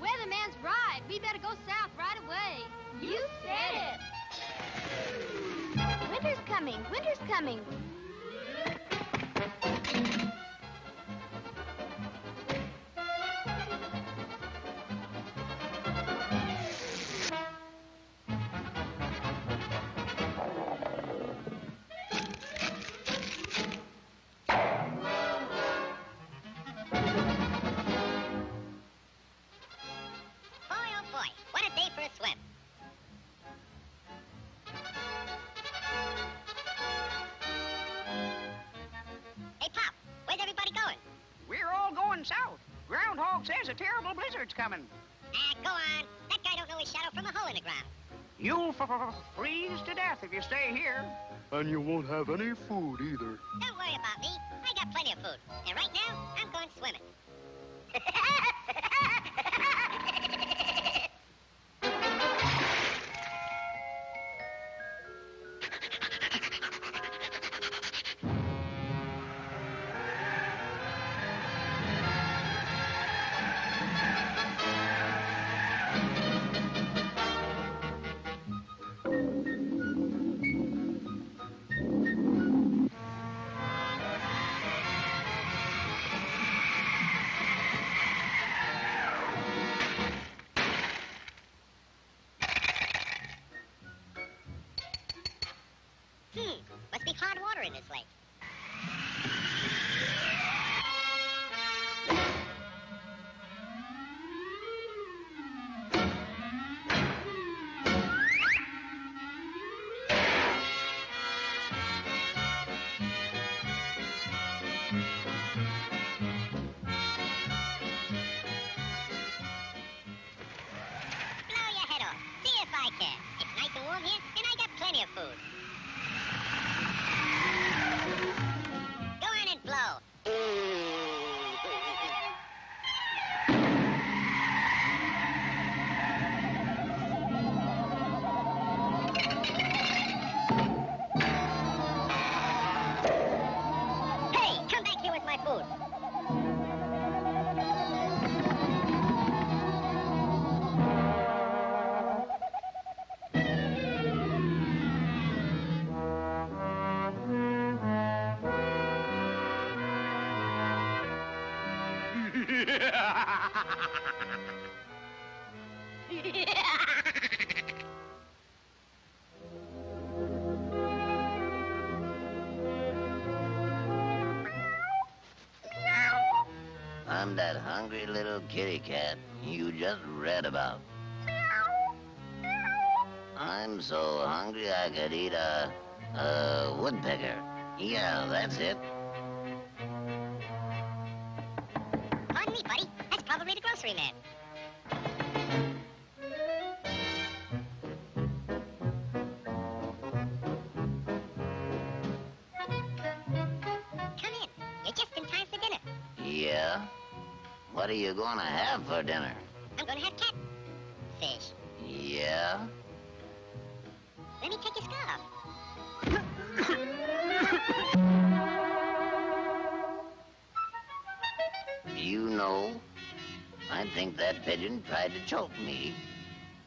Weatherman's right. We better go south right away. You said it. Winter's coming. Winter's coming. South. Groundhog says a terrible blizzard's coming. Go on. That guy don't know his shadow from a hole in the ground. You'll freeze to death if you stay here. And you won't have any food either. Don't worry about me. I got plenty of food. And right now, I'm going swimming. Must be hard water in this lake. Blow your head off. See if I can. It's nice and warm here, and I got plenty of food. Go on and blow. Hey, come back here with my food. I'm that hungry little kitty cat you just read about. I'm so hungry I could eat a woodpecker. Yeah, that's it. Pardon me, buddy. That's probably the grocery man. Come in. You're just in time for dinner. Yeah? What are you gonna have for dinner? I'm gonna have catfish. Yeah? Let me take your scarf off. You know, I think that pigeon tried to choke me.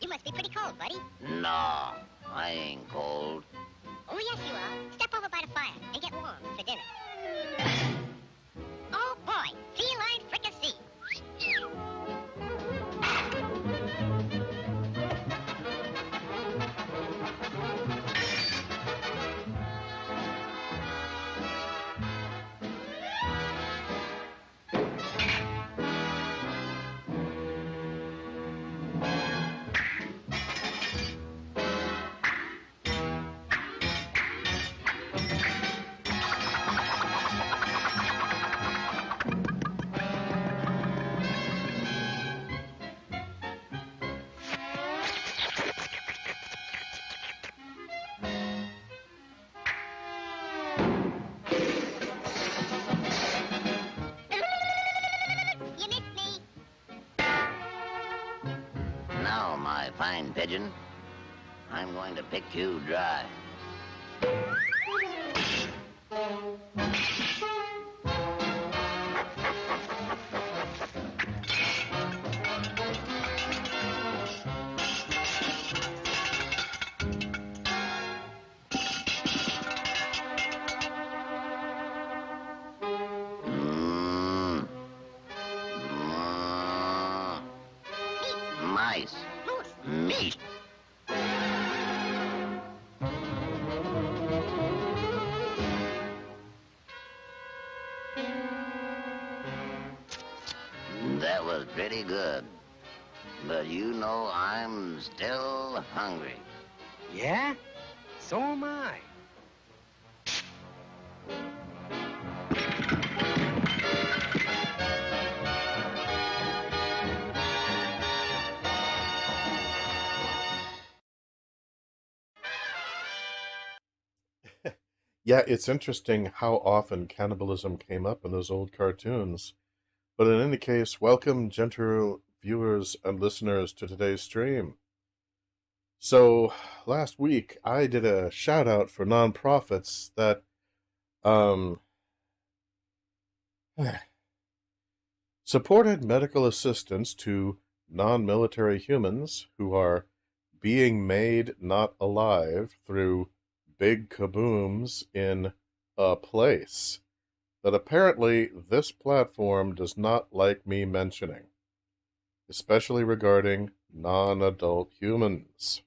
You must be pretty cold, buddy. No, I ain't cold. Oh, yes, you are. Step over by the fire and get warm for dinner. Oh, boy. Feline fricassee. Fine, pigeon. I'm going to pick you dry. meat. That was pretty good. But you know I'm still hungry. Yeah? So am I. Yeah, it's interesting how often cannibalism came up in those old cartoons. But in any case, welcome, gentle viewers and listeners, to today's stream. So, last week I did a shout out for nonprofits that supported medical assistance to non-military humans who are being made not alive through big kabooms in a place that apparently this platform does not like me mentioning, especially regarding non-adult humans.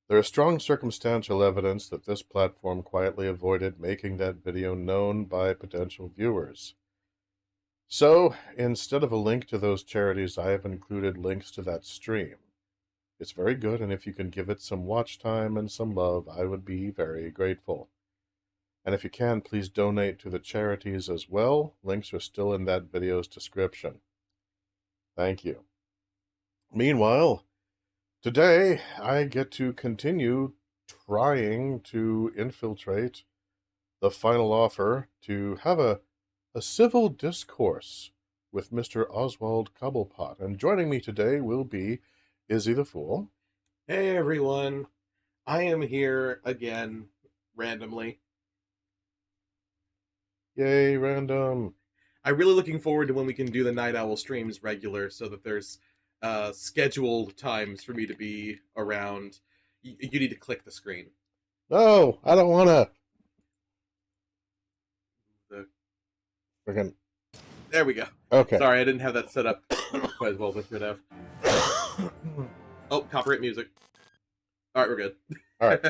There is strong circumstantial evidence that this platform quietly avoided making that video known by potential viewers. So, instead of a link to those charities, I have included links to that stream. It's very good, and if you can give it some watch time and some love, I would be very grateful. And if you can, please donate to the charities as well. Links are still in that video's description. Thank you. Meanwhile, today I get to continue trying to infiltrate the final offer to have a civil discourse with Mr. Oswald Cobblepot. And joining me today will be Izzy the Fool. Hey everyone, I am here again, randomly. Yay, random. I'm really looking forward to when we can do the Night Owl streams regular, so that there's scheduled times for me to be around. You need to click the screen. No, I don't want to. Freaking. There we go. Okay. Sorry, I didn't have that set up quite as well as I should have. Oh, copyright music. Alright, we're good. Alright.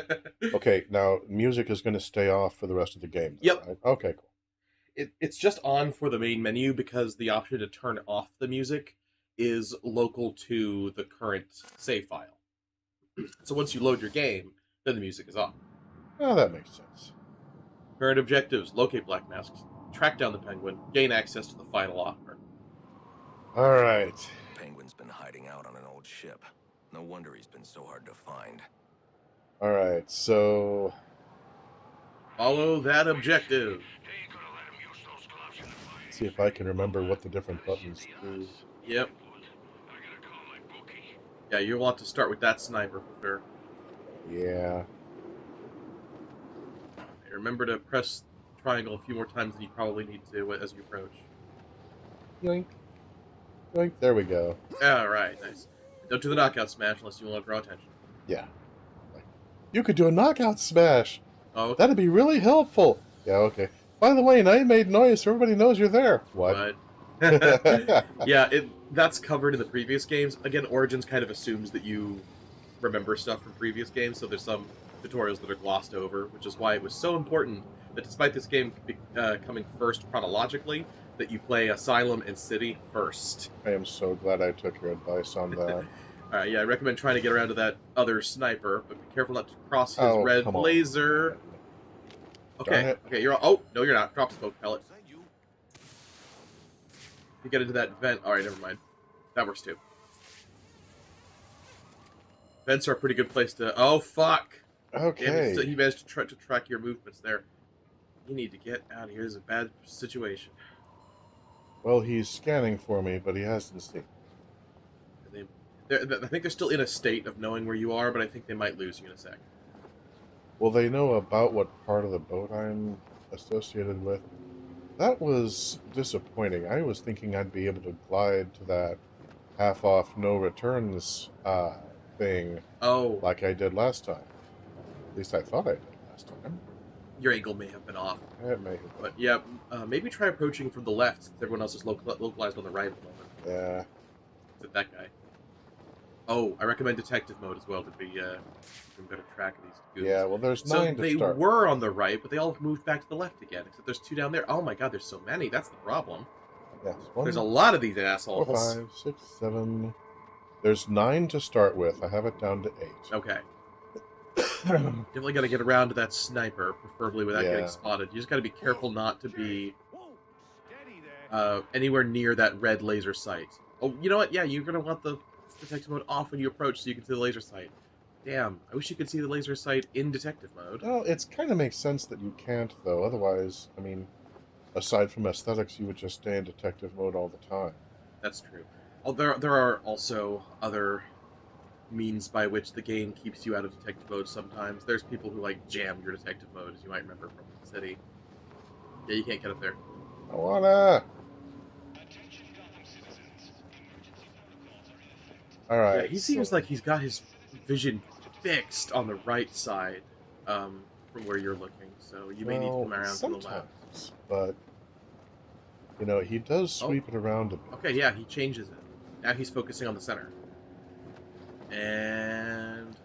Okay, now music is going to stay off for the rest of the game. Though, yep. Right? Okay, cool. It's just on for the main menu because the option to turn off the music is local to the current save file. So once you load your game, then the music is off. Oh, that makes sense. Current objectives: locate Black Masks, track down the Penguin, gain access to the final offer. Alright. Penguin's been hiding out on an old ship. No wonder he's been so hard to find. Alright, so... follow that objective. See if I can remember what the different buttons do. Yep. Yeah, you want to start with that sniper for sure. Yeah. Remember to press triangle a few more times than you probably need to as you approach. Yoink. Yoink, there we go. Alright, nice. Don't do the knockout smash unless you want to draw attention. Yeah. You could do a knockout smash! Oh, okay. That'd be really helpful! Yeah, okay. By the way, now you made noise so everybody knows you're there. What? Yeah, that's covered in the previous games. Again, Origins kind of assumes that you remember stuff from previous games, so there's some tutorials that are glossed over, which is why it was so important that despite this game coming first chronologically, that you play Asylum and City first. I am so glad I took your advice on that. Alright, yeah, I recommend trying to get around to that other sniper, but be careful not to cross his red laser. Okay, okay, you're all... oh, no you're not. Drop smoke pellet. You get into that vent. Alright, never mind. That works too. Vents are a pretty good place to... oh, fuck! Okay. Damn, he managed to track your movements there. You need to get out of here. This is a bad situation. Well, he's scanning for me, but he hasn't seen. I think they're still in a state of knowing where you are, but I think they might lose you in a sec. Will they know about what part of the boat I'm associated with? That was disappointing. I was thinking I'd be able to glide to that half-off, no-returns thing like I did last time. At least I thought I did last time. Your angle may have been off. It may have been. But yeah, maybe try approaching from the left, since everyone else is localized on the right at the moment. Yeah. Is it that guy? Oh, I recommend detective mode as well to be keeping better track of these goons. Yeah, well, there's So 9 to they start. were on the right, but they all moved back to the left again. Except there's 2 down there. Oh my god, there's so many. That's the problem. Yes, There's a lot of these assholes. 4, 5, 6, 7. There's 9 to start with. I have it down to 8. Okay. Definitely got to get around to that sniper, preferably without getting spotted. You just got to be careful not to be anywhere near that red laser sight. Oh, you know what? Yeah, you're going to want the detective mode off when you approach so you can see the laser sight. Damn, I wish you could see the laser sight in detective mode. Well, it kind of makes sense that you can't, though. Otherwise, I mean, aside from aesthetics, you would just stay in detective mode all the time. That's true. Oh, there are also other means by which the game keeps you out of detective mode sometimes. There's people who, like, jam your detective mode, as you might remember from the city. Yeah, you can't get up there. I wanna... Alright. Yeah, he seems like he's got his vision fixed on the right side from where you're looking, so you may need to come around to the left. But, you know, he does sweep it around a bit. Okay, yeah, he changes it. Now he's focusing on the center. And...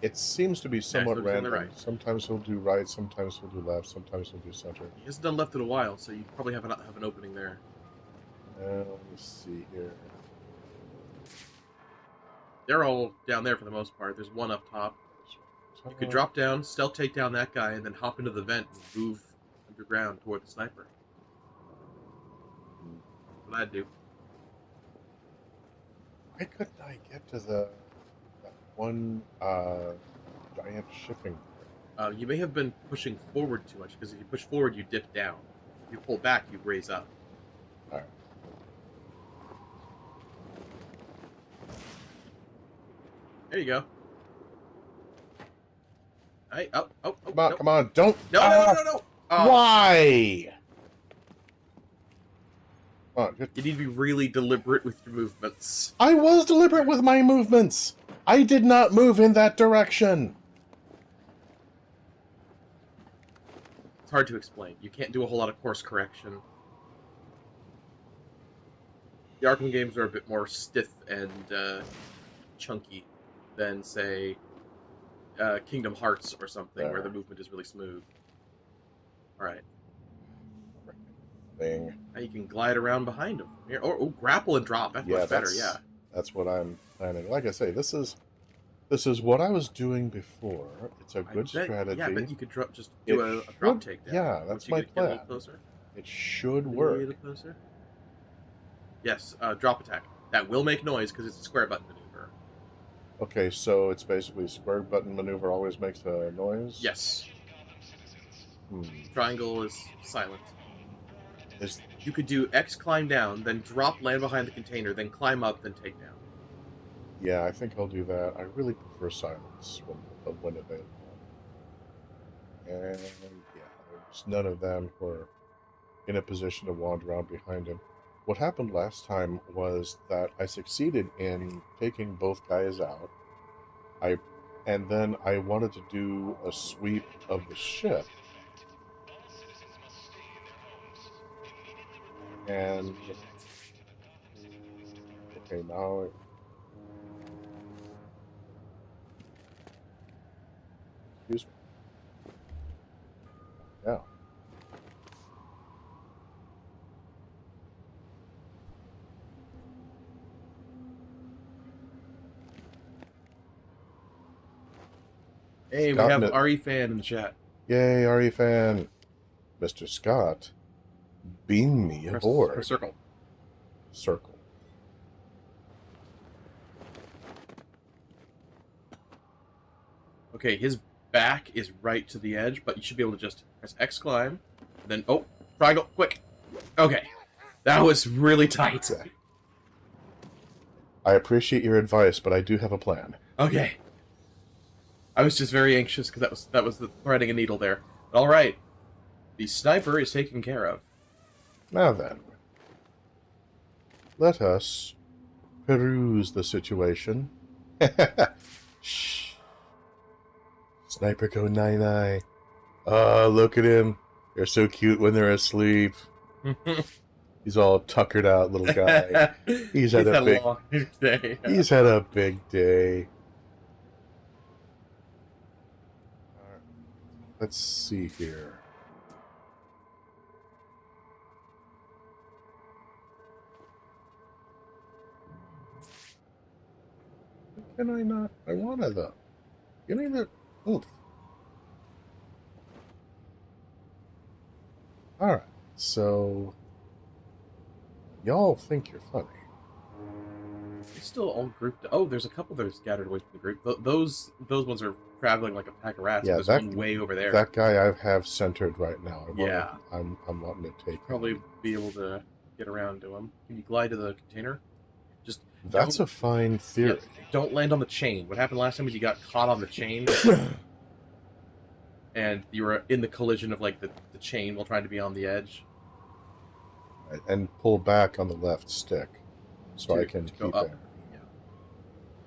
It seems to be somewhat random. Right. Sometimes he'll do right, sometimes he'll do left, sometimes he'll do center. He hasn't done left in a while, so you probably have an opening there. Let me see here. They're all down there for the most part. There's one up top. You could drop down, stealth take down that guy, and then hop into the vent and move underground toward the sniper. That's what I'd do. Why couldn't I get to that one giant shipping? You may have been pushing forward too much, because if you push forward, you dip down. If you pull back, you raise up. Alright. There you go. Hey, oh, come on, no. come on, don't! No! Oh. Why? Come on, You need to be really deliberate with your movements. I was deliberate with my movements! I did not move in that direction! It's hard to explain. You can't do a whole lot of course correction. The Arkham games are a bit more stiff and chunky than, say, Kingdom Hearts or something, where the movement is really smooth. Alright. Thing. Now you can glide around behind him. Here, or grapple and drop. That's much better, yeah. That's what I'm planning. Like I say, this is what I was doing before. It's a good strategy. Yeah, but you could just do a drop takedown. Yeah, that's my plan. Get a little closer. It should work. A little closer. Yes, drop attack. That will make noise because it's a square button maneuver. Okay, so it's basically square button maneuver always makes a noise? Yes. Triangle is silent. You could do X climb down, then drop, land behind the container, then climb up, then take down. Yeah, I think I'll do that. I really prefer silence when available. And yeah, there's none of them who are in a position to wander around behind him. What happened last time was that I succeeded in taking both guys out. And then I wanted to do a sweep of the ship. And okay, now excuse me. Yeah. Hey, we have RE fan in the chat. Yay, RE fan. Mr. Scott, beam me aboard. Press circle. Circle. Okay, his back is right to the edge, but you should be able to just press X climb, then triangle, quick. Okay, that was really tight. I appreciate your advice, but I do have a plan. Okay. I was just very anxious because that was the threading a needle there. All right, the sniper is taken care of. Now then, let us peruse the situation. Shh. Sniper go 9-9. Oh, look at him. They're so cute when they're asleep. He's all tuckered out, little guy. He's had a big long day. He's had a big day. Alright. Let's see here. Can I not? I wanted them. Give me the oomph. Alright, so y'all think you're funny. They're still all grouped. Oh, there's a couple that are scattered away from the group. Those ones are traveling like a pack of rats. Yeah, there's one way over there. That guy I have centered right now. I'm wanting to take Probably him. be able to get around to him. Can you glide to the container? Just That's a fine theory. Yeah, don't land on the chain. What happened last time was you got caught on the chain. And you were in the collision of like the chain while trying to be on the edge. Right, and pull back on the left stick so I can go keep up. it. Yeah.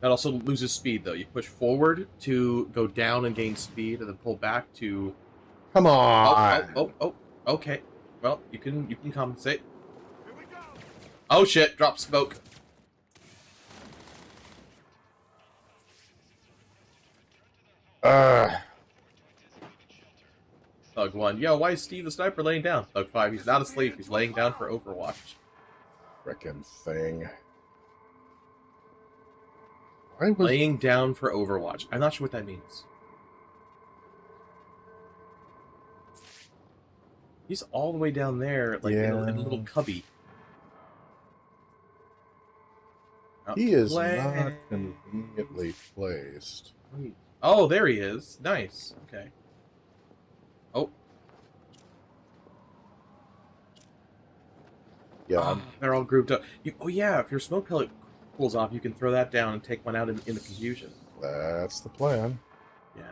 That also loses speed though. You push forward to go down and gain speed, and then pull back to. Come on! Oh, okay. Well, you can compensate. Oh shit! Drop smoke. Thug 1. Yo, why is Steve the sniper laying down? Thug 5. He's not asleep. He's laying down for Overwatch. Frickin' thing. Why was... Laying down for Overwatch. I'm not sure what that means. He's all the way down there, like in a little cubby. He is not conveniently placed. Oh, there he is. Nice. Okay. Oh. Yeah. They're all grouped up. Oh, yeah. If your smoke pellet cools off, you can throw that down and take one out in the confusion. That's the plan. Yeah.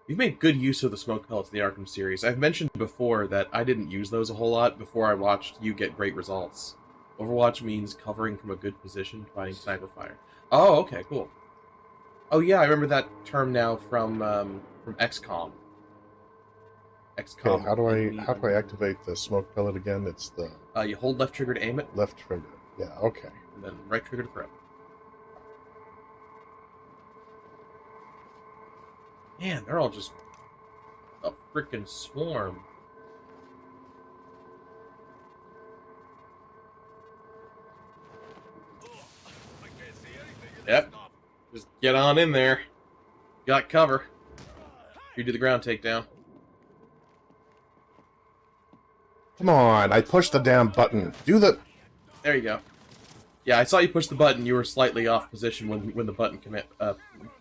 You've made good use of the smoke pellets in the Arkham series. I've mentioned before that I didn't use those a whole lot before I watched you get great results. Overwatch means covering from a good position, providing sniper fire. Oh, okay, cool. Oh yeah, I remember that term now from XCOM. XCOM. Okay, how do I activate the smoke pellet again? It's the you hold left trigger to aim it. Left trigger. Yeah, okay. And then right trigger to throw. Man, they're all just a freaking swarm. Yep. Just get on in there. Got cover. You do the ground takedown. Come on, I pushed the damn button. Do the... There you go. Yeah, I saw you push the button. You were slightly off position when the button command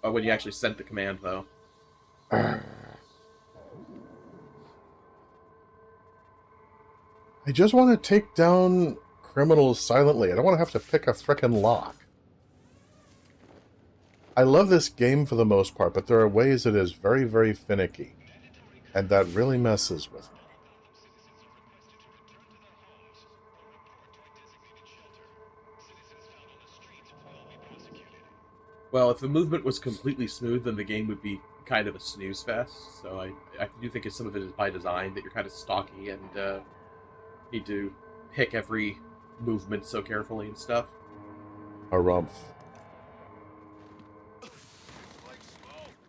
when you actually sent the command, though. I just want to take down criminals silently. I don't want to have to pick a frickin' lock. I love this game for the most part, but there are ways it is very, very finicky. And that really messes with me. Well, if the movement was completely smooth, then the game would be kind of a snooze fest. So I do think some of it is by design, that you're kind of stocky and need to pick every movement so carefully and stuff. Harumph.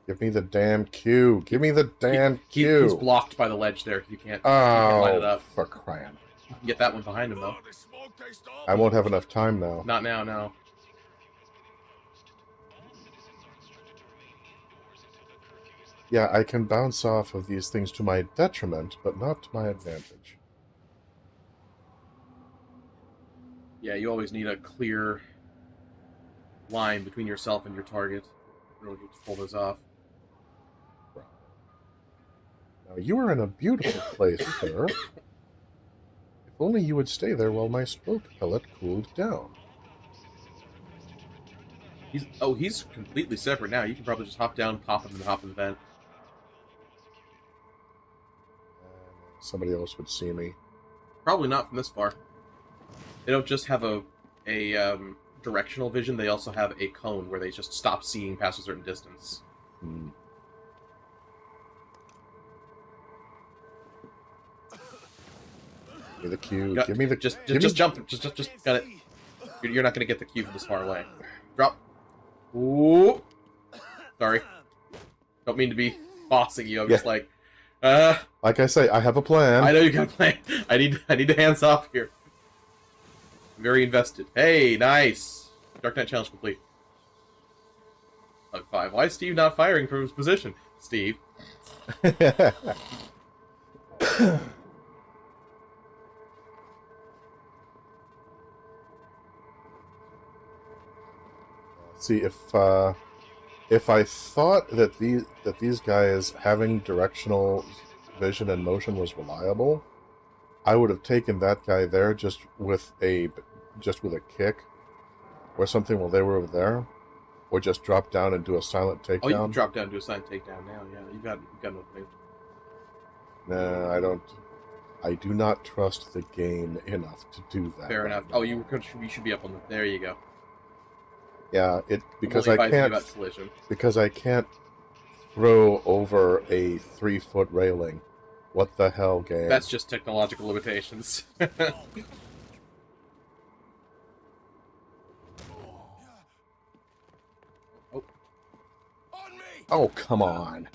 Give me the damn cue. Give me the damn cue. He's blocked by the ledge there. You can't line it up. For crying. You can get that one behind him, though. I won't have enough time now. Not now, no. Yeah, I can bounce off of these things to my detriment, but not to my advantage. Yeah, you always need a clear line between yourself and your target in order to pull those off. Now, you are in a beautiful place, sir. If only you would stay there while my smoke pellet cooled down. He's completely separate now. You can probably just hop down, pop him, and hop in the vent. Somebody else would see me. Probably not from this far. They don't just have a directional vision, they also have a cone where they just stop seeing past a certain distance. Hmm. Give me the cue. Got, give me the... Just give jump. Just got it. You're not going to get the cue from this far away. Drop. Ooh. Sorry. Don't mean to be bossing you. I'm just like... Like I say, I have a plan. I know you got a plan. I need the hands off here. Very invested. Hey, nice. Dark Knight challenge complete. Hug 5. Why is Steve not firing from his position? Steve. See, if I thought that these guys having directional vision and motion was reliable, I would have taken that guy there just with a kick or something while they were over there, or just drop down and do a silent takedown. Oh, you can drop down and do a silent takedown now. Yeah, you got no thing. Nah, I don't. I do not trust the game enough to do that. Fair enough. Oh, you should be up on the. There you go. Yeah, because I can't throw over a 3-foot railing. What the hell, game? That's just technological limitations. Oh, come on.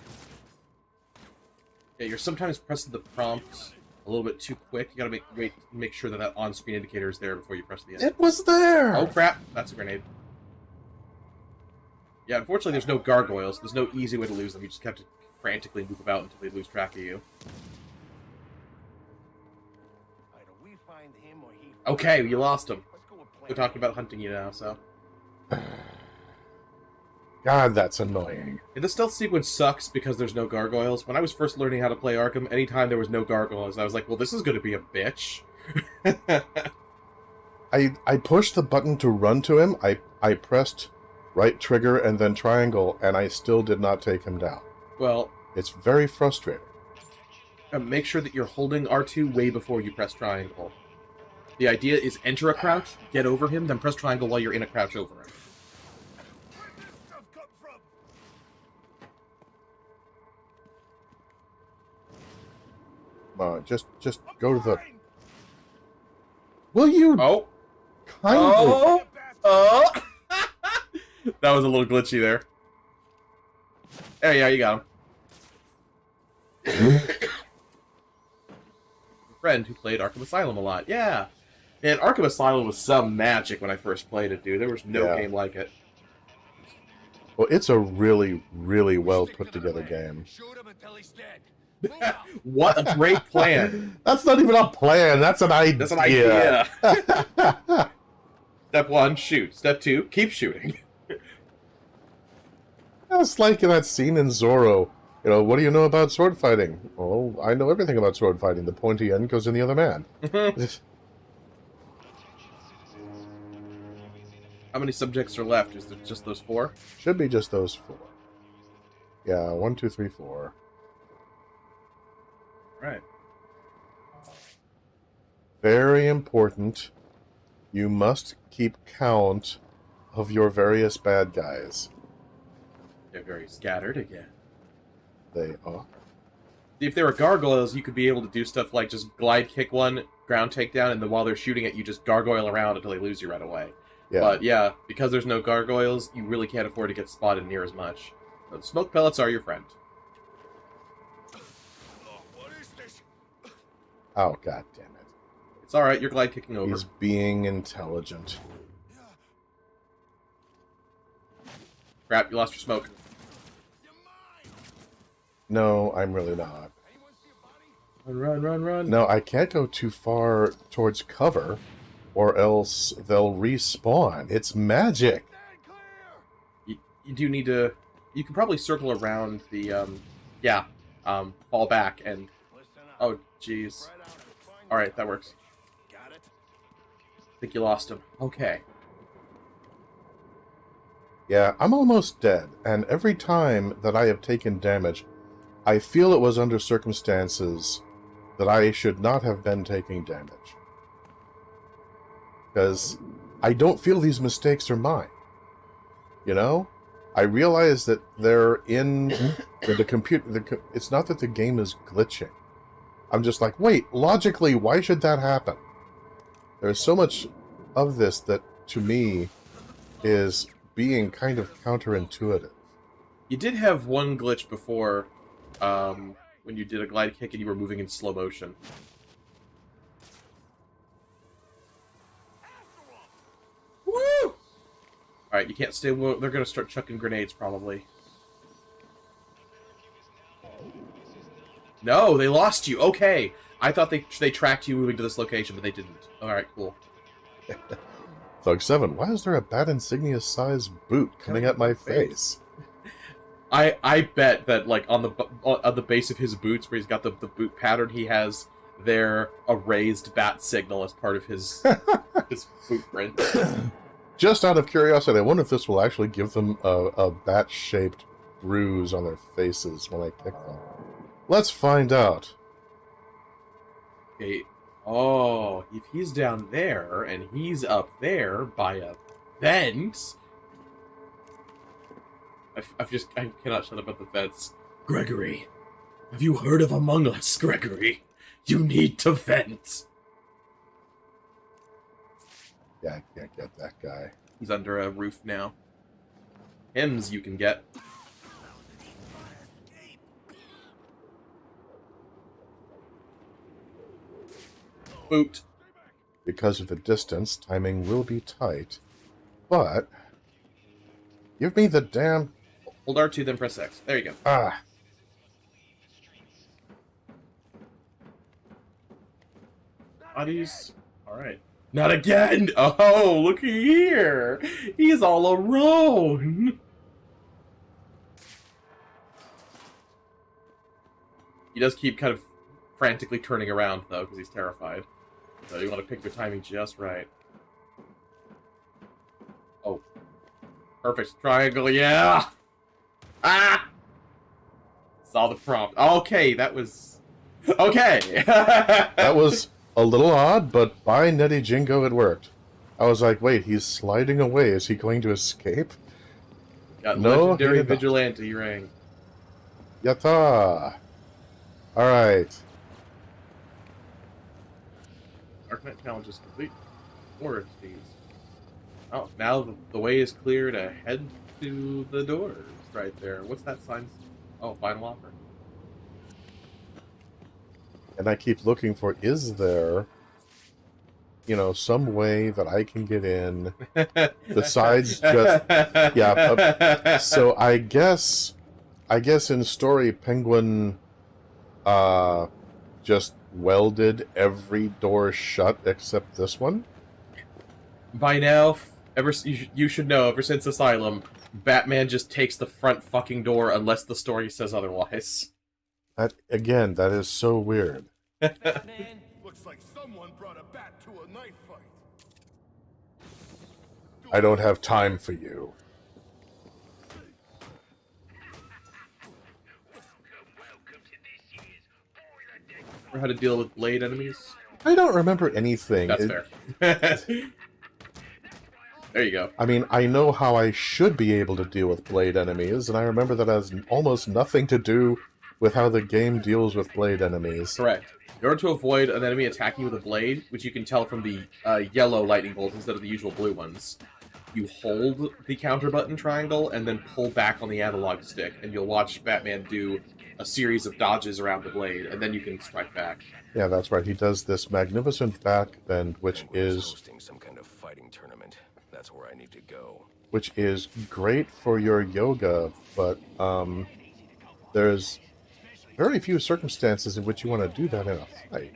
Yeah, you're sometimes pressing the prompt a little bit too quick. You gotta make sure that on-screen indicator is there before you press the end. It was there! Oh, crap. That's a grenade. Yeah, unfortunately, there's no gargoyles. There's no easy way to lose them. You just have to frantically move about until they lose track of you. Okay, you lost him. We're talking about hunting you now, so... God, that's annoying. And the stealth sequence sucks because there's no gargoyles. When I was first learning how to play Arkham, anytime there was no gargoyles, I was like, well, this is going to be a bitch. I pushed the button to run to him. I pressed right trigger and then triangle, and I still did not take him down. Well... It's very frustrating. Make sure that you're holding R2 way before you press triangle. The idea is enter a crouch, get over him, then press triangle while you're in a crouch over him. Just go to the... Will you... Oh! Kindly... Oh! That was a little glitchy there. There, yeah, you got him. Friend who played Arkham Asylum a lot. Yeah! And Arkham Asylum was some magic when I first played it, dude. There was no game like it. Well, it's a really, really well put together game. What a great plan! That's not even a plan. That's an idea. That's an idea. Step 1, shoot. Step 2, keep shooting. It's like in that scene in Zorro. You know, what do you know about sword fighting? Oh, I know everything about sword fighting. The pointy end goes in the other man. How many subjects are left? Is it just those 4? Should be just those 4. Yeah, 1, 2, 3, 4. Right. Very important. You must keep count of your various bad guys. They're very scattered again. They are. If there were gargoyles, you could be able to do stuff like just glide kick one, ground takedown, and then while they're shooting at you, just gargoyle around until they lose you right away. Yeah. But yeah, because there's no gargoyles, you really can't afford to get spotted near as much. So smoke pellets are your friend. Oh, god damn it. It's alright, you're glide kicking over. He's being intelligent. Crap, you lost your smoke. No, I'm really not. Run, run, run. No, I can't go too far towards cover, or else they'll respawn. It's magic. You do need to... You can probably circle around the, fall back and... Oh, jeez. Alright, that works. I think you lost him. Okay. Yeah, I'm almost dead, and every time that I have taken damage, I feel it was under circumstances that I should not have been taking damage. Because I don't feel these mistakes are mine. You know? I realize that they're in the computer. It's not that the game is glitching. I'm just like, wait, logically, why should that happen? There's so much of this that, to me, is being kind of counterintuitive. You did have one glitch before, when you did a glide kick and you were moving in slow motion. Woo! Alright, you can't stay... They're gonna start chucking grenades, probably. No, they lost you. Okay. I thought they tracked you moving to this location, but they didn't. Alright, cool. Thug 7, why is there a Bat Insignia-sized boot coming at my face? I bet that, like, on the base of his boots, where he's got the boot pattern, he has there a raised bat signal as part of his his boot print. Just out of curiosity, I wonder if this will actually give them a bat-shaped bruise on their faces when I kick them. Let's find out. Okay. Oh, if he's down there and he's up there by a vent... I cannot shut up at the vents. Gregory, have you heard of Among Us, Gregory? You need to vent. Yeah, I can't get that guy. He's under a roof now. Hymns you can get. Boot. Because of the distance, timing will be tight. But... give me the damn... Hold R2, then press X. There you go. Ah. Bodies. Alright. Not again! Oh, looky here! He's all alone! He does keep kind of frantically turning around, though, because he's terrified. So you want to pick your timing just right. Oh. Perfect triangle, yeah! Ah! Saw the prompt. Okay, that was... okay! That was a little odd, but by Netty Jingo it worked. I was like, wait, he's sliding away. Is he going to escape? Got No, legendary vigilante ring. Yatta! Alright. Arknight challenge is complete. More these. Oh, now the way is clear to head to the doors right there. What's that sign? Oh, final offer. And I keep looking for, is there, you know, some way that I can get in besides just... yeah, so I guess in story, Penguin just welded every door shut except this one. By now, you should know, ever since Asylum, Batman just takes the front fucking door unless the story says otherwise. That, again, that is so weird. Batman, looks like someone brought a bat to a knife fight. I don't have time for you. Or how to deal with blade enemies? I don't remember anything. That's fair. There you go. I mean, I know how I should be able to deal with blade enemies, and I remember that has almost nothing to do with how the game deals with blade enemies. Correct. In order to avoid an enemy attacking you with a blade, which you can tell from the yellow lightning bolts instead of the usual blue ones, you hold the counter button triangle and then pull back on the analog stick, and you'll watch Batman do a series of dodges around the blade, and then you can strike back. Yeah, that's right. He does this magnificent back bend, which is hosting some kind of fighting tournament. That's where I need to go. Which is great for your yoga, but there's very few circumstances in which you want to do that in a fight.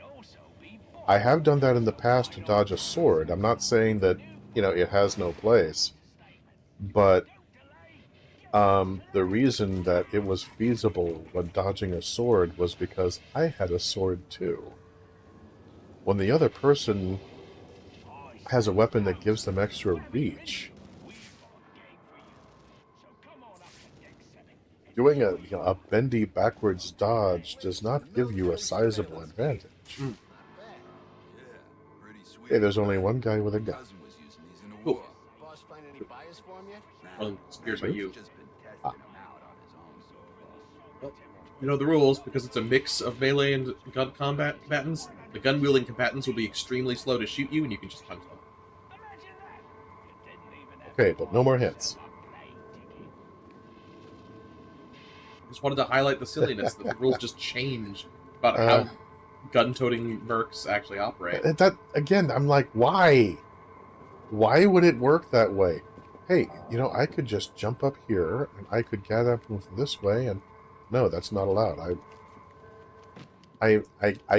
I have done that in the past to dodge a sword. I'm not saying that, you know, it has no place, but the reason that it was feasible when dodging a sword was because I had a sword too. When the other person has a weapon that gives them extra reach, doing a bendy backwards dodge does not give you a sizable advantage. Hey, there's only one guy with a gun. Cool. Well, scared by you. You know the rules, because it's a mix of melee and gun combat combatants. The gun-wielding combatants will be extremely slow to shoot you, and you can just punch them. Okay, but no more hits. Just wanted to highlight the silliness that the rules just changed about how gun-toting mercs actually operate. That again, I'm like, why? Why would it work that way? Hey, you know, I could just jump up here, and I could get up this way, and no, that's not allowed. I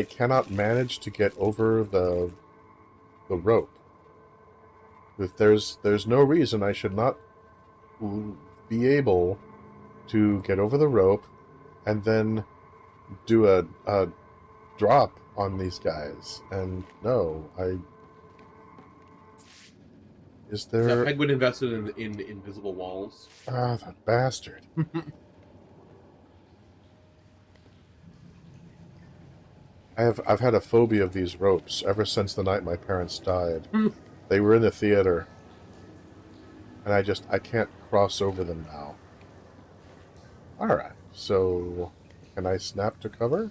cannot manage to get over the rope. If there's no reason I should not be able to get over the rope and then do a drop on these guys. And no, is there... Yeah, Penguin invested in invisible walls. Ah, that bastard. I've had a phobia of these ropes ever since the night my parents died. They were in the theater. And I can't cross over them now. Alright, so can I snap to cover?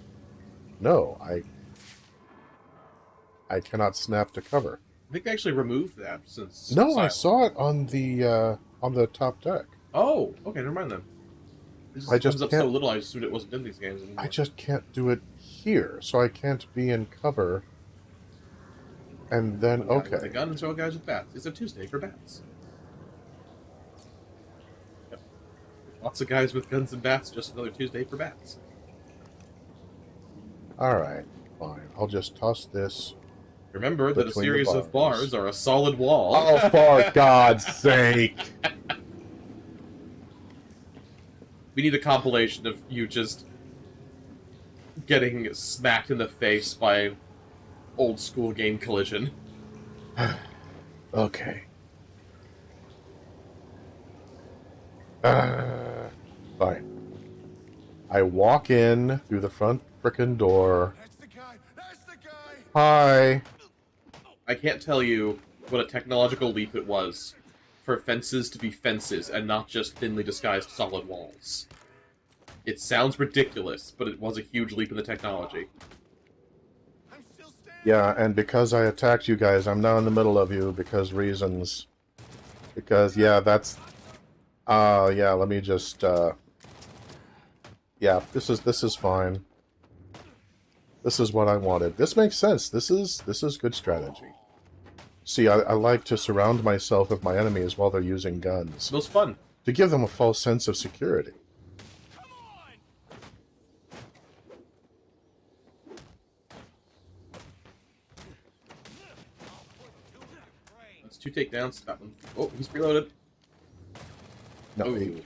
No, I cannot snap to cover. I think they actually removed that since... No, I saw it on the top deck. Oh, okay, never mind then. I just comes up can't, so little, I assumed it wasn't in these games anymore. I just can't do it here, so I can't be in cover. And then, okay. With a gun and throw guys with bats. It's a Tuesday for bats. Yep. Lots of guys with guns and bats, just another Tuesday for bats. Alright, fine. I'll just toss this. Remember that a series of bars are a solid wall. Oh, for God's sake! We need a compilation of you just getting smacked in the face by old school game collision. Okay. Fine. I walk in through the front frickin' door. That's the guy! That's the guy! Hi! I can't tell you what a technological leap it was for fences to be fences and not just thinly disguised solid walls. It sounds ridiculous, but it was a huge leap in the technology. Yeah, and because I attacked you guys, I'm now in the middle of you because reasons. Because, yeah, that's... yeah, let me just, yeah, this is fine. This is what I wanted. This makes sense. This is good strategy. See, I like to surround myself with my enemies while they're using guns. It was fun. To give them a false sense of security. That's 2 takedowns. That one. Oh, he's reloaded. No. Oh.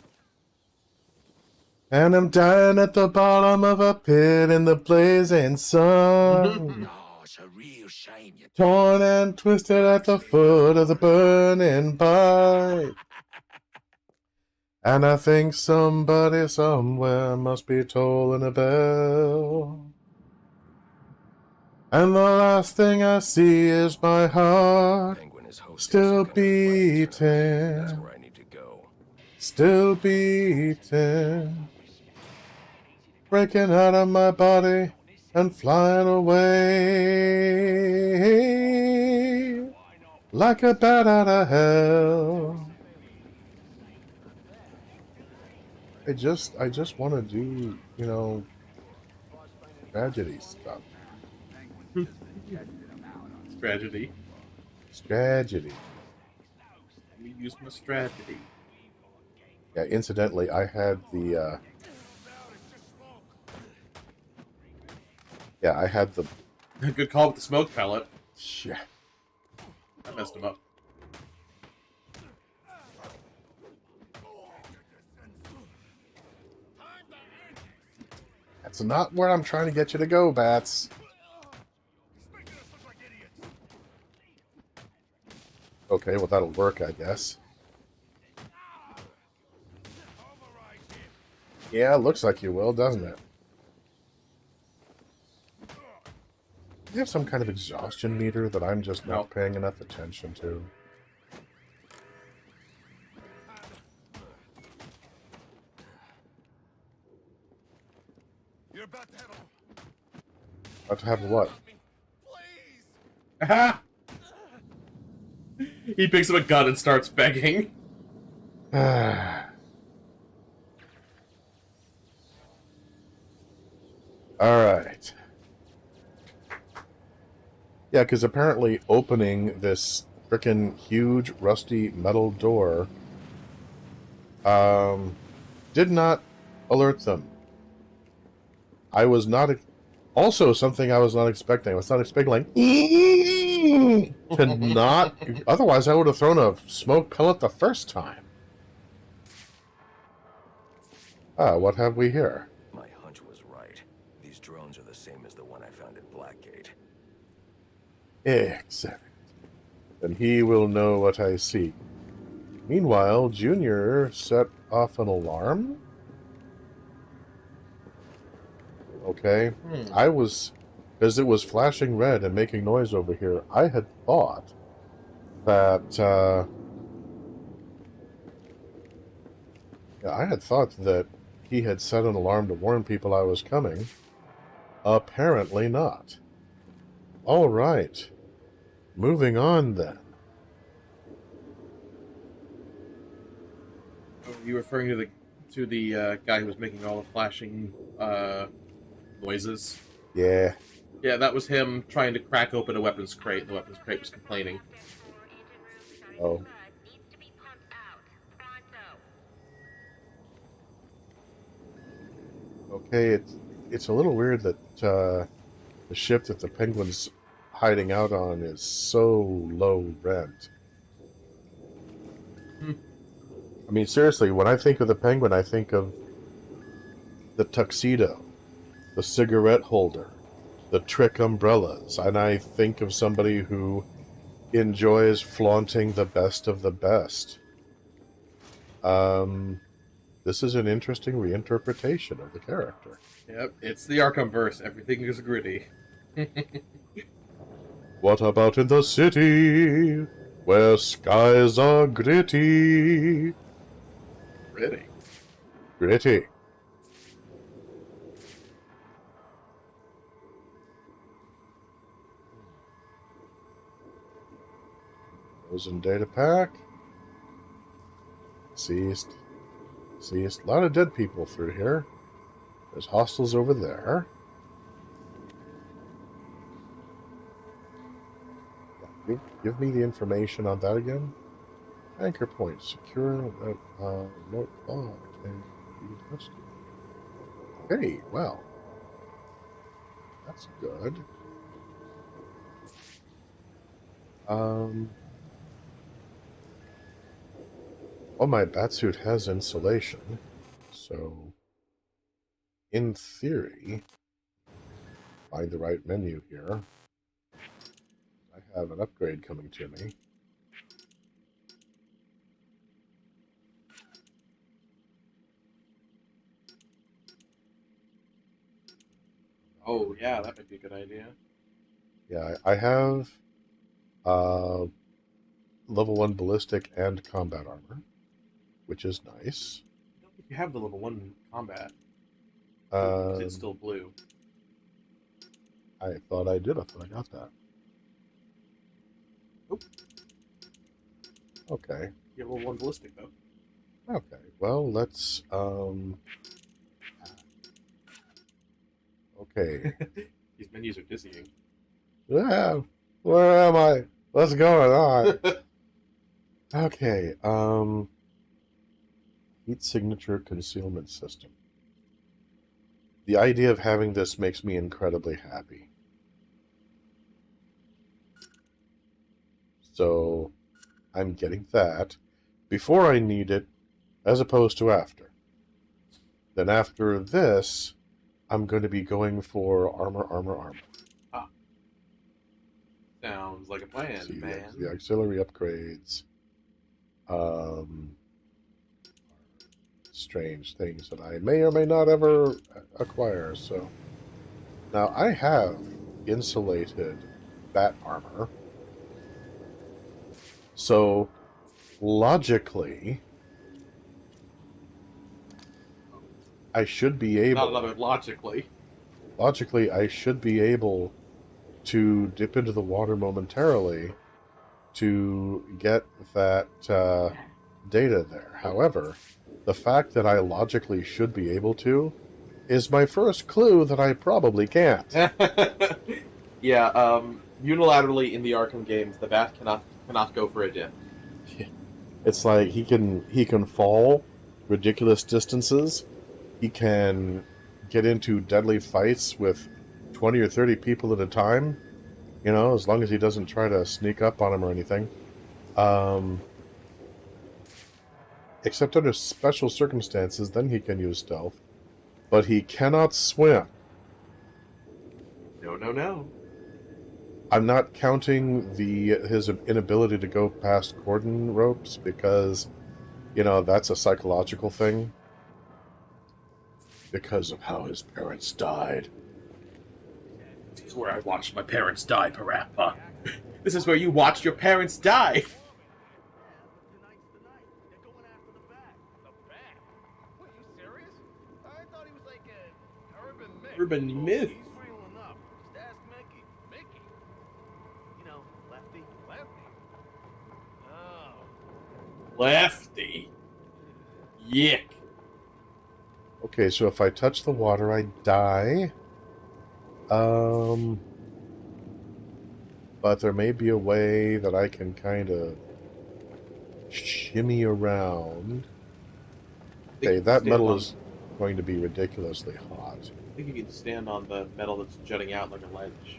And I'm dying at the bottom of a pit in the blazing sun. Oh, it's a real shame you... Torn and twisted at the foot of the burning pipe. And I think somebody somewhere must be tolling a bell. And the last thing I see is my heart still beating. That's where I need to go. Still beating. Breaking out of my body and flying away like a bat out of hell. I just want to do, you know, tragedy stuff. Tragedy. Tragedy. We use my strategy. Yeah, incidentally, I had the, yeah, I had the... Good call with the smoke pellet. Shit. I messed him up. That's not where I'm trying to get you to go, Bats. Okay, well that'll work, I guess. Yeah, looks like you will, doesn't it? You have some kind of exhaustion meter that I'm just not paying enough attention to. You're about to have About to have what? Aha! He picks up a gun and starts begging. Alright. Yeah, because apparently opening this frickin' huge rusty metal door did not alert them. I was not... Also, something I was not expecting. I was not expecting, like... to not... Otherwise, I would have thrown a smoke pellet the first time. Ah, what have we here? My hunch was right. These drones are the same as the one I found at Blackgate. Excellent. Then he will know what I see. Meanwhile, Junior set off an alarm? Okay. I was... Because it was flashing red and making noise over here, I had thought that... yeah, I had thought that he had set an alarm to warn people I was coming. Apparently not. All right. Moving on, then. Are you referring to the guy who was making all the flashing noises? Yeah. Yeah, that was him trying to crack open a weapons crate. The weapons crate was complaining. Oh. Okay, it's a little weird that the ship that the Penguin's hiding out on is so low rent. I mean, seriously, when I think of the Penguin, I think of the tuxedo, the cigarette holder, the trick umbrellas, and I think of somebody who enjoys flaunting the best of the best. This is an interesting reinterpretation of the character. Yep, it's the Arkhamverse. Everything is gritty. What about in the city, where skies are gritty? Gritty? Gritty. Frozen data pack. Ceased. A lot of dead people through here. There's hostiles over there. Give me the information on that again. Anchor point. Secure that note log and be tested. Okay, well. That's good. Well, my batsuit has insulation, so in theory, find the right menu here. I have an upgrade coming to me. Oh, yeah, that might be a good idea. Yeah, I have level 1 ballistic and combat armor, which is nice. I don't think you have the level 1 combat. It's still blue. I thought I did. I thought I got that. Nope. Okay. You have level 1 ballistic, though. Okay, well, let's, okay. These menus are dizzying. Yeah, where am I? What's going on? Okay, heat signature concealment system. The idea of having this makes me incredibly happy. So, I'm getting that before I need it, as opposed to after. Then after this, I'm going to be going for armor. Ah. Sounds like a plan, See, man. the auxiliary upgrades. Strange things that I may or may not ever acquire. So now I have insulated bat armor. So logically, I should be able. Not logically. logically, I should be able to dip into the water momentarily to get that data there. However, the fact that I logically should be able to is my first clue that I probably can't. Yeah, unilaterally in the Arkham games, the bat cannot go for a dip. It's like he can fall ridiculous distances. He can get into deadly fights with 20 or 30 people at a time, you know, as long as he doesn't try to sneak up on him or anything. Except under special circumstances, then he can use stealth. But he cannot swim. No. I'm not counting his inability to go past cordon ropes because, you know, that's a psychological thing. Because of how his parents died. This is where I watched my parents die, Parappa. This is where you watched your parents die. Urban myth. Lefty. Yick. Okay, so if I touch the water, I die. But there may be a way that I can kind of shimmy around. Okay, that metal is going to be ridiculously hot. I think you can stand on the metal that's jutting out like a ledge.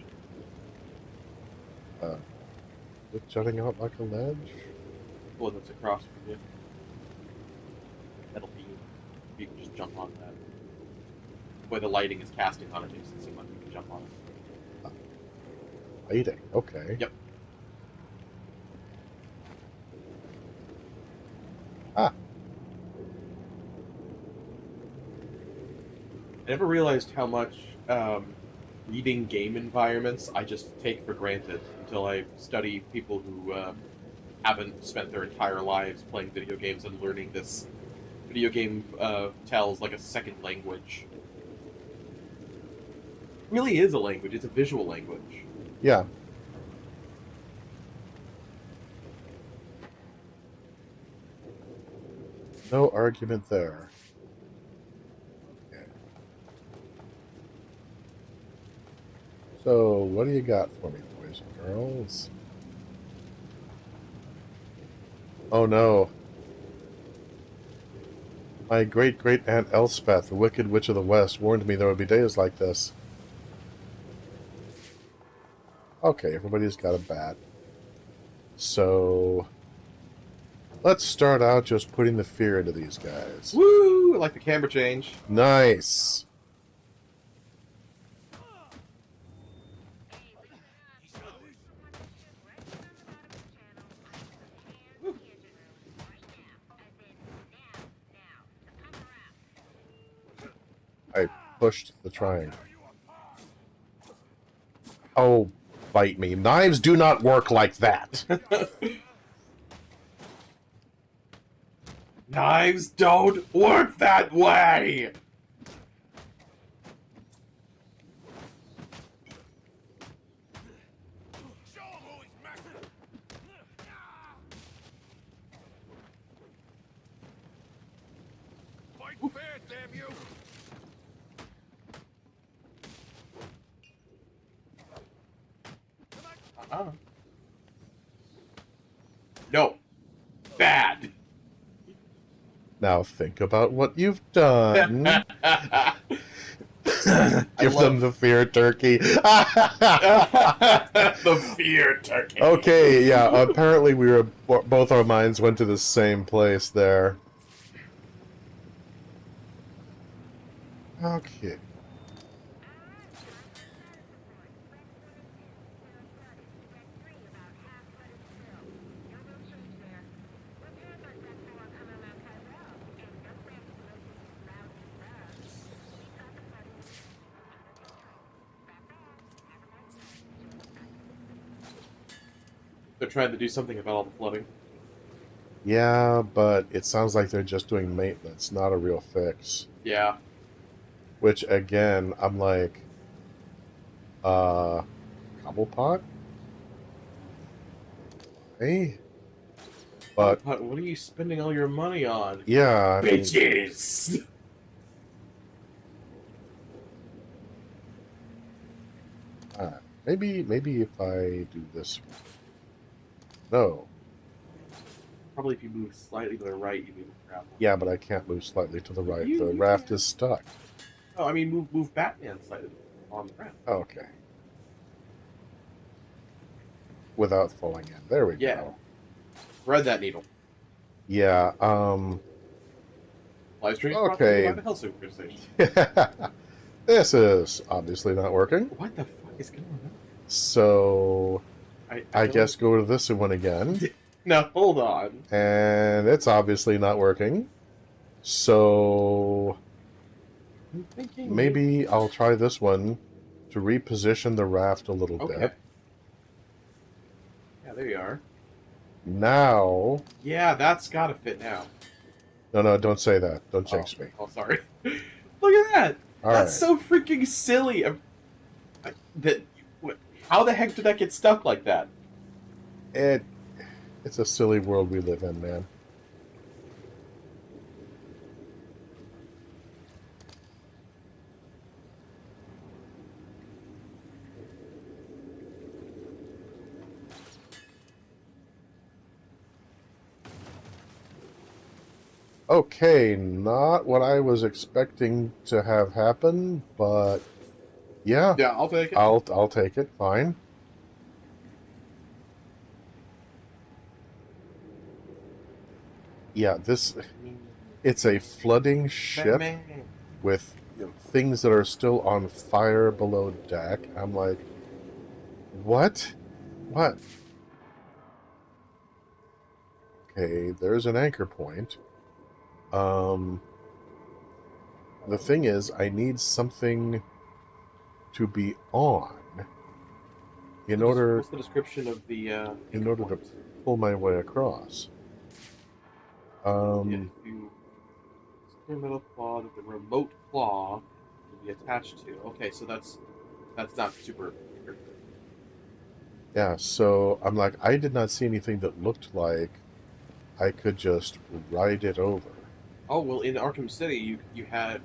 Is it jutting out like a ledge? The one that's across from you. Metal beam. You can just jump on that. The way the lighting is casting on it makes it seem like you can jump on it. Lighting, okay. Yep. Ah. I never realized how much reading game environments I just take for granted until I study people who haven't spent their entire lives playing video games and learning this video game tells like a second language. It really is a language. It's a visual language. Yeah. No argument there. So, what do you got for me, boys and girls? Oh no. My great-great-aunt Elspeth, the Wicked Witch of the West, warned me there would be days like this. Okay, everybody's got a bat. So, let's start out just putting the fear into these guys. Woo! I like the camera change. Nice. I pushed the triangle. Oh, bite me. Knives do not work like that. Knives don't work that way! Fight fair, damn you! No. Bad. Now think about what you've done. Give them the fear turkey. The fear turkey. Okay, yeah, apparently both our minds went to the same place there. Okay. They're trying to do something about all the flooding. Yeah, but it sounds like they're just doing maintenance, not a real fix. Yeah. Which, again, I'm like, Cobblepot? Hey. But what are you spending all your money on? yeah, I mean, Bitches! maybe if I do this one. No. Probably if you move slightly to the right, you move the raft. Yeah, but I can't move slightly to the right. You The raft is stuck. Oh, I mean, move Batman slightly on the raft. Okay. Without falling in. There we Yeah. go. Thread that needle. Yeah, Live stream okay. by the Health Organization. This is obviously not working. What the fuck is going on? So I guess go to this one again. No, hold on. And it's obviously not working. So I'm thinking maybe I'll try this one to reposition the raft a little okay. bit. Yeah, there you are. Now... Yeah, that's gotta fit now. No, don't say that. Don't jinx me. Oh, sorry. Look at that! All That's right. so freaking silly. How the heck did that get stuck like that? It's a silly world we live in, man. Okay, not what I was expecting to have happen, but yeah. Yeah, I'll take it. I'll take it. Fine. Yeah, it's a flooding ship with things that are still on fire below deck. I'm like, what? What? Okay, there's an anchor point. The thing is, I need something to be on in order. What's the description of the? In order to pull my way across. If you secure metal claw that the remote claw will be attached to. Okay, so that's not super. Yeah, so I'm like, I did not see anything that looked like I could just ride it over. Oh well, in Arkham City, you had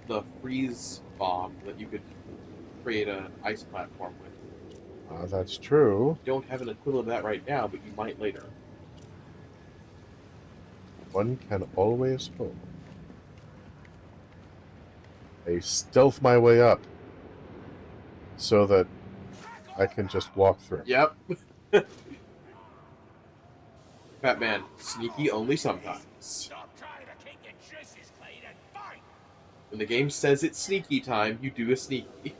the freeze bomb that you could create an ice platform with. That's true. You don't have an equivalent of that right now, but you might later. One can always hope. I stealth my way up so that I can just walk through. Yep. Batman, sneaky only sometimes. Stop trying to keep your juices clean and fight. When the game says it's sneaky time, you do a sneaky.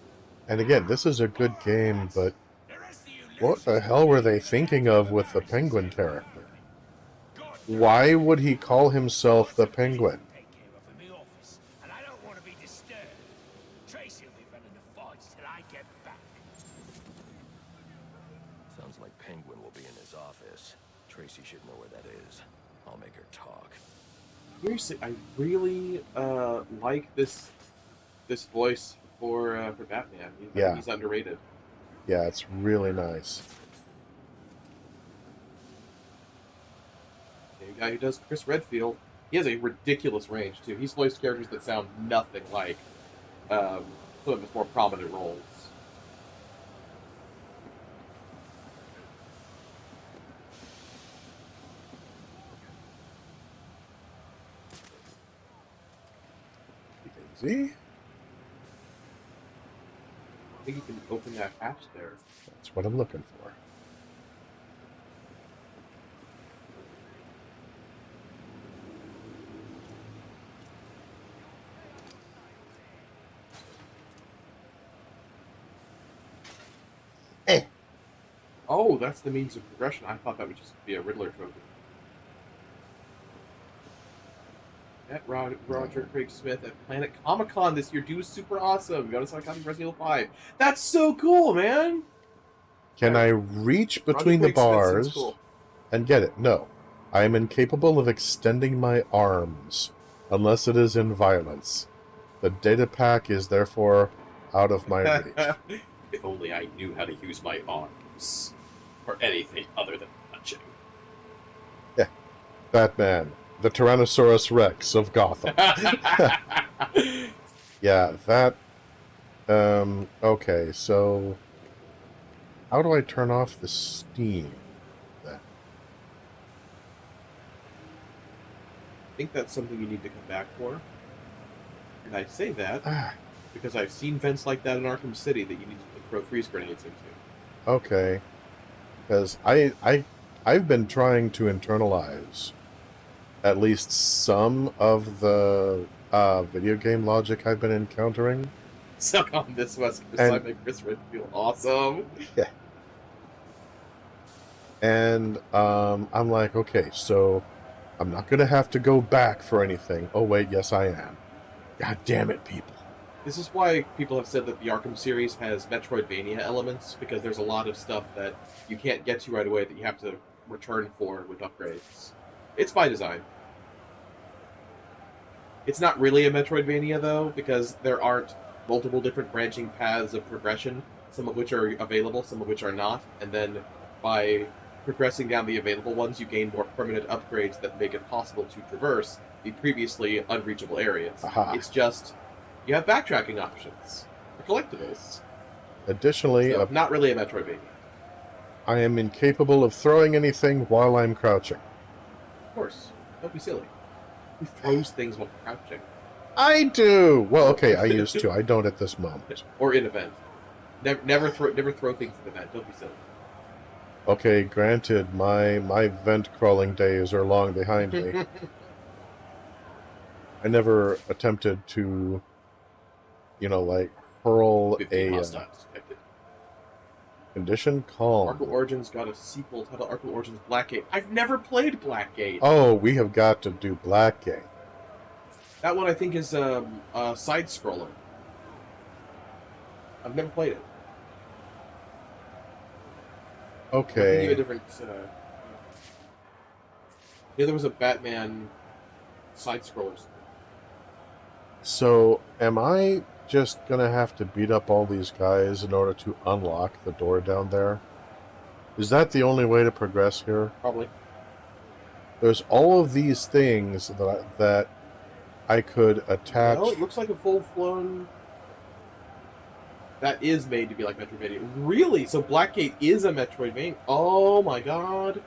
And again, this is a good game, but what the hell were they thinking of with the Penguin character? Why would he call himself the Penguin? Take care of in the office, and I don't want to be disturbed. Tracey will be running the fights till I get back. Sounds like Penguin will be in his office. Tracey should know where that is. I'll make her talk. Seriously, I really like this voice for Batman. He's underrated. Yeah, it's really nice. The guy who does Chris Redfield, he has a ridiculous range too. He's voiced characters that sound nothing like some of his more prominent roles. Daisy? I think you can open that hatch there. That's what I'm looking for. Oh, that's the means of progression. I thought that would just be a Riddler trophy. Met Roger Craig Smith at Planet Comic-Con this year. Dude was super awesome. Got us on Resident Evil 5. That's so cool, man! Can I reach between the bars and get it? No. I am incapable of extending my arms unless it is in violence. The data pack is therefore out of my reach. If only I knew how to use my arms. For anything other than punching. Yeah. Batman, the Tyrannosaurus Rex of Gotham. Yeah, that... okay, so... How do I turn off the steam, then? I think that's something you need to come back for. And I say that because I've seen vents like that in Arkham City that you need to throw freeze grenades into. Okay. Because I've been trying to internalize at least some of the video game logic I've been encountering. Suck on this West Coast side make Chris Red feel awesome. Yeah. And I'm like, okay, so I'm not going to have to go back for anything. Oh, wait, yes, I am. God damn it, people. This is why people have said that the Arkham series has Metroidvania elements, because there's a lot of stuff that you can't get to right away that you have to return for with upgrades. It's by design. It's not really a Metroidvania, though, because there aren't multiple different branching paths of progression, some of which are available, some of which are not, and then by progressing down the available ones, you gain more permanent upgrades that make it possible to traverse the previously unreachable areas. Aha. It's just, you have backtracking options for collectibles. Additionally, So, not really a Metroidvania. I am incapable of throwing anything while I'm crouching. Of course. Don't be silly. Who throws things while crouching? I do! Well, okay, I used to. I don't at this moment. Or in event. Never throw things in event. Don't be silly. Okay, granted, my vent crawling days are long behind me. I never attempted to, you know, like, hurl a condition calm. Arkham Origins got a sequel titled Arkham Origins Blackgate. I've never played Blackgate. Oh, we have got to do Blackgate. That one I think is a side-scroller. I've never played it. Okay. I think a different. Yeah, there was a Batman side-scroller. So, am I just gonna have to beat up all these guys in order to unlock the door down there? Is that the only way to progress here? Probably. There's all of these things that I could attach. No, it looks like a full-blown... That is made to be like Metroidvania. Really? So Blackgate is a Metroidvania? Oh my god.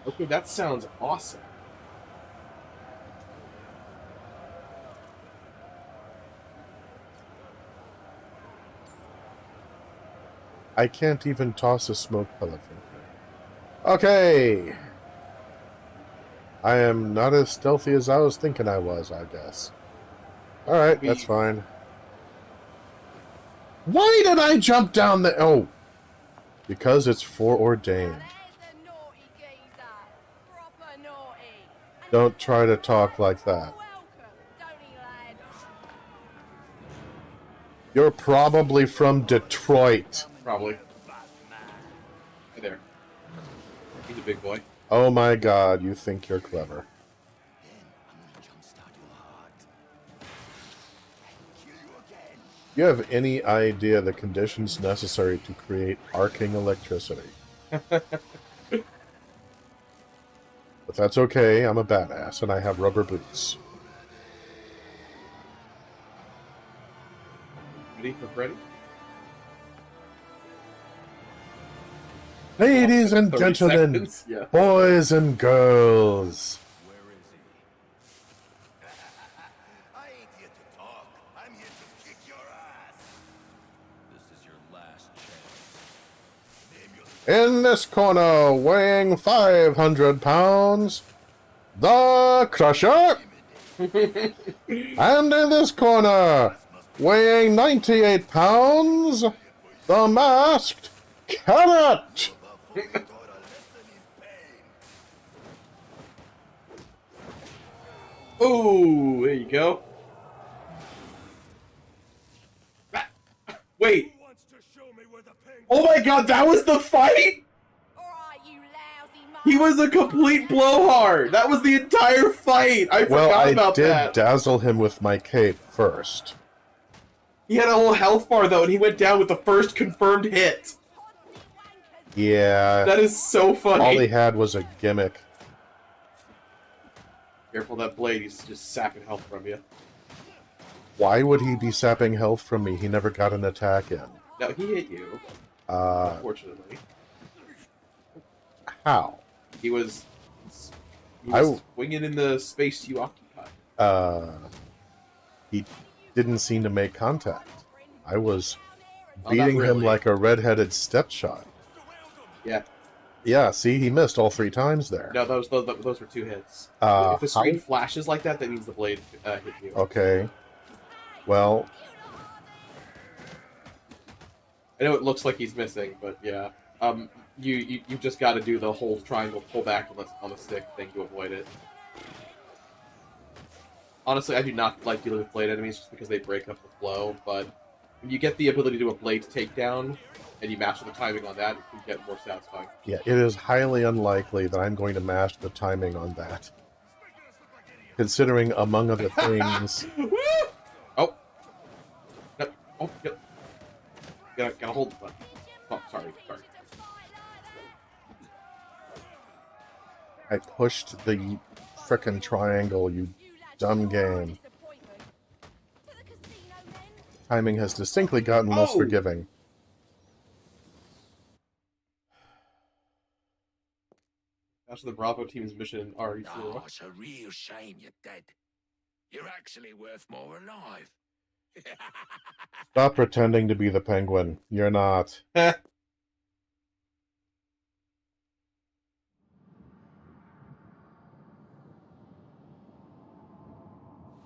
Okay, that sounds awesome. I can't even toss a smoke pellet from here. Okay! I am not as stealthy as I was thinking I was, I guess. Alright, that's fine. Why did I jump down the... Oh! Because it's foreordained. Don't try to talk like that. You're probably from Detroit. Probably. Hey there. He's a big boy. Oh my god, you think you're clever. Do you have any idea the conditions necessary to create arcing electricity? But that's okay, I'm a badass and I have rubber boots. Ready for Freddy? Ladies and gentlemen, yeah. boys and girls. Where is he? I ain't here to talk. I'm here to kick your ass. This is your last chance. Name your... In this corner, weighing 500 pounds, the Crusher. And in this corner, weighing 98 pounds, the Masked Carrot. Oh, there you go. Wait. Oh my god, that was the fight? He was a complete blowhard. That was the entire fight. I forgot about that. Well, I did dazzle him with my cape first. He had a whole health bar, though, and he went down with the first confirmed hit. Yeah. That is so funny. All he had was a gimmick. Careful, that blade, he's just sapping health from you. Why would he be sapping health from me? He never got an attack in. No, he hit you. Unfortunately. How? He was swinging in the space you occupy. He didn't seem to make contact. I was Oh, beating not really. him like a red-headed stepchild. Yeah. Yeah, see, he missed all 3 times there. No, those were 2 hits. Uh, If the screen how- flashes like that, that means the blade hit you. Okay. Well, I know it looks like he's missing, but yeah. You've just got to do the whole triangle pull back on the stick thing to avoid it. Honestly, I do not like dealing with blade enemies just because they break up the flow, but when you get the ability to do a blade takedown, and you master the timing on that, it can get more satisfying. yeah, it is highly unlikely that I'm going to master the timing on that. Considering, among other things... Oh! No. Oh, gotta hold the button. Oh, sorry. I pushed the frickin' triangle, you dumb game. Timing has distinctly gotten less forgiving. That's the Bravo team's mission in RE0. Oh, it's a real shame you're dead. You're actually worth more alive. Stop pretending to be the Penguin. You're not.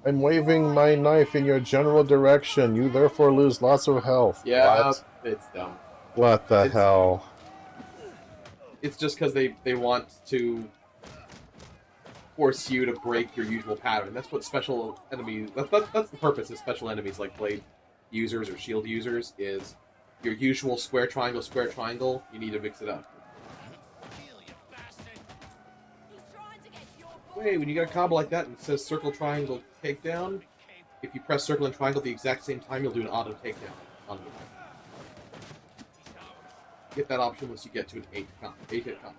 I'm waving my knife in your general direction. You therefore lose lots of health. Yeah, What? it's dumb. What the hell? It's just because they want to force you to break your usual pattern. That's what special enemies... That's the purpose of special enemies like blade users or shield users, is your usual square triangle, you need to mix it up. Wait, when you get a combo like that and it says circle, triangle, takedown, if you press circle and triangle at the exact same time, you'll do an auto takedown on you. Get that option once you get to an 8-hit combo.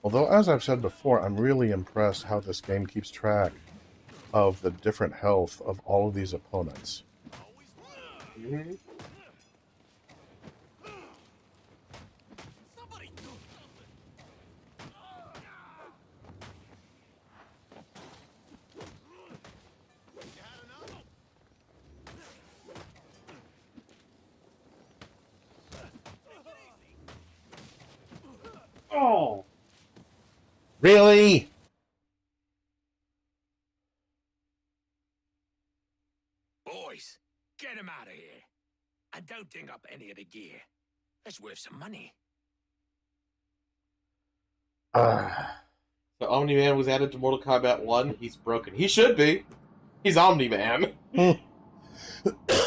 Although, as I've said before, I'm really impressed how this game keeps track of the different health of all of these opponents. Mm-hmm. Oh! Really? Boys, get him out of here. And don't ding up any of the gear. That's worth some money. So Omni-Man was added to Mortal Kombat 1. He's broken. He should be. He's Omni-Man.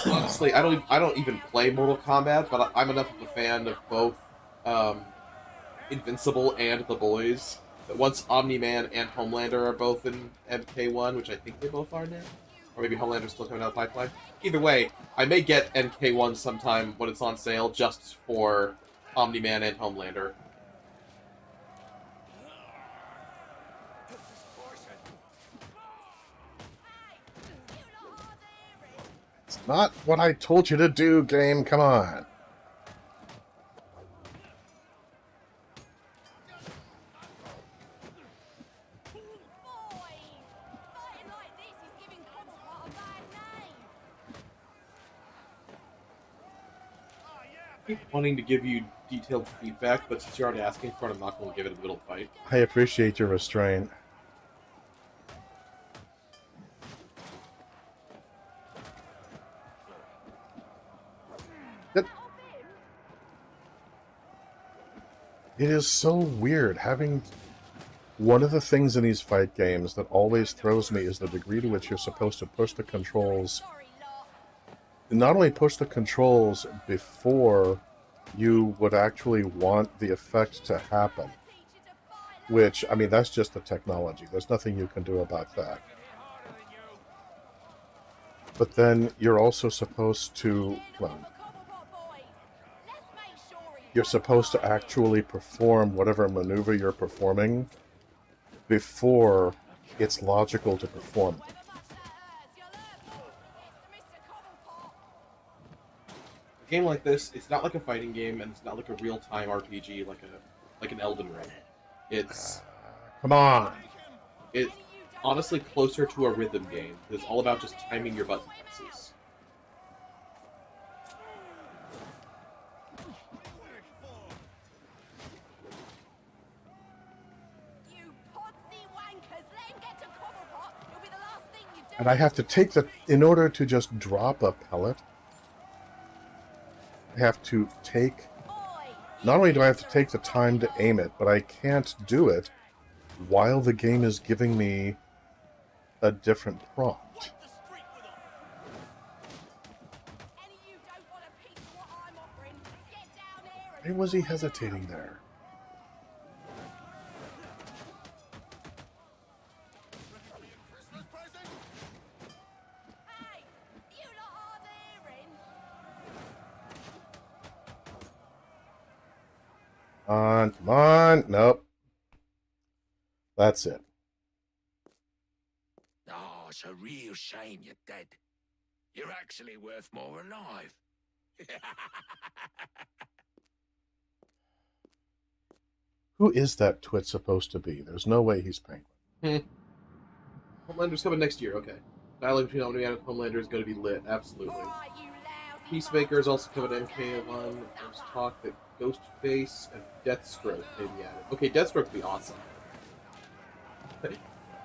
Honestly, I don't even play Mortal Kombat, but I'm enough of a fan of both Invincible and The Boys that once Omni-Man and Homelander are both in MK1, which I think they both are now, or maybe Homelander's still coming out of the pipeline. Either way, I may get MK1 sometime when it's on sale just for Omni-Man and Homelander. It's not what I told you to do, game. Come on. keep wanting to give you detailed feedback, but since you're already asking for it, I'm not going to give it a little fight. I appreciate your restraint. It is so weird having... One of the things in these fight games that always throws me is the degree to which you're supposed to push the controls. Not only push the controls before you would actually want the effect to happen. Which, I mean, that's just the technology. There's nothing you can do about that. But then you're also supposed to... Well, you're supposed to actually perform whatever maneuver you're performing before it's logical to perform it. A game like this, it's not like a fighting game, and it's not like a real-time RPG like an Elden Ring. It's... Come on! It's honestly closer to a rhythm game. It's all about just timing your button presses. And I have to take the... In order to just drop a pellet, I have to take... Not only do I have to take the time to aim it, but I can't do it while the game is giving me a different prompt. Why was he hesitating there? Come on. Nope. That's it. Oh, it's a real shame you're dead. You're actually worth more alive. Who is that twit supposed to be? There's no way he's Penguin. Homelander's coming next year, okay. Dialogue between Omni and Homelander is going to be lit, absolutely. Peacemaker is also coming to MK1. There's talk that Ghostface and Deathstroke may be added. Okay, Deathstroke would be awesome.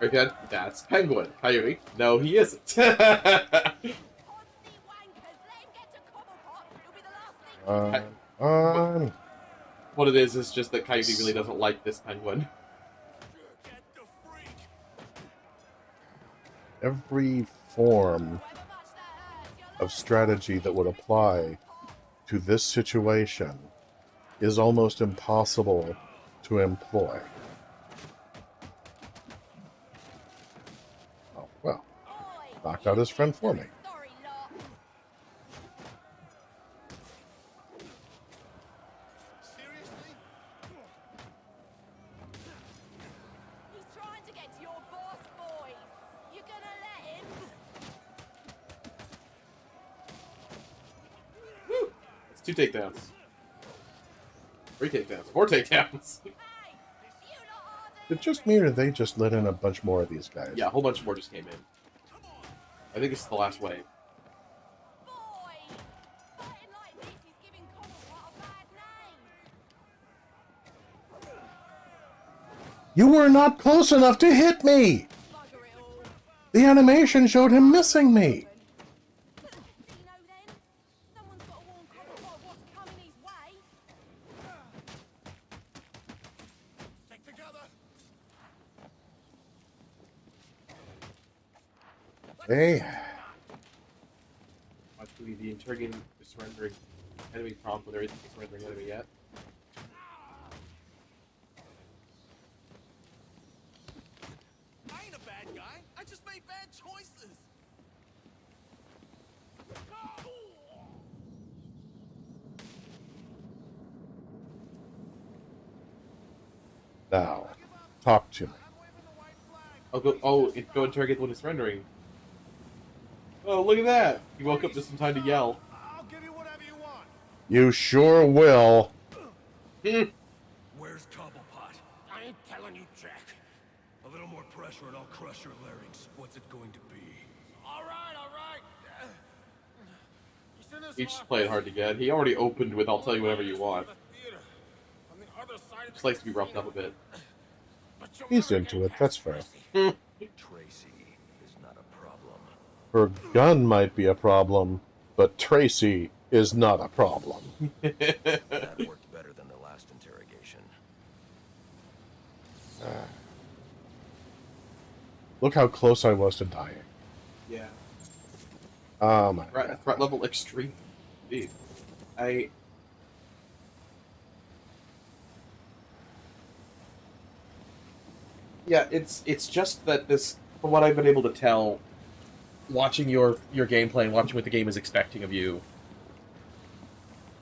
Okay, that's Penguin. Coyote. No, he isn't. What it is just that Coyote really doesn't like this Penguin. Every form of strategy that would apply to this situation is almost impossible to employ. Oh, well. Knocked out his friend for me. Two takedowns. 3 takedowns. 4 takedowns. Is it just me, or they just let in a bunch more of these guys? Yeah, a whole bunch more just came in. I think this is the last wave. You were not close enough to hit me! The animation showed him missing me! Hey. Actually, the interrogating surrendering enemy prompt when there isn't a surrendering enemy yet. I ain't a bad guy. I just made bad choices. Now, talk to me. Go interrogate the one who's surrendering. Oh, look at that! He woke up just in time to yell. I'll give you whatever you want. You sure will. Where's Cobblepot? I ain't telling you, Jack. A little more pressure and I'll crush your larynx. What's it going to be? All right, all right. You shouldn't have He's just playing hard to get. He already opened with "I'll tell you whatever you want." Just likes to be roughed up a bit. He's into it. That's fair. Tracey is not a problem. Her gun might be a problem, but Tracey is not a problem. That worked better than the last interrogation. Look how close I was to dying. Yeah. Oh my God. Threat level extreme. Indeed. Yeah, it's just that this, from what I've been able to tell, watching your gameplay and watching what the game is expecting of you,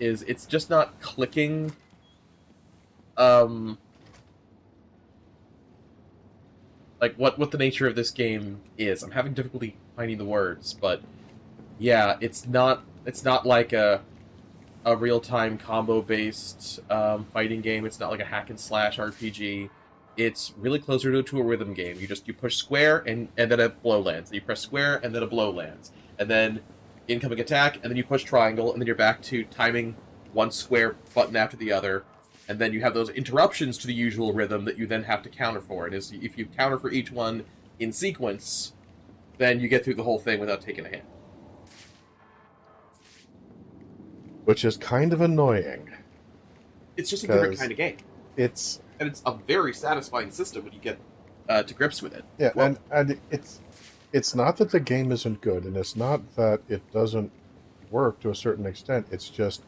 is it's just not clicking. Like what the nature of this game is. I'm having difficulty finding the words, but yeah, it's not like a real-time combo-based fighting game. It's not like a hack and slash RPG. It's really closer to a rhythm game. You push square and then a blow lands. You press square and then a blow lands. And then incoming attack, and then you push triangle, and then you're back to timing one square button after the other. And then you have those interruptions to the usual rhythm that you then have to counter for. And if you counter for each one in sequence, then you get through the whole thing without taking a hit. Which is kind of annoying. It's just a different kind of game. And it's a very satisfying system when you get to grips with it. Yeah, well, and it's not that the game isn't good, and it's not that it doesn't work to a certain extent. It's just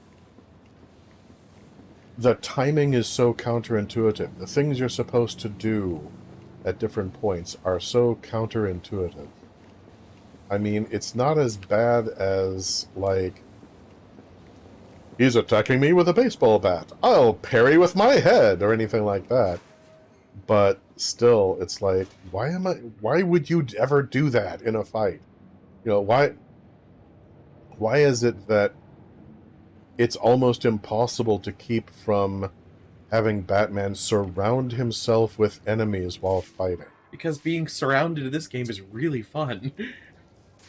the timing is so counterintuitive. The things you're supposed to do at different points are so counterintuitive. I mean, it's not as bad as, like, he's attacking me with a baseball bat. I'll parry with my head, or anything like that. But still, it's like, why would you ever do that in a fight? You know, why is it that it's almost impossible to keep from having Batman surround himself with enemies while fighting? Because being surrounded in this game is really fun.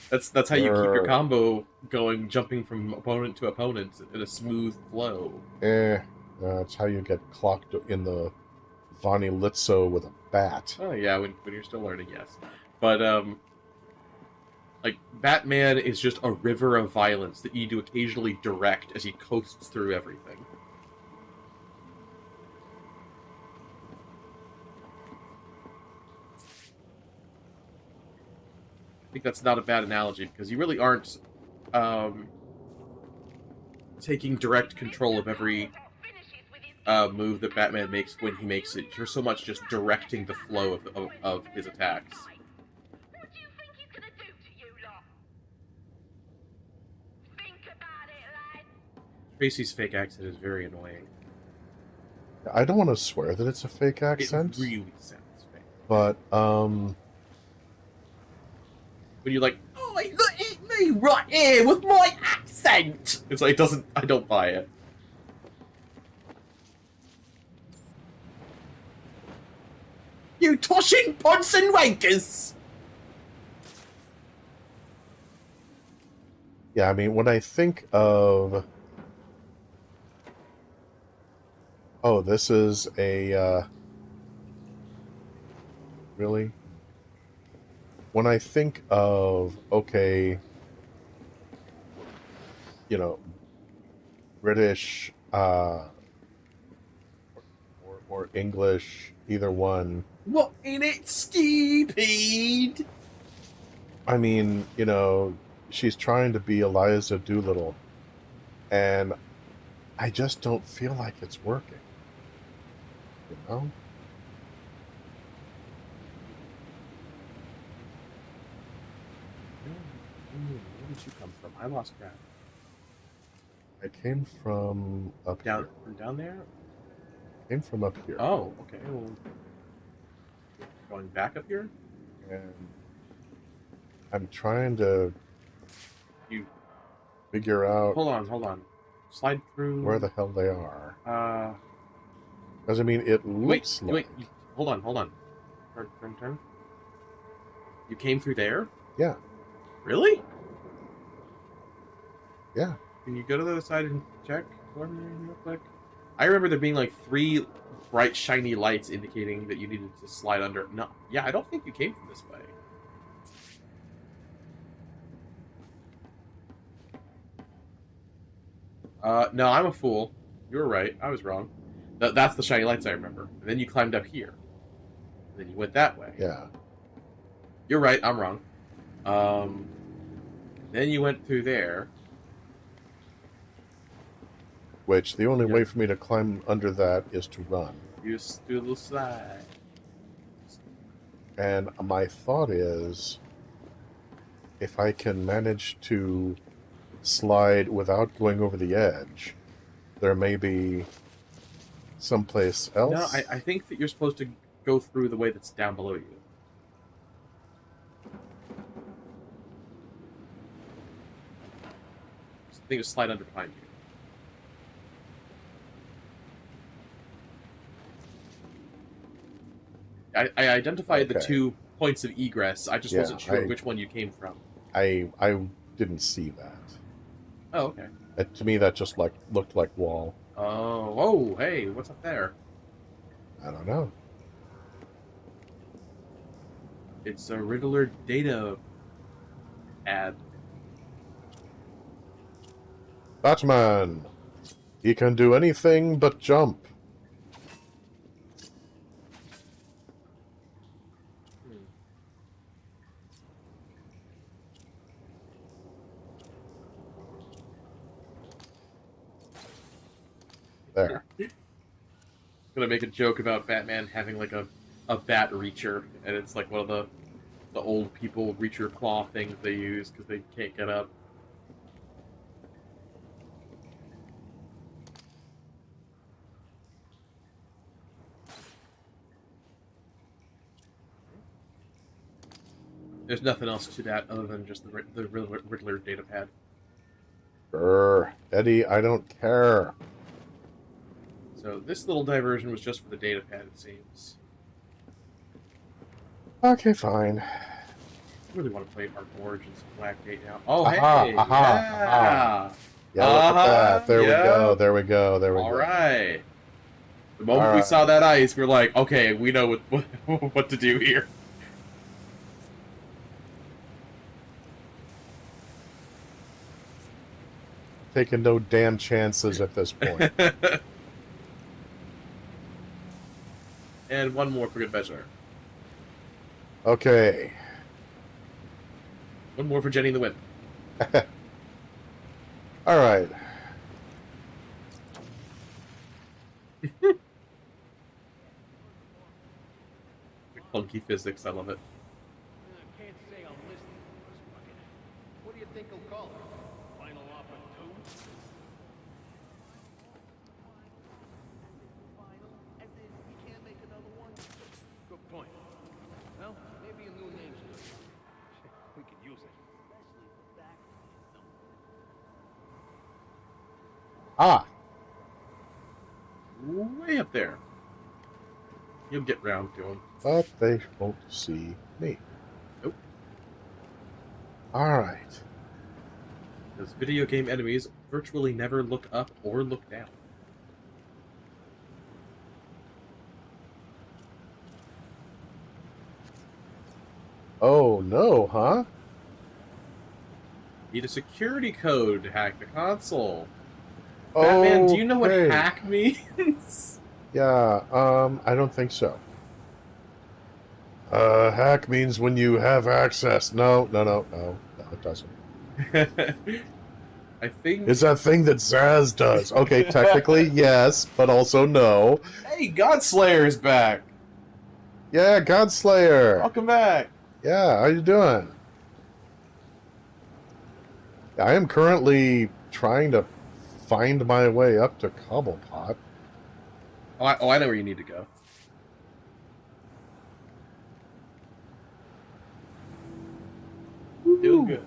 That's how you keep your combo going, jumping from opponent to opponent in a smooth flow. That's how you get clocked in the Vonnie Litso with a bat. Oh yeah, when you're still learning, yes. But like, Batman is just a river of violence that you need to occasionally direct as he coasts through everything. I think that's not a bad analogy, because you really aren't taking direct control of every move that Batman makes when he makes it. You're so much just directing the flow of his attacks. What do you think he's gonna do to you lot? Think about it, lad. Tracey's fake accent is very annoying. I don't want to swear that it's a fake accent. It really sounds fake. But, when you're like, oh, look at me right here with my accent! It's like, I don't buy it. You toshing pods and wankers! yeah, I mean, when I think of... Oh, this is a, really? When I think of, okay, you know, British, or English, either one. What in it, stupid? I mean, you know, she's trying to be Eliza Doolittle, and I just don't feel like it's working. You know? Where did you come from? I lost track. I came from up here. From down there? I came from up here. Oh, okay. Well, going back up here? And I'm trying to figure out... Hold on. Slide through... where the hell they are. Because, I mean, it looks like... Wait, hold on. Turn. You came through there? Yeah. Really? Yeah. Can you go to the other side and check for me real quick? I remember there being like 3 bright, shiny lights indicating that you needed to slide under. No, yeah, I don't think you came from this way. No, I'm a fool. You were right. I was wrong. That's the shiny lights I remember. And then you climbed up here. And then you went that way. Yeah. You're right. I'm wrong. Then you went through there. Which, the only way for me to climb under that is to run. You do a little slide. And my thought is, if I can manage to slide without going over the edge, there may be someplace else. No, I think that you're supposed to go through the way that's down below you. I think just slide under behind you. I identified the 2 points of egress. I just wasn't sure which one you came from. I didn't see that. Oh, okay. To me, that just looked like wall. Oh, hey, what's up there? I don't know. It's a Riddler data ad. Batman! He can do anything but jump. There. I'm gonna make a joke about Batman having like a bat reacher, and it's like one of the old people reacher claw things they use because they can't get up. There's nothing else to that other than just the Riddler data pad. Eddie, I don't care. So this little diversion was just for the data pad, it seems. Okay, fine. I really want to play Arkham Origins Black Gate now. Oh, Aha, hey! aha, Yeah! aha. Yeah, look at that. There we go, there we go, there we go. All right. The moment we saw that ice, we were like, okay, we know what to do here. Taking no damn chances at this point. And one more for good measure. Okay. One more for Jenny the Wind. All right. The clunky physics, I love it. I can't say I'm listening to this bucket. What do you think he'll call it? Final offer 2? As in, you can't make another one? Good point. Well, maybe a new name's good. We could use it. Especially the back. Ah. Way up there. You'll get round to him. But they won't see me. Nope. All right. Those video game enemies virtually never look up or look down. Oh, no, huh? Need a security code to hack the console. Batman, do you know what Okay. hack means? Yeah, I don't think so. Hack means when you have access. No, it doesn't. I think... It's that thing that Zaz does. Okay, technically, yes, but also no. Hey, Godslayer's back! Yeah, Godslayer. Welcome back! Yeah, how you doing? I am currently trying to find my way up to Cobblepot. Oh, I know where you need to go. Feel good.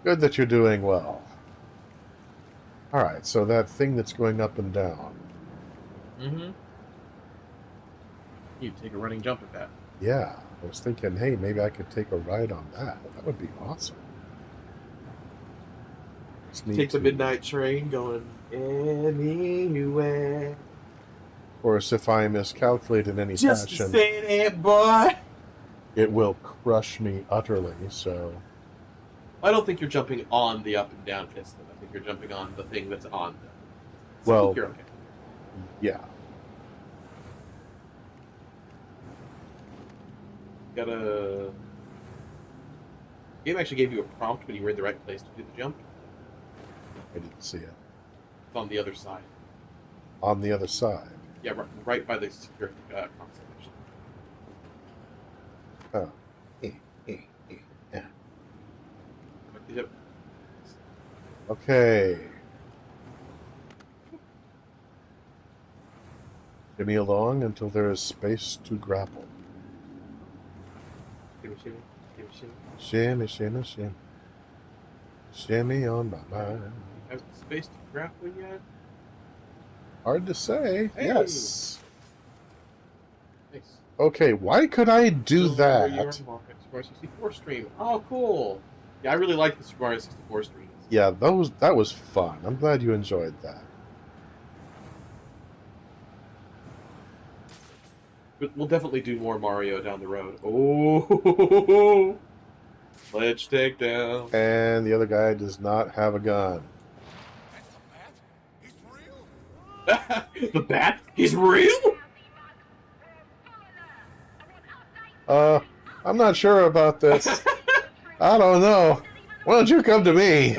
Good that you're doing well. Alright, so that thing that's going up and down. Mm-hmm. You take a running jump at that. Yeah, I was thinking, hey, maybe I could take a ride on that. That would be awesome. Take the midnight train going anywhere. Of course, if I miscalculate in any Just fashion, say that, boy. it will crush me utterly. So I don't think you're jumping on the up and down piston. I think you're jumping on the thing that's on them. So well, I think you're okay. Yeah. Gotta. The game actually gave you a prompt when you were in the right place to do the jump. I didn't see it. It's on the other side. On the other side. Yeah, right by the security console. Oh. Yeah. Yep. Okay. Shimmy along until there is space to grapple. Shimmy, shimmy, shimmy, shimmy. Shimmy, shimmy, shimmy. Shimmy on my mind. Have space to grapple yet? Hard to say. Hey. Yes. Nice. Okay, why could I do that? Super Mario 64 stream. Oh, cool. Yeah, I really like the Super Mario 64 streams. Yeah, that was fun. I'm glad you enjoyed that. But we'll definitely do more Mario down the road. Oh, ledge takedown. And the other guy does not have a gun. The bat? He's real? I'm not sure about this. I don't know. Why don't you come to me?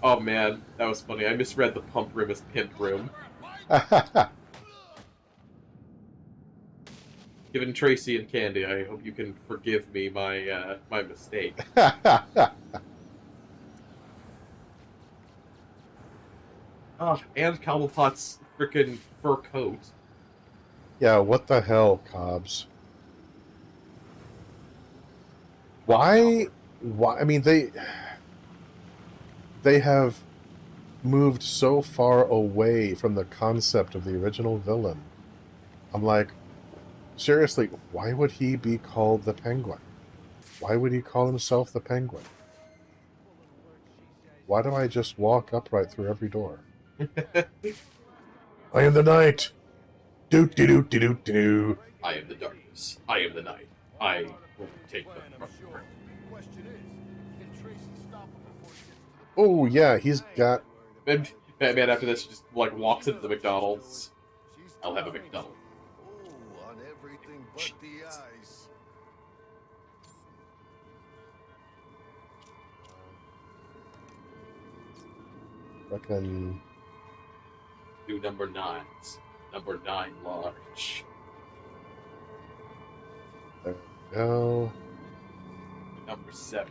Oh man, that was funny. I misread the pump room as pimp room. Given Tracey and Candy, I hope you can forgive me my my mistake. Oh, and Cobblepot's frickin' fur coat. Yeah, what the hell, Cobbs? Why? I mean, they have moved so far away from the concept of the original villain. I'm like, seriously, why would he be called the Penguin? Why would he call himself the Penguin? Why do I just walk upright through every door? I am the night. Doot doo doot doot doo. I am the darkness. I am the night. I will take the front. Oh yeah, he's got. And Batman after this just like walks into the McDonald's. I'll have a McDonald's. Oh, on everything but the eyes. Fucking. New number 9s. Number 9 large. There we go. Number 7.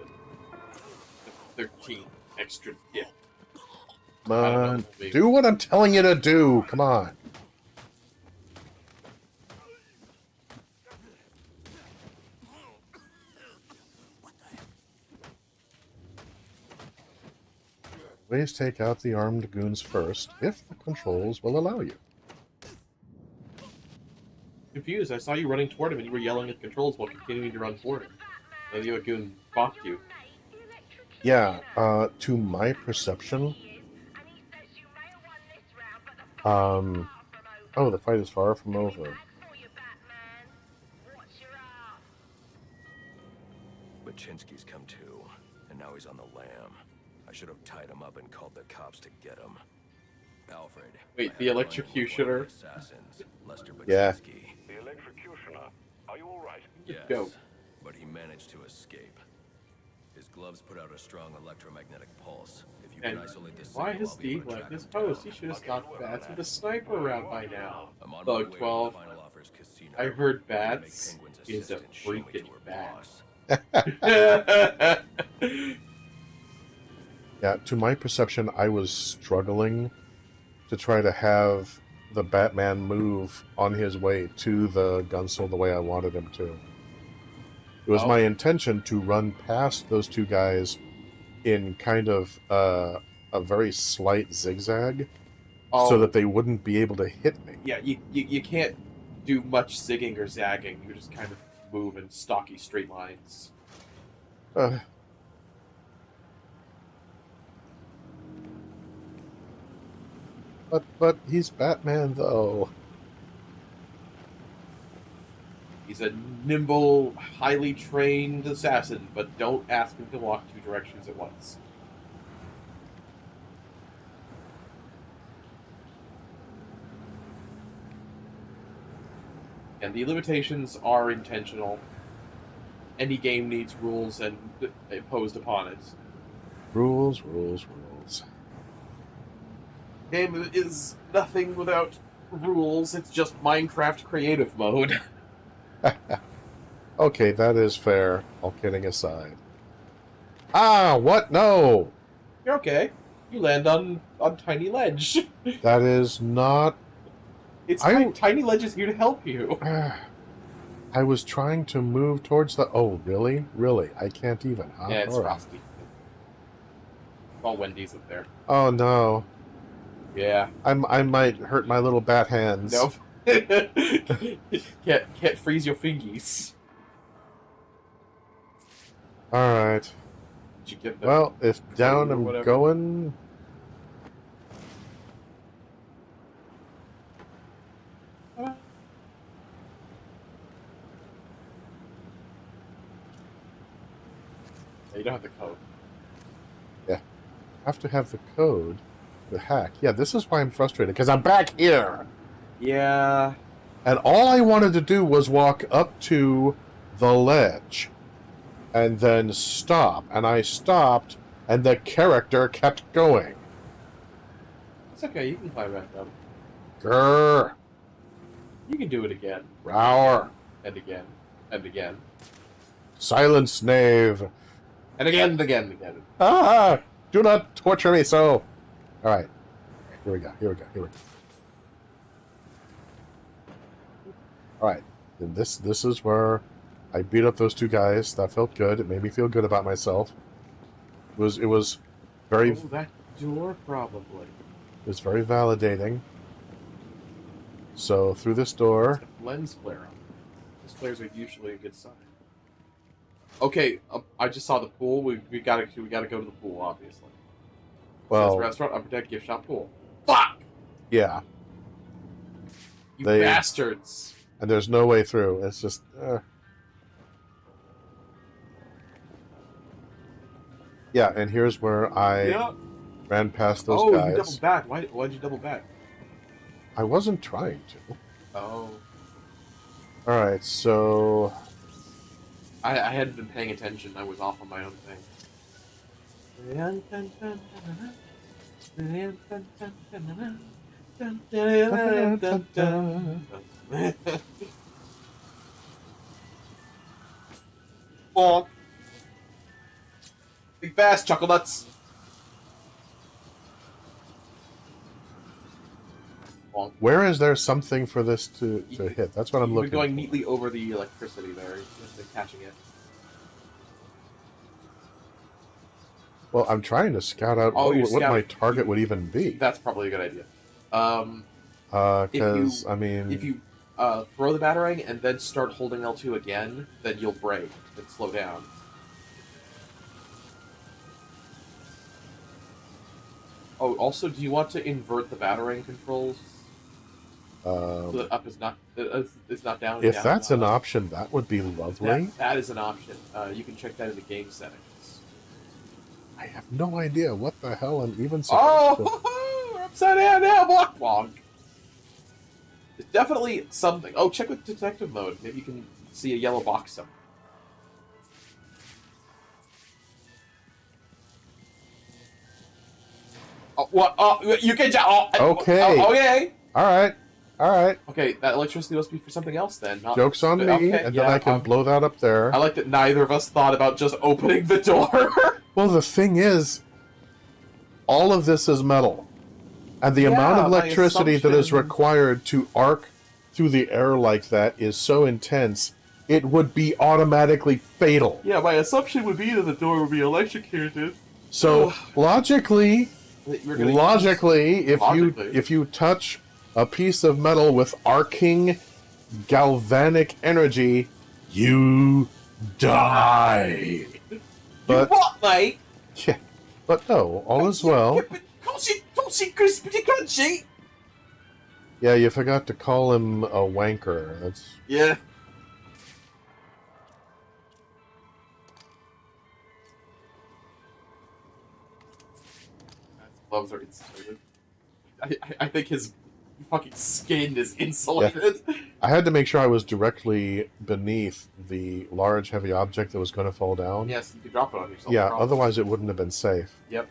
13 extra dip. Come on. Do what I'm telling you to do. Come on. Always take out the armed goons first, if the controls will allow you. Confused. I saw you running toward him and you were yelling at controls while continuing to run toward him. Then you a goon bopped you. Yeah, to my perception... oh, the fight is far from over. Baczynski's come to, and now he's on the lam. I should have tied him up and called the cops to get him. Alfred. Wait, the electrocutioner? Yeah. The electrocutioner. Are you all right? Yes, Go. but he managed to escape. His gloves put out a strong electromagnetic pulse. If you can isolate the Why signal, has I'll be able Steve to left track this him post? down. He should have stopped bats with a sniper around by now. I'm on my Bug way to 12. the Final Offers Casino. I heard I'm gonna make bats Penguin's is a assistant show me freaking to her bat. boss. Yeah, to my perception, I was struggling to try to have the Batman move on his way to the Gunsel the way I wanted him to. It was my intention to run past those two guys in kind of a very slight zigzag so that they wouldn't be able to hit me. Yeah, you can't do much zigging or zagging. You just kind of move in stocky straight lines. But he's Batman, though. He's a nimble, highly trained assassin, but don't ask him to walk 2 directions at once. And the limitations are intentional. Any game needs rules and imposed upon it. Rules, rules, rules. Game is nothing without rules. It's just Minecraft creative mode. Okay, that is fair. All kidding aside. Ah, what? No! You're okay. You land on tiny ledge. That is not... Tiny ledge is here to help you. I was trying to move towards the... Oh, really? Really? I can't even, huh? Yeah, it's All right. frosty. All Wendy's up there. Oh, no. Yeah. I might hurt my little bat hands. Nope. can't freeze your fingies. Alright. Did you get the Well, if down I'm whatever? going... You don't have the code. Yeah. I have to have the code to hack. Yeah, this is why I'm frustrated, because I'm back here! Yeah. And all I wanted to do was walk up to the ledge and then stop. And I stopped, and the character kept going. It's okay, you can climb back up. Grrr. You can do it again. Rower. And again. And again. Silence, knave. And again, and again, and again. Ah! Do not torture me so! Alright. Here we go, here we go, here we go. Alright. And this is where I beat up those 2 guys. That felt good. It made me feel good about myself. It was very... Oh, that door, probably. It was very validating. So, through this door... Lens flare up. These flares are usually a good sign. Okay, I just saw the pool. We gotta go to the pool, obviously. Well... It says restaurant, upper deck, gift shop, pool. Fuck! Yeah. You bastards! And there's no way through. It's just... Yeah, and here's where I ran past those guys. Oh, you doubled back. Why'd you double back? I wasn't trying to. Oh. Alright, so... I hadn't been paying attention. I was off on my own thing. Bonk. Big bass, chuckle nuts. Bonk. Where is there something for this to hit? That's what I'm looking for. You're going neatly over the electricity there, just catching it. Well, I'm trying to scout out what my target would even be. That's probably a good idea. Because, I mean... If you throw the batarang and then start holding L2 again, then you'll brake and slow down. Oh, also, do you want to invert the batarang controls? So that up is not down. If down that's an option, that would be lovely. That is an option. You can check that in the game settings. I have no idea what the hell I'm even supposed to... We're upside down now, block bonk. It's definitely something. Oh, check with detective mode. Maybe you can see a yellow box somewhere. Oh, what? Oh, you can. Okay. Okay. All right. All right. Okay, that electricity must be for something else then. Joke's on me, and then I can blow that up there. I like that neither of us thought about just opening the door. Well, the thing is, all of this is metal. And the amount of electricity that is required to arc through the air like that is so intense, it would be automatically fatal. Yeah, my assumption would be that the door would be electrocuted. So, logically, if you touch a piece of metal with arcing galvanic energy, you die. But, you what, mate? Yeah, but no, all is well. Toasty, crispy, crunchy. Yeah, you forgot to call him a wanker. That's... Yeah. Gloves are insulated. I think his fucking skin is insulated. Yeah. I had to make sure I was directly beneath the large, heavy object that was going to fall down. Yes, you could drop it on yourself. Yeah, otherwise it wouldn't have been safe. Yep.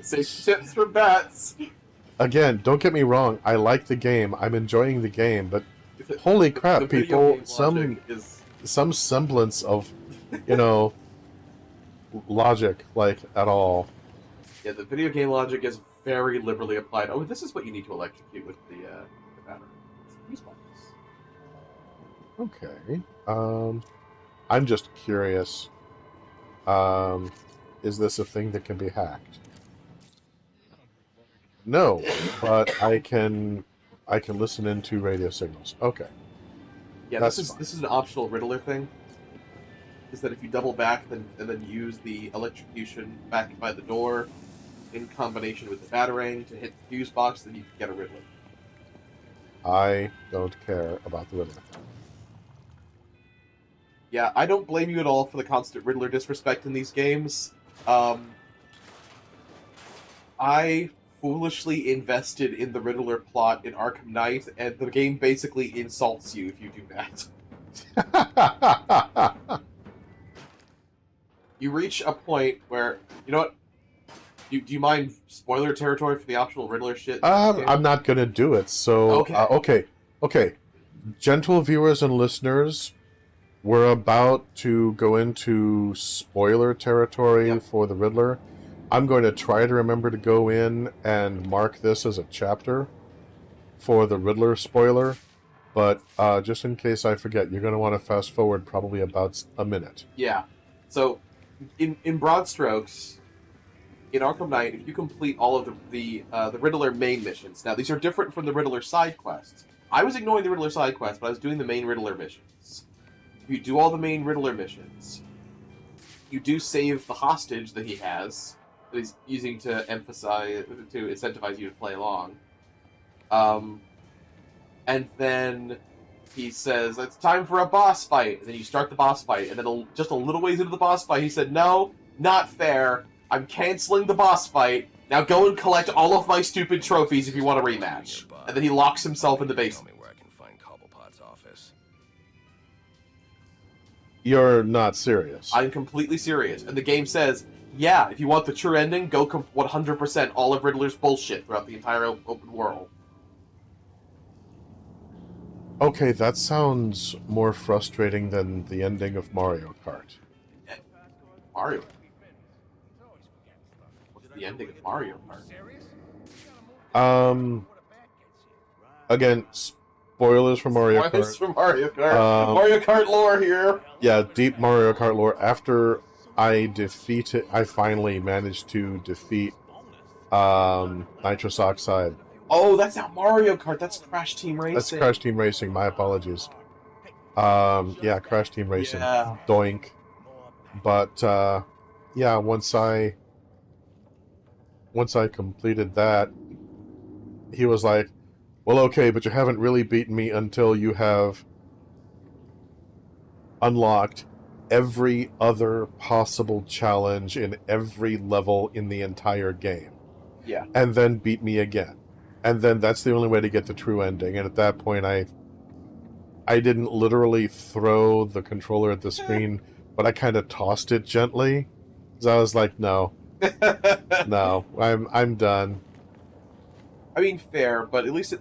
Safe tips for bats. Again, don't get me wrong. I like the game. I'm enjoying the game, but holy crap, people! Some semblance of, logic, like, at all. Yeah, the video game logic is very liberally applied. Oh, this is what you need to electrocute with the battery. Fuse box. Okay. I'm just curious. Is this a thing that can be hacked? No, but I can listen into radio signals. Okay. Yeah, this is an optional Riddler thing. Is that if you double back and then use the electrocution back by the door in combination with the batarang to hit the fuse box, then you can get a Riddler. I don't care about the Riddler thing. Yeah, I don't blame you at all for the constant Riddler disrespect in these games. I foolishly invested in the Riddler plot in Arkham Knight, and the game basically insults you if you do that. You reach a point where, you know what? Do you mind spoiler territory for the optional Riddler shit? I'm not going to do it, so... Okay. Gentle viewers and listeners, we're about to go into spoiler territory for the Riddler. I'm going to try to remember to go in and mark this as a chapter for the Riddler spoiler, but just in case I forget, you're going to want to fast forward probably about a minute. Yeah. So, in broad strokes, in Arkham Knight, if you complete all of the Riddler main missions, now these are different from the Riddler side quests. I was ignoring the Riddler side quests, but I was doing the main Riddler missions. If you do all the main Riddler missions, you do save the hostage that he has, that he's using to incentivize you to play along. And then he says, it's time for a boss fight. And then you start the boss fight, and then just a little ways into the boss fight, he said, no, not fair. I'm canceling the boss fight. Now go and collect all of my stupid trophies if you want a rematch. And then he locks himself in the basement. Tell me where I can find Cobblepot's office. You're not serious. I'm completely serious. And the game says, yeah, if you want the true ending, go 100% all of Riddler's bullshit throughout the entire open world. Okay, that sounds more frustrating than the ending of Mario Kart. Mario? What's the ending of Mario Kart? Again, spoilers for Mario Kart. Spoilers for Mario Kart. Mario Kart lore here. Yeah, deep Mario Kart lore. After I finally managed to defeat Nitrous Oxide. Oh, that's not Mario Kart. That's Crash Team Racing. That's Crash Team Racing. My apologies. Yeah, Crash Team Racing. Yeah. Doink. But yeah, once I completed that, he was like, well, okay, but you haven't really beaten me until you have unlocked every other possible challenge in every level in the entire game. Yeah. And then beat me again. And then that's the only way to get the true ending. And at that point, I didn't literally throw the controller at the screen, but I kind of tossed it gently. Because I was like, no. No, I'm done. I mean, fair, but at least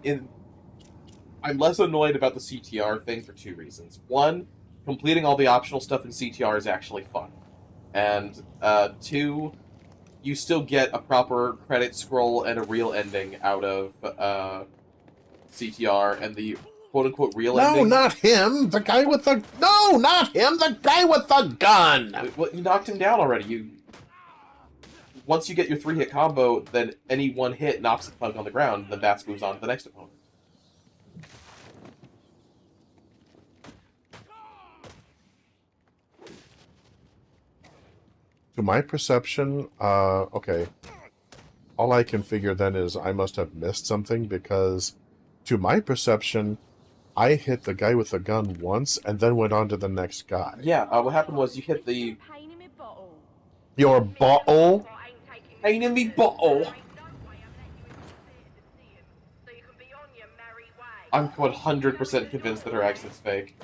I'm less annoyed about the CTR thing for two reasons. One, completing all the optional stuff in CTR is actually fun. And two, you still get a proper credit scroll and a real ending out of CTR, and the quote-unquote real ending... No, not him! The guy with the... No, not him! The guy with the gun! Well, you knocked him down already. Once you get your 3-hit combo, then any one hit knocks the thug on the ground, and then Bats moves on to the next opponent. To my perception, okay. all I can figure then is I must have missed something, because to my perception, I hit the guy with the gun once and then went on to the next guy. Yeah, what happened was you hit the... Your bottle? Pain in me bottle! I'm 100% convinced that her accent's fake.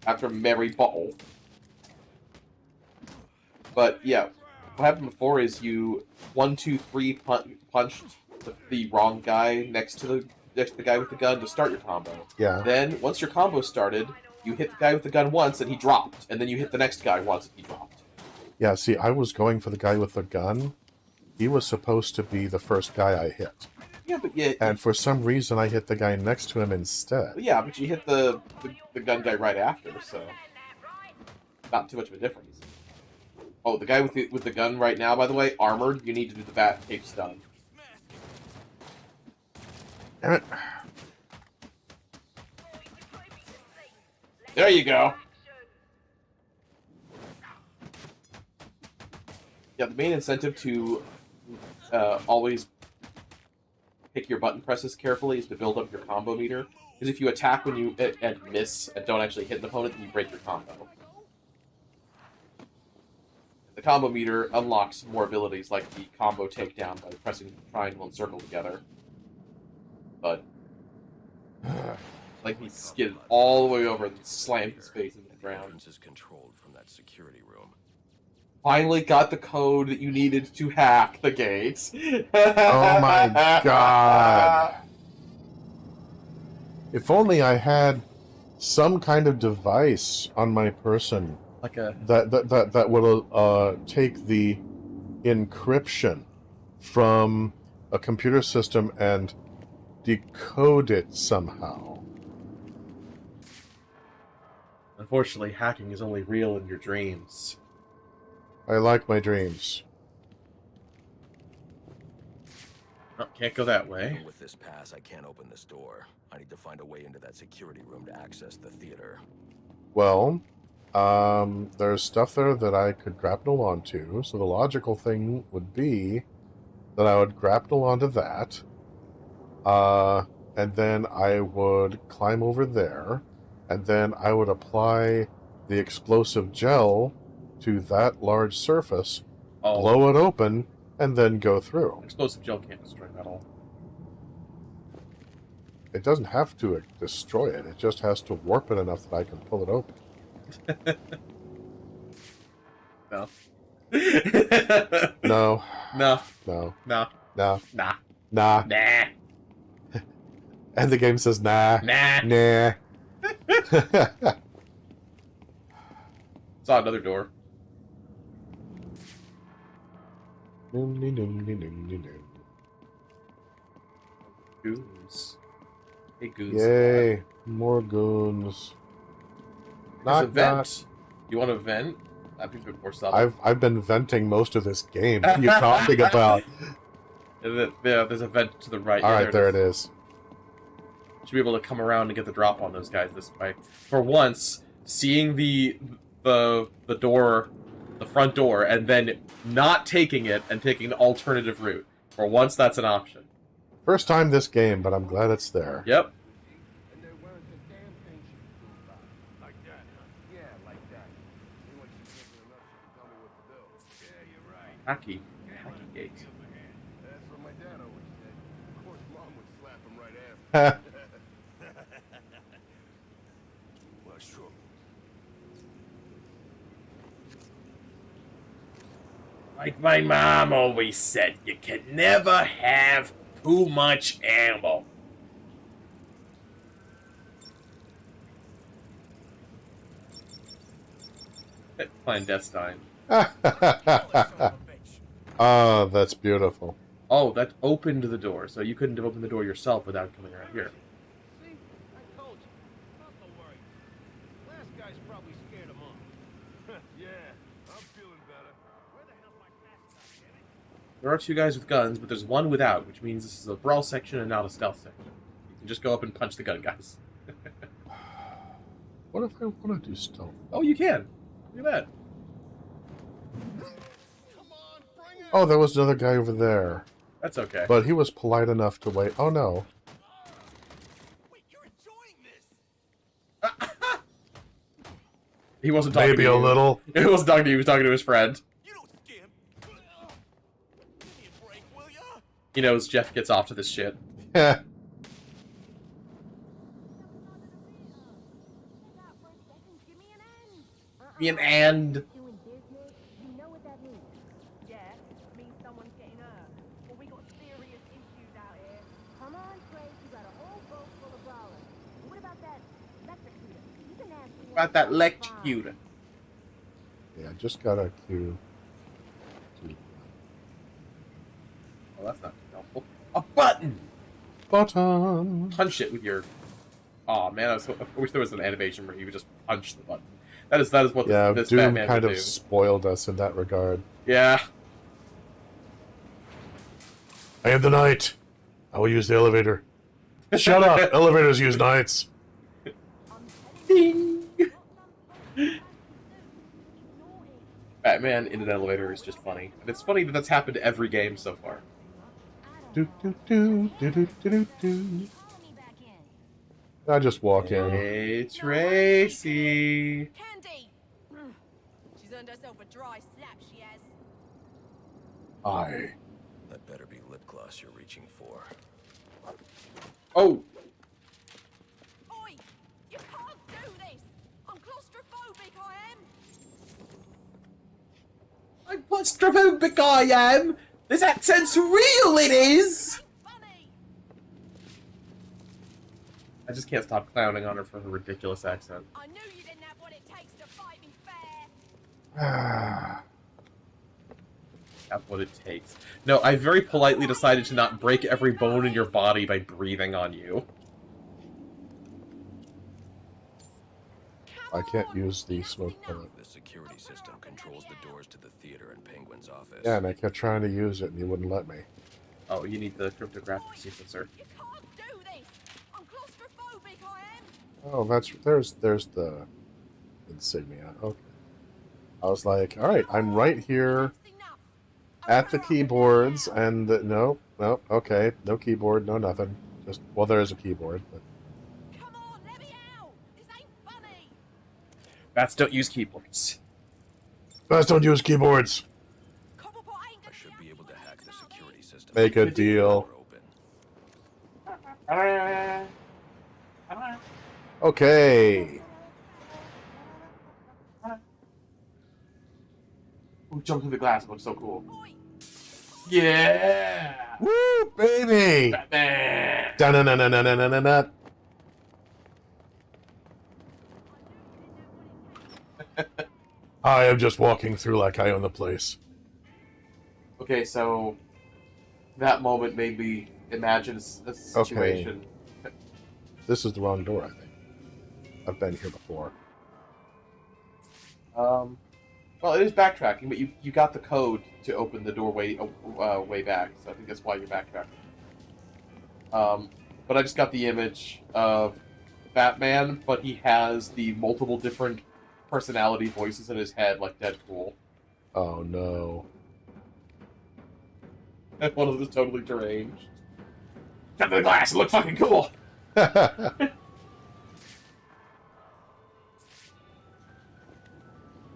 After Mary Bottle. But, yeah. What happened before is you 1, 2, 3 punched the wrong guy next to the guy with the gun to start your combo. Yeah. Then, once your combo started, you hit the guy with the gun once and he dropped. And then you hit the next guy once and he dropped. Yeah, see, I was going for the guy with the gun. He was supposed to be the first guy I hit. Yeah, but yeah... And for some reason, I hit the guy next to him instead. Yeah, but you hit the gun guy right after, so... Not too much of a difference. Oh, the guy with the gun right now, by the way, armored, you need to do the bat tape stun. Damn it. There you go! Yeah, the main incentive to always pick your button presses carefully is to build up your combo meter. Because if you attack when you and miss and don't actually hit an opponent, then you break your combo. The combo meter unlocks more abilities like the combo takedown by pressing triangle and circle together. But like he skidded all the way over and slammed his face into the ground. Is controlled from that security room. Finally got the code that you needed to hack the gates. Oh my god. If only I had some kind of device on my person Like a... that will take the encryption from a computer system and decode it somehow. Unfortunately, hacking is only real in your dreams. I like my dreams. Oh, can't go that way. Even with this pass, I can't open this door. I need to find a way into that security room to access the theater. Well, there's stuff there that I could grapple onto, so the logical thing would be that I would grapple onto that, and then I would climb over there, and then I would apply the explosive gel to that large surface, blow it open, and then go through. Explosive gel can't destroy metal. It doesn't have to destroy it, it just has to warp it enough that I can pull it open. No. No. No. No. No. No. Nah. Nah. Nah. And the game says nah. Nah. Nah. Saw another door. Goons. Hey, Goons. Yay. More goons. There's a vent. You want to vent? That'd be a bit more subtle. I've been venting most of this game. What are you talking about? Yeah, there's a vent to the right. Alright, there it is. Should be able to come around and get the drop on those guys this way. For once, seeing the door, the front door, and then not taking it and taking an alternative route. For once, that's an option. First time this game, but I'm glad it's there. Yep. Hacky gate. That's what my dad always said. Of course, Mom would slap him right after. Well, sure. Like my mom always said, you can never have too much ammo. Clandestine. Oh, that's beautiful. Oh, that opened the door, so you couldn't have opened the door yourself without coming around here. See? I told you. Not to worry. Last guy's probably scared him off. Yeah, I'm feeling better. Where the hell's my pass, goddammit? There are two guys with guns, but there's one without, which means this is a brawl section and not a stealth section. You can just go up and punch the gun guys. What if I want to do stealth? Oh, you can. Look at that. Oh, there was another guy over there. That's okay. But he was polite enough to wait. Oh, no. Wait, you're enjoying this? He wasn't talking to you. Maybe a little. He wasn't talking to you. He was talking to his friend. You don't scam. Give me a break, will ya? He knows Jeff gets off to this shit. Yeah. Me and. Doing business, you know what that means. Yeah, means someone's getting hurt. Well, we got serious issues out here. Come on, Trace, you got a whole boat full of brawlers. What about that electrocutor? You can ask me About that electrocutor. Yeah, I just got a cue. Oh, that's not too helpful. A button! Button! Punch it with your... Aw, man, I wish there was an animation where you would just punch the button. That is what this Doom Batman kind would of do. spoiled us in that regard. Yeah. I am the knight. I will use the elevator. Shut up! Elevators use knights. Ding! Batman in an elevator is just funny. And it's funny that that's happened to every game so far. Do, do, do, do, do, do, do. I just walk in. Hey, Tracey! Candy! She's earned herself a dry slap, she has. Aye. That better be lip gloss you're reaching for. Oh! Oi! You can't do this! I'm claustrophobic, I am! I'm claustrophobic, I am! This accent's real, it is! Funny! I just can't stop clowning on her for her ridiculous accent. I knew you didn't have what it takes to fight me fair! That's what it takes. No, I very politely decided to not break every bone in your body by breathing on you. I can't use the smoke pellet. The security system controls the doors to the theater and Penguin's office. Yeah, and I kept trying to use it, and you wouldn't let me. Oh, you need the cryptographic sequencer. You can't do this! I'm claustrophobic, I am! Oh, there's the insignia. Okay. I was like, all right, I'm right here at the keyboards, and no, okay, no keyboard, no nothing. Just well, there is a keyboard, but Come on, let me out! This ain't funny! Bats don't use keyboards. best don't use keyboards. Cobblepot ain't I gonna should be able to hack the security system. Make a deal. Okay. Ooh, jump through the glass, it looks so cool. Yeah! Woo, baby! Batman! Da-na-na-na-na-na-na-na. I am just walking through like I own the place. Okay, so that moment made me imagine a situation. Okay. This is the wrong door, I think. I've been here before. Well, it is backtracking, but you got the code to open the doorway way back, so I think that's why you're backtracking. But I just got the image of Batman, but he has the multiple different personality voices in his head, like Deadpool. Oh no. And one of them is totally deranged. Jump through the glass, it looks fucking cool!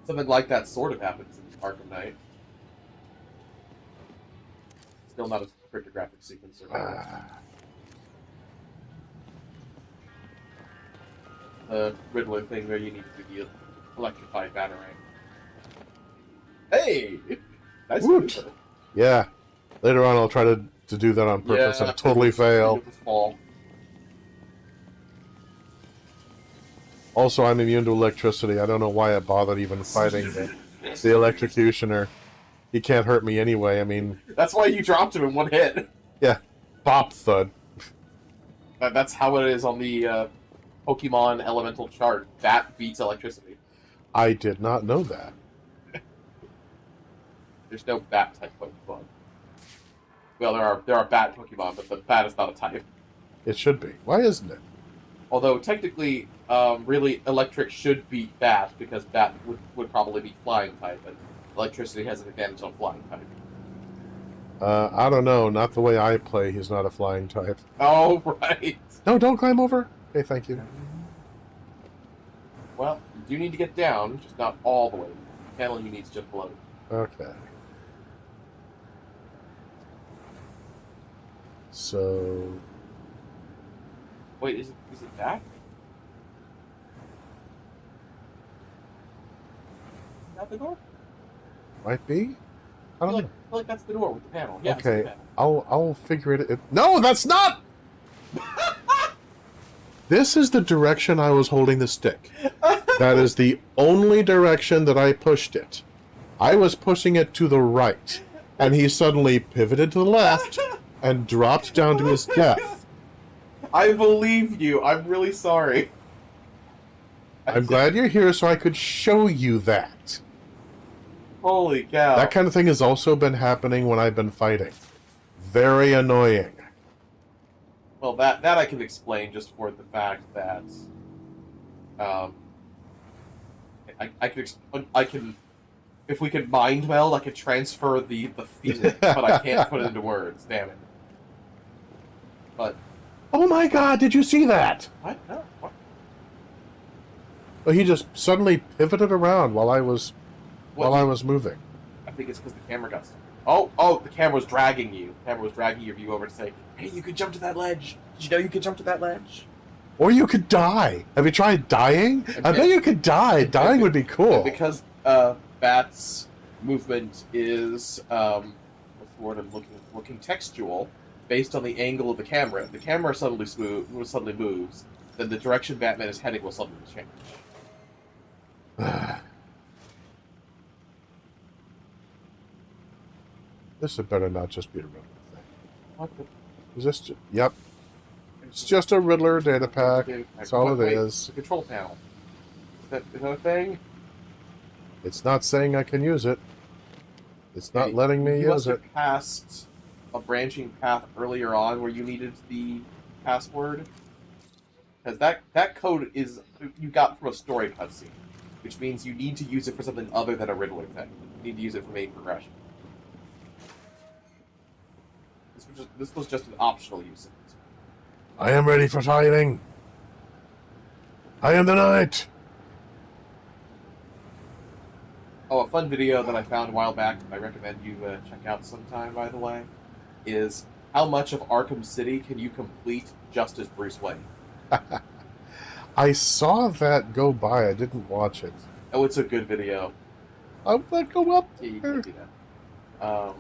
Something like that sort of happens in Arkham Knight. Still not a cryptographic sequencer. The Riddler thing where you need to do the electrified batarang. Hey! Nice to do that. Yeah. Later on I'll try to do that on purpose and totally fail. Fall. Also, I'm immune to electricity. I don't know why I bothered even fighting the electrocutioner. He can't hurt me anyway, I mean... That's why you dropped him in one hit. Yeah. Bop thud. That's how it is on the Pokemon elemental chart. Bat beats electricity. I did not know that. There's no bat type Pokemon. Well, there are bat Pokemon, but the bat is not a type. It should be. Why isn't it? Although, technically, really, electric should beat bat, because bat would probably be flying type, and electricity has an advantage on flying type. I don't know. Not the way I play. He's not a flying type. Oh, right. No, don't climb over. Okay, thank you. Well, you do need to get down, just not all the way. The panel you need is just below. Okay. So... Wait, is it that? Is that the door? Might be? I don't know. I feel like that's the door with the panel. Yeah, okay, it's the panel. I'll figure it. No, that's not. This is the direction I was holding the stick. That is the only direction that I pushed it. I was pushing it to the right, and he suddenly pivoted to the left and dropped down to his death. I believe you. I'm really sorry. I'm glad you're here so I could show you that. Holy cow. That kind of thing has also been happening when I've been fighting. Very annoying. Well, that I can explain just for the fact that I can if we could mind meld, I could transfer the feeling, but I can't put it into words. Damn it. But oh my God! Did you see that? what? No. What? Well, he just suddenly pivoted around while I was moving. I think it's because the camera got stuck. Oh, the camera was dragging you. The camera was dragging your view over to say, hey, you could jump to that ledge. Did you know you could jump to that ledge? Or you could die. Have you tried dying? I bet you could die. Dying would be cool. Because Bat's movement is, what's the word I'm looking textual, based on the angle of the camera. If the camera suddenly moves, then the direction Batman is heading will suddenly change. This had better not just be a Riddler thing. What the? Is this yep. It's just a Riddler data pack. That's all it is. The control panel. Is that a thing? It's not saying I can use it. It's not letting me you use it. must have passed a branching path earlier on where you needed the password. Because that code is you got from a story cutscene, which means you need to use it for something other than a Riddler thing. You need to use it for main progression. This was just an optional use. I am ready for fighting. I am the knight. Oh, a fun video that I found a while back, I recommend you check out sometime, by the way, is how much of Arkham City can you complete just as Bruce Wayne? I saw that go by. I didn't watch it. Oh, it's a good video. I'll go up Yeah, you can do that.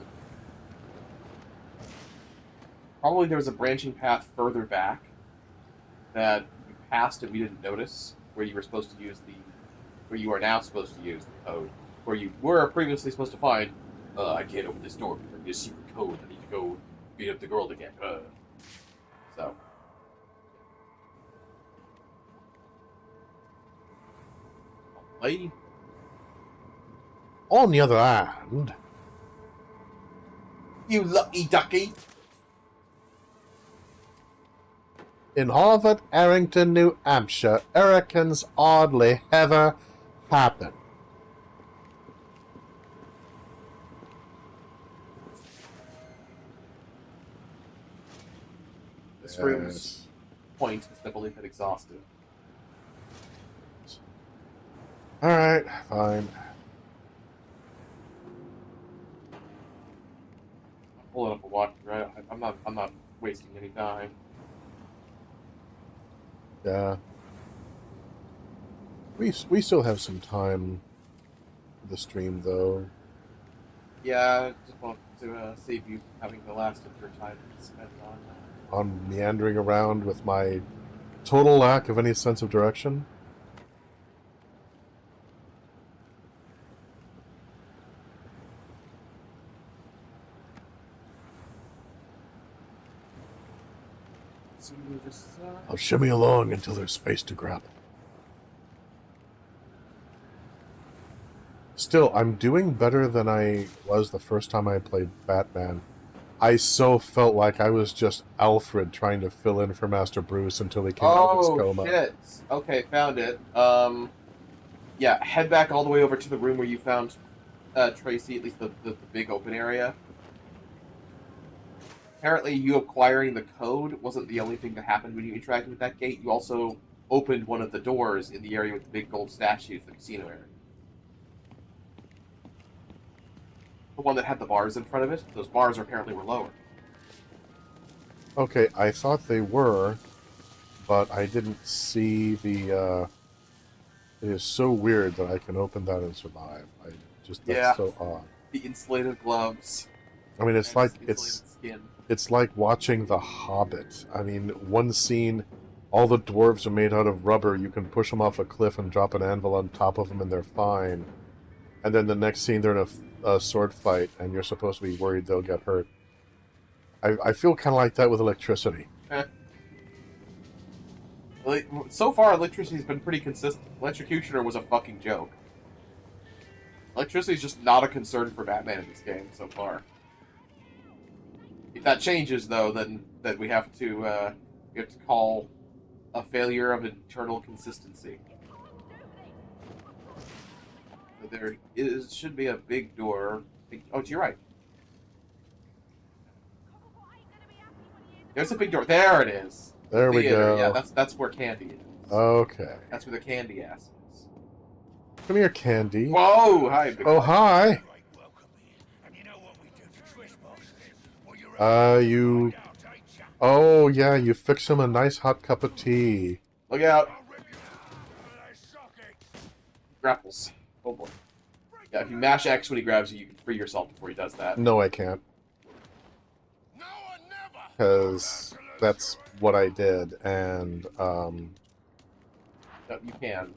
Probably there was a branching path further back that you passed and we didn't notice, where you were supposed to use where you are now supposed to use the code, where you were previously supposed to find, I can't open this door because there's a secret code, I need to go beat up the girl again. So. Lady. On the other hand, you lucky ducky. in Harvard, Arrington, New Hampshire, hurricanes oddly ever happen. This room's point is definitely been exhausted. Alright, fine. Pull it up a watch, right? I'm not wasting any time. Yeah. We still have some time for the stream, though. Yeah, I just want to save you from having the last of your time spent on meandering around with my total lack of any sense of direction. I'll shimmy along until there's space to grapple. Still, I'm doing better than I was the first time I played Batman. I so felt like I was just Alfred trying to fill in for Master Bruce until he came out of his coma. Oh, shit. Okay, found it. Yeah, head back all the way over to the room where you found Tracey, at least the big open area. apparently you acquiring the code wasn't the only thing that happened when you interacted with that gate. You also opened one of the doors in the area with the big gold statues, the casino area. The one that had the bars in front of it. Those bars apparently were lower. Okay, I thought they were, but I didn't see the, it is so weird that I can open that and survive. That's so odd. The insulated gloves. I mean, it's like, skin. it's like watching The Hobbit. I mean, one scene, all the dwarves are made out of rubber. You can push them off a cliff and drop an anvil on top of them and they're fine. And then the next scene, they're in a sword fight, and you're supposed to be worried they'll get hurt. I feel kind of like that with electricity. So far, electricity's been pretty consistent. Electrocutioner was a fucking joke. Electricity's just not a concern for Batman in this game so far. If that changes, though, then we have to call a failure of internal consistency. There should be a big door. Oh, to your right. There's a big door. There it is. There we go. Yeah, that's where Candy is. Okay. That's where the Candy ass is. Come here, Candy. Whoa! Hi, big boy. Hi. You... Oh, yeah, you fix him a nice hot cup of tea. Look out. Grapples. Oh, boy. Yeah, if you mash X when he grabs you, you can free yourself before he does that. No, I can't. Because that's what I did, and, No, you can.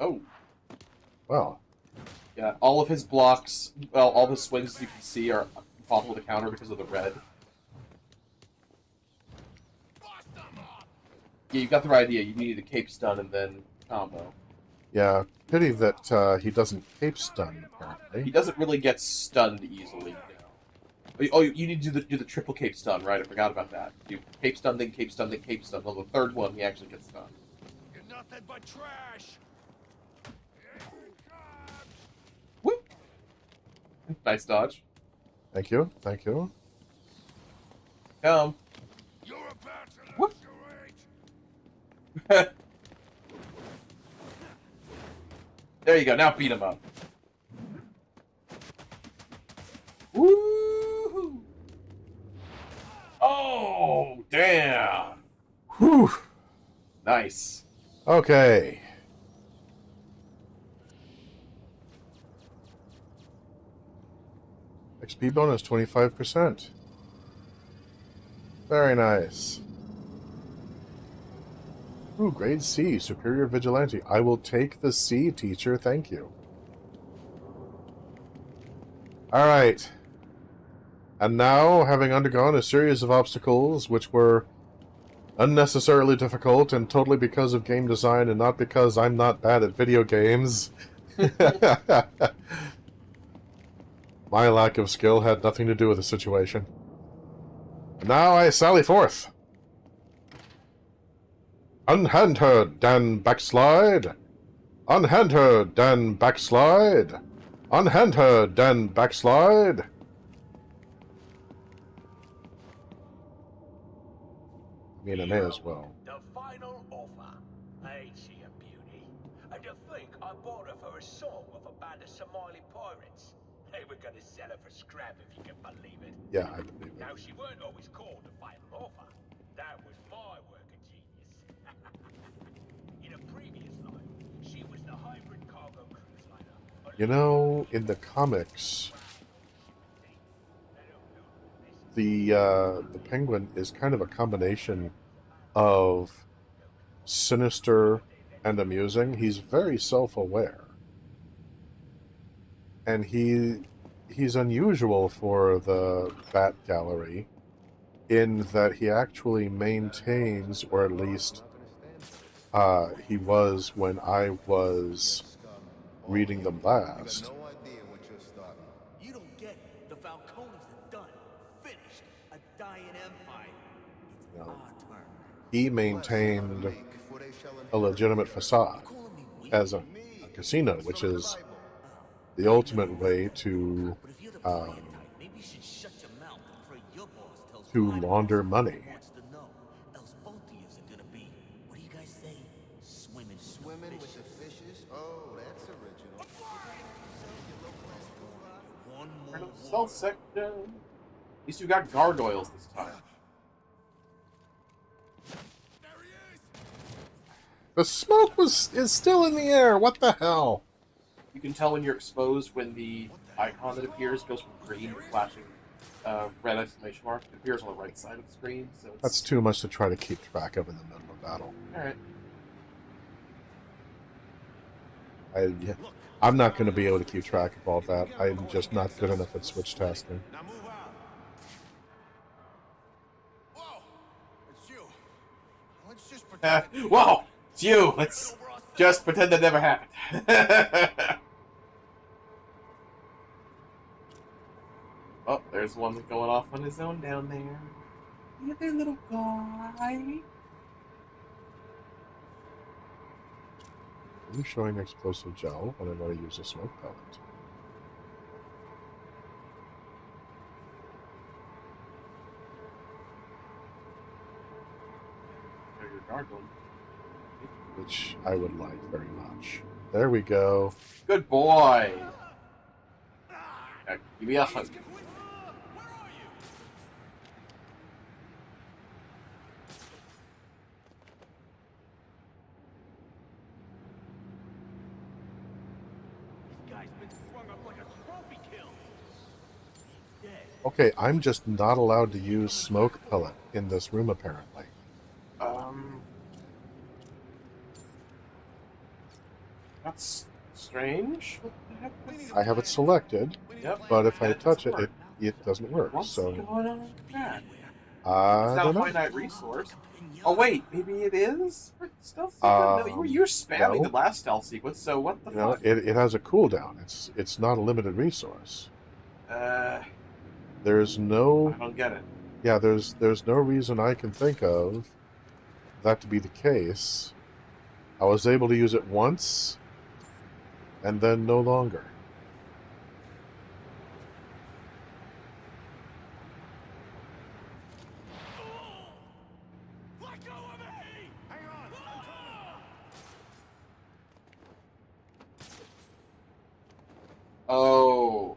Oh. Well. Yeah, all of his blocks, well, all the swings you can see are impossible to counter because of the red. Yeah, you got the right idea. You need a cape stun and then combo. Yeah, pity that he doesn't cape stun, apparently. He doesn't really get stunned easily. No. Oh, you need to do the triple cape stun, right? I forgot about that. Do cape stun, then cape stun, then cape stun. On the third one, he actually gets stunned. You're nothing but trash. Whoop! Nice dodge. Thank you, thank you. Come. You're about to Whoop! There you go. Now beat him up. Woo! Oh, damn! Whew! Nice. Okay. XP bonus 25%. Very nice. Ooh, grade C, Superior Vigilante. I will take the C, teacher. Thank you. Alright. And now, having undergone a series of obstacles which were unnecessarily difficult and totally because of game design and not because I'm not bad at video games, my lack of skill had nothing to do with the situation. And now I sally forth. Unhand her, Dan Backslide! Unhand her, Dan Backslide! Unhand her, Dan Backslide! I mean, I may as well. The final offer. Ain't she a beauty? And to think I bought her for a song of a band of Somali pirates. They were gonna sell her for scrap if you can believe it. Yeah, I believe it. Now, she weren't always called the final offer. That was my work of genius. In a previous life, she was the hybrid cargo cruise liner. You know, in the comics, the Penguin is kind of a combination of sinister and amusing. He's very self-aware. And he's unusual for the Bat Gallery in that he actually maintains, or at least he was when I was reading them last. You don't get it. The Falcones are done. Finished. A dying empire. It's our turn. He maintained a legitimate facade as a casino, which is the ultimate way to launder money. Swimming with the fishes? Oh, that's original. One more Stealth section. At least you got gargoyles this time. The smoke is still in the air. What the hell? You can tell when you're exposed when the icon that appears goes from green to flashing red exclamation mark. It appears on the right side of the screen. So That's too much to try to keep track of in the middle of battle. Alright. I'm not going to be able to keep track of all that. I'm just not good enough at switch tasking. Whoa! It's you! Let's just pretend that never happened. Oh, there's one going off on his own down there. Look at that little guy. I'm showing explosive gel when I want to use a smoke pellet. Which I would like very much. There we go. Good boy. Give me a hug. Okay, I'm just not allowed to use smoke pellet in this room, apparently. That's strange. What the heck? I have it selected, but if I touch it, it doesn't work. What's So going on with that? I It's not don't a know. finite resource. Oh wait, maybe it is for stealth sequence? No, you were spamming no. the last stealth sequence, so what the You know, fuck? it has a cooldown. It's not a limited resource. There's no. I don't get it. Yeah, there's no reason I can think of that to be the case. I was able to use it once, and then no longer. Oh.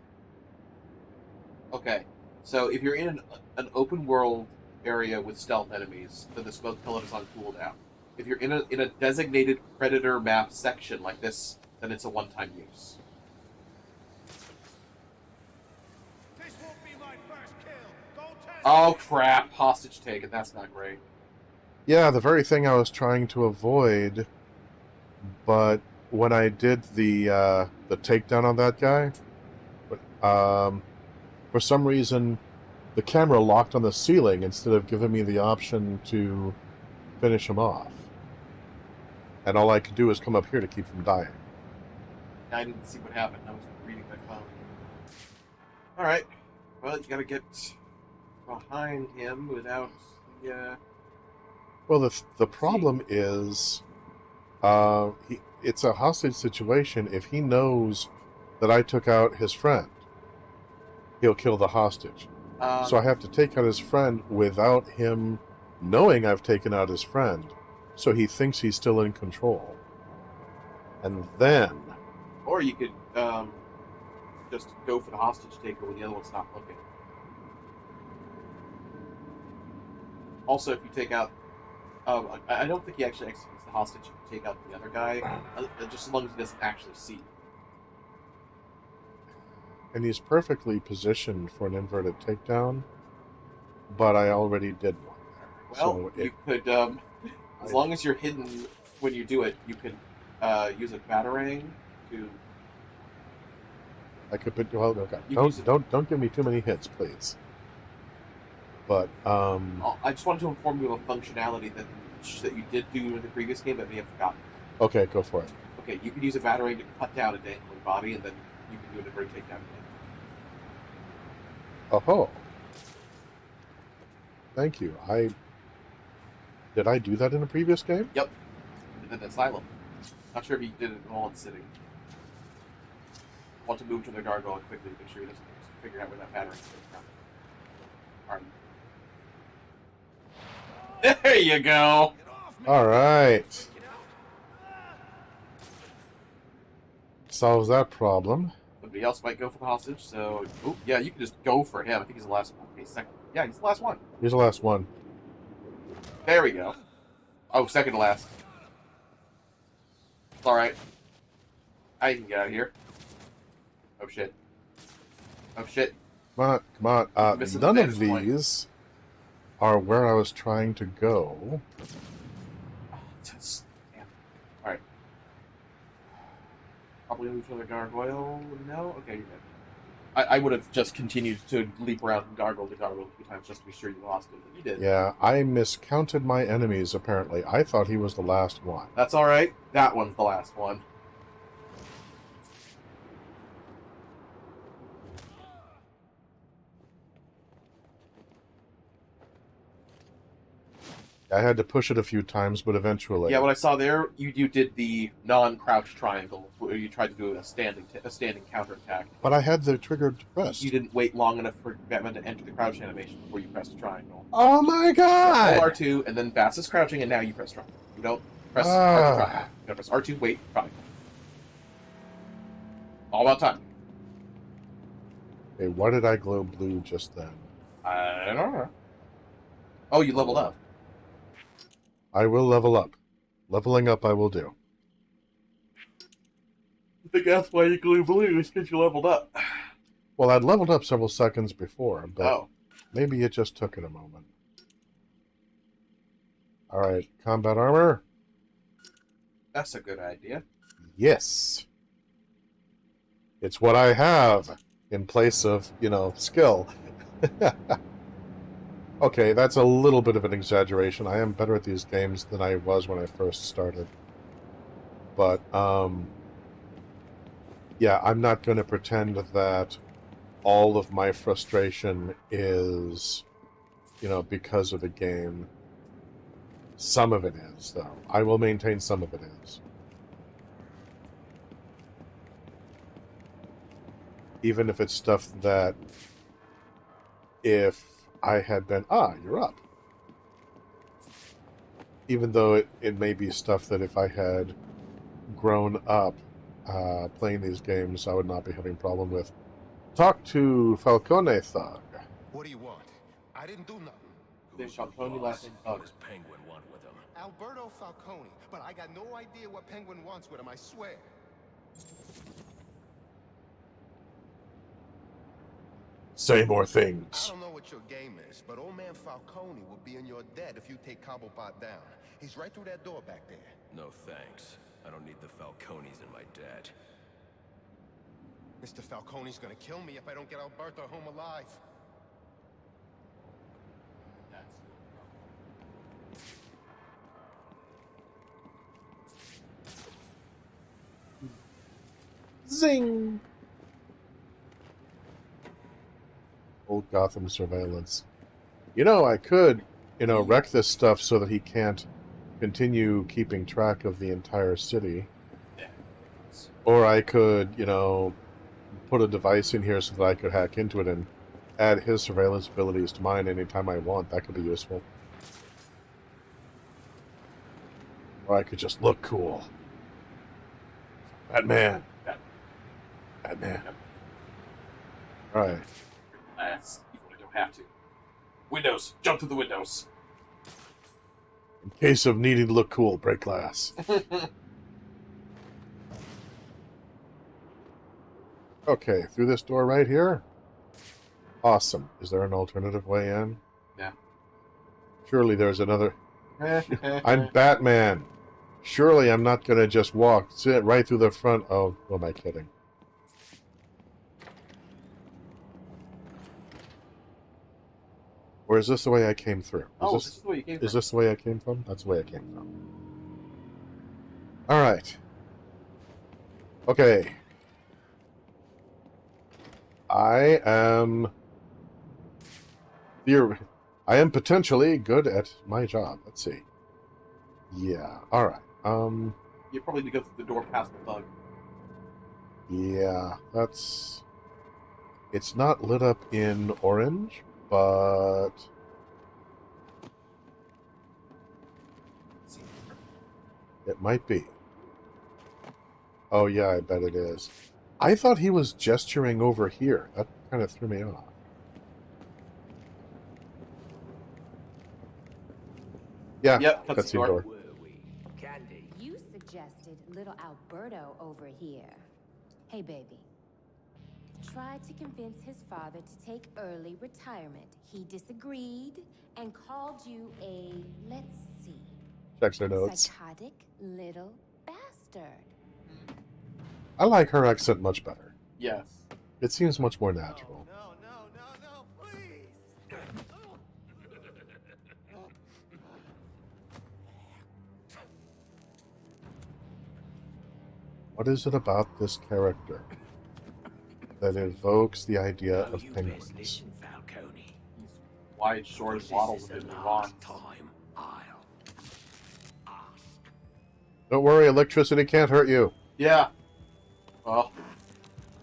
Okay. So if you're in an open world area with stealth enemies, then the smoke pellet is on cooldown. If you're in a designated predator map section like this, then it's a one-time use. Oh crap! Hostage taken. That's not great. Yeah, the very thing I was trying to avoid, but when I did the takedown on that guy, for some reason, the camera locked on the ceiling instead of giving me the option to finish him off. And all I could do is come up here to keep from dying. I didn't see what happened. I was reading my phone. Alright. Well, you gotta get behind him without the... Well, the problem is, it's a hostage situation. If he knows that I took out his friend, he'll kill the hostage. So I have to take out his friend without him knowing I've taken out his friend, so he thinks he's still in control. And then... Or you could just go for the hostage taker when the other one's not looking. Also, if you take out... I don't think he actually executes the hostage if you take out the other guy, just as long as he doesn't actually see you. And he's perfectly positioned for an inverted takedown, but I already did one there. Well, so you could, as long as you're hidden when you do it, you can use a batarang to... I could put... Well, okay. You Don't give me too many hits, please. But, I just wanted to inform you of a functionality that you did do in the previous game that may have forgotten. Okay, go for it. Okay, you can use a batarang to cut down a dangling body, and then you can do an inverted takedown again. Oh. Thank you. Did I do that in a previous game? Yep. And then Asylum. Not sure if you did it all in sitting. want to move to the gargoyle quickly to make sure he doesn't figure out where that pattern is from. Alright. There you go! Alright. Solves that problem. Somebody else might go for the hostage, so... Oh, yeah, you can just go for him. I think he's the last one. Okay, second. Yeah, he's the last one. He's the last one. There we go. Oh, second to last. It's alright. I can get out of here. Oh, shit. Oh, shit. Come on. None of these are where I was trying to go. Alright. Probably move for the gargoyle. No? Okay, you're good. I would have just continued to leap around from gargoyle to gargoyle a few times just to be sure you lost it, but you did. Yeah, I miscounted my enemies, apparently. I thought he was the last one. That's alright. That one's the last one. I had to push it a few times, but eventually... Yeah, what I saw there, you did the non-crouch triangle, where you tried to do a standing counterattack. But I had the trigger pressed. You didn't wait long enough for Batman to enter the crouch animation before you pressed triangle. Oh my god! So hold R2, and then Bats is crouching, and now you press triangle. You don't press R2 triangle. You gotta press R2, wait, triangle. All about time. Okay, why did I glow blue just then? I don't know. Oh, you leveled up. I will level up. Leveling up I will do. I think that's why you glue blue, is because you leveled up. Well, I'd leveled up several seconds before, but maybe it just took it a moment. Alright, combat armor. That's a good idea. Yes. It's what I have in place of, skill. Okay, that's a little bit of an exaggeration. I am better at these games than I was when I first started. But, yeah, I'm not going to pretend that all of my frustration is, because of the game. Some of it is, though. I will maintain some of it is. Even if it's stuff that, if I had been, you're up. Even though it may be stuff that if I had grown up playing these games, I would not be having a problem with. Talk to Falcone Thug. What do you want? I didn't do nothing. There's Falcone laughing Thug. What does Penguin want with him? Alberto Falcone, but I got no idea what Penguin wants with him, I swear. Say more things. I don't know what your game is, but old man Falcone will be in your debt if you take Cobblepot down. He's right through that door back there. No thanks. I don't need the Falcones in my debt. Mr. Falcone's gonna kill me if I don't get Alberto home alive. Zing! Old Gotham surveillance. I could, wreck this stuff so that he can't continue keeping track of the entire city. Or I could, put a device in here so that I could hack into it and add his surveillance abilities to mine anytime I want. That could be useful. Or I could just look cool. Batman. Batman. Alright. That's even when I don't have to. Windows! Jump to the windows! In case of needing to look cool, break glass. Okay, through this door right here? Awesome. Is there an alternative way in? Yeah. Surely there's another... I'm Batman. Surely I'm not going to just sit right through the front of... Who am I kidding? Or is this the way I came through? This is the way you came from. Is this the way I came from? That's the way I came from. Alright. Okay. I am potentially good at my job. Let's see. Yeah, alright. You probably need to go through the door past the thug. Yeah, that's... It's not lit up in orange, but... It might be. Oh yeah, I bet it is. I thought he was gesturing over here. That kind of threw me off. Yeah, yep, that's the door. You suggested little Alberto over here. Hey, baby. Tried to convince his father to take early retirement. He disagreed and called you a, let's see, Checks her notes. psychotic little bastard. I like her accent much better. Yes. It seems much more natural. No, please. What is it about this character that evokes the idea of penguins? Listen, Falcone. Wide, short, and waddles with him on. Time I'll ask. Don't worry, electricity can't hurt you. Yeah. Well,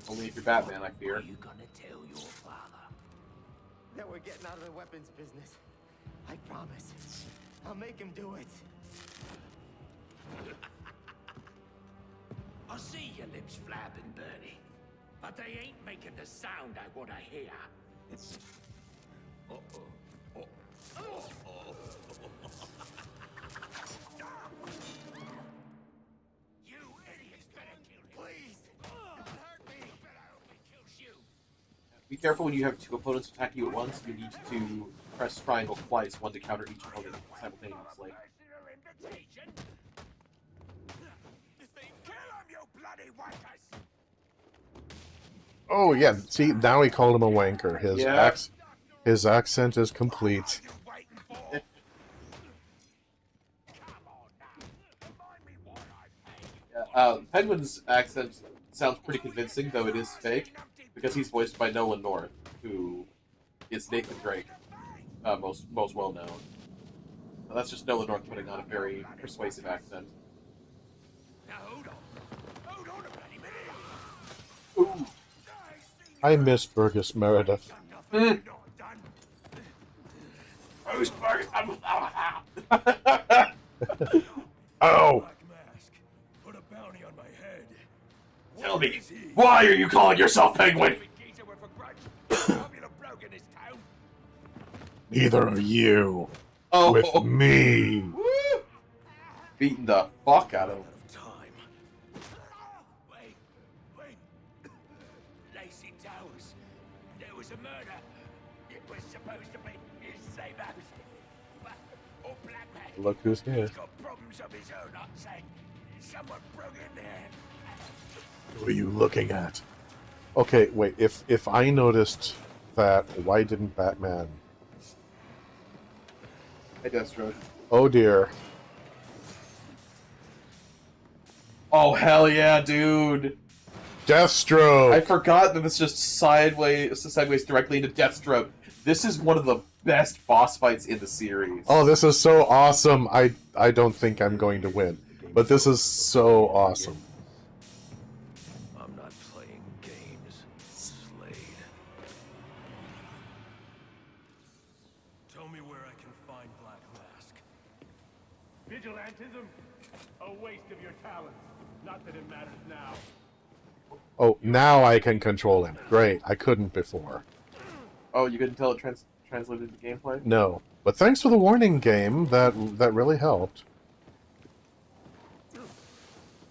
only if you're Batman, I fear. What are you gonna tell your father? That we're getting out of the weapons business. I promise. I'll make him do it. I see your lips flapping, Bertie, but they ain't making the sound I want to hear. You idiots better kill him. Please. Don't hurt me. Better hope he kills you. Be careful when you have two opponents attacking you at once. You need to press triangle twice, one to counter each opponent simultaneously. Oh yeah, see, now he called him a wanker. Yeah. His accent is complete. Penguin's accent sounds pretty convincing, though it is fake, because he's voiced by Nolan North, who is Nathan Drake, most well known. That's just Nolan North putting on a very persuasive accent. Now hold on a bloody minute. Ooh. I miss Burgess Meredith. Who's Burgess? Oh! Put a bounty on my head. Tell me, why are you calling yourself Penguin? Neither are you. Oh. With me. Woo! Beating the fuck out of him. Wait. Lacey Towers. There was a murder. It was supposed to be his same house. Or Black Man. Look who's here. He's got problems of his own, I'd say. Someone broke in there. Who are you looking at? Okay, wait, if I noticed that, why didn't Batman? Hey, Deathstroke. Oh dear. Oh, hell yeah, dude. Deathstroke! I forgot that this just segues directly into Deathstroke. This is one of the best boss fights in the series. Oh, this is so awesome. I don't think I'm going to win. But this is so awesome. I'm not playing games, Slade. Tell me where I can find Black Mask. Vigilantism? A waste of your talents. Not that it matters now. Oh, now I can control him. Great. I couldn't before. Oh, you couldn't tell it translated the gameplay? No. But thanks for the warning game. That really helped.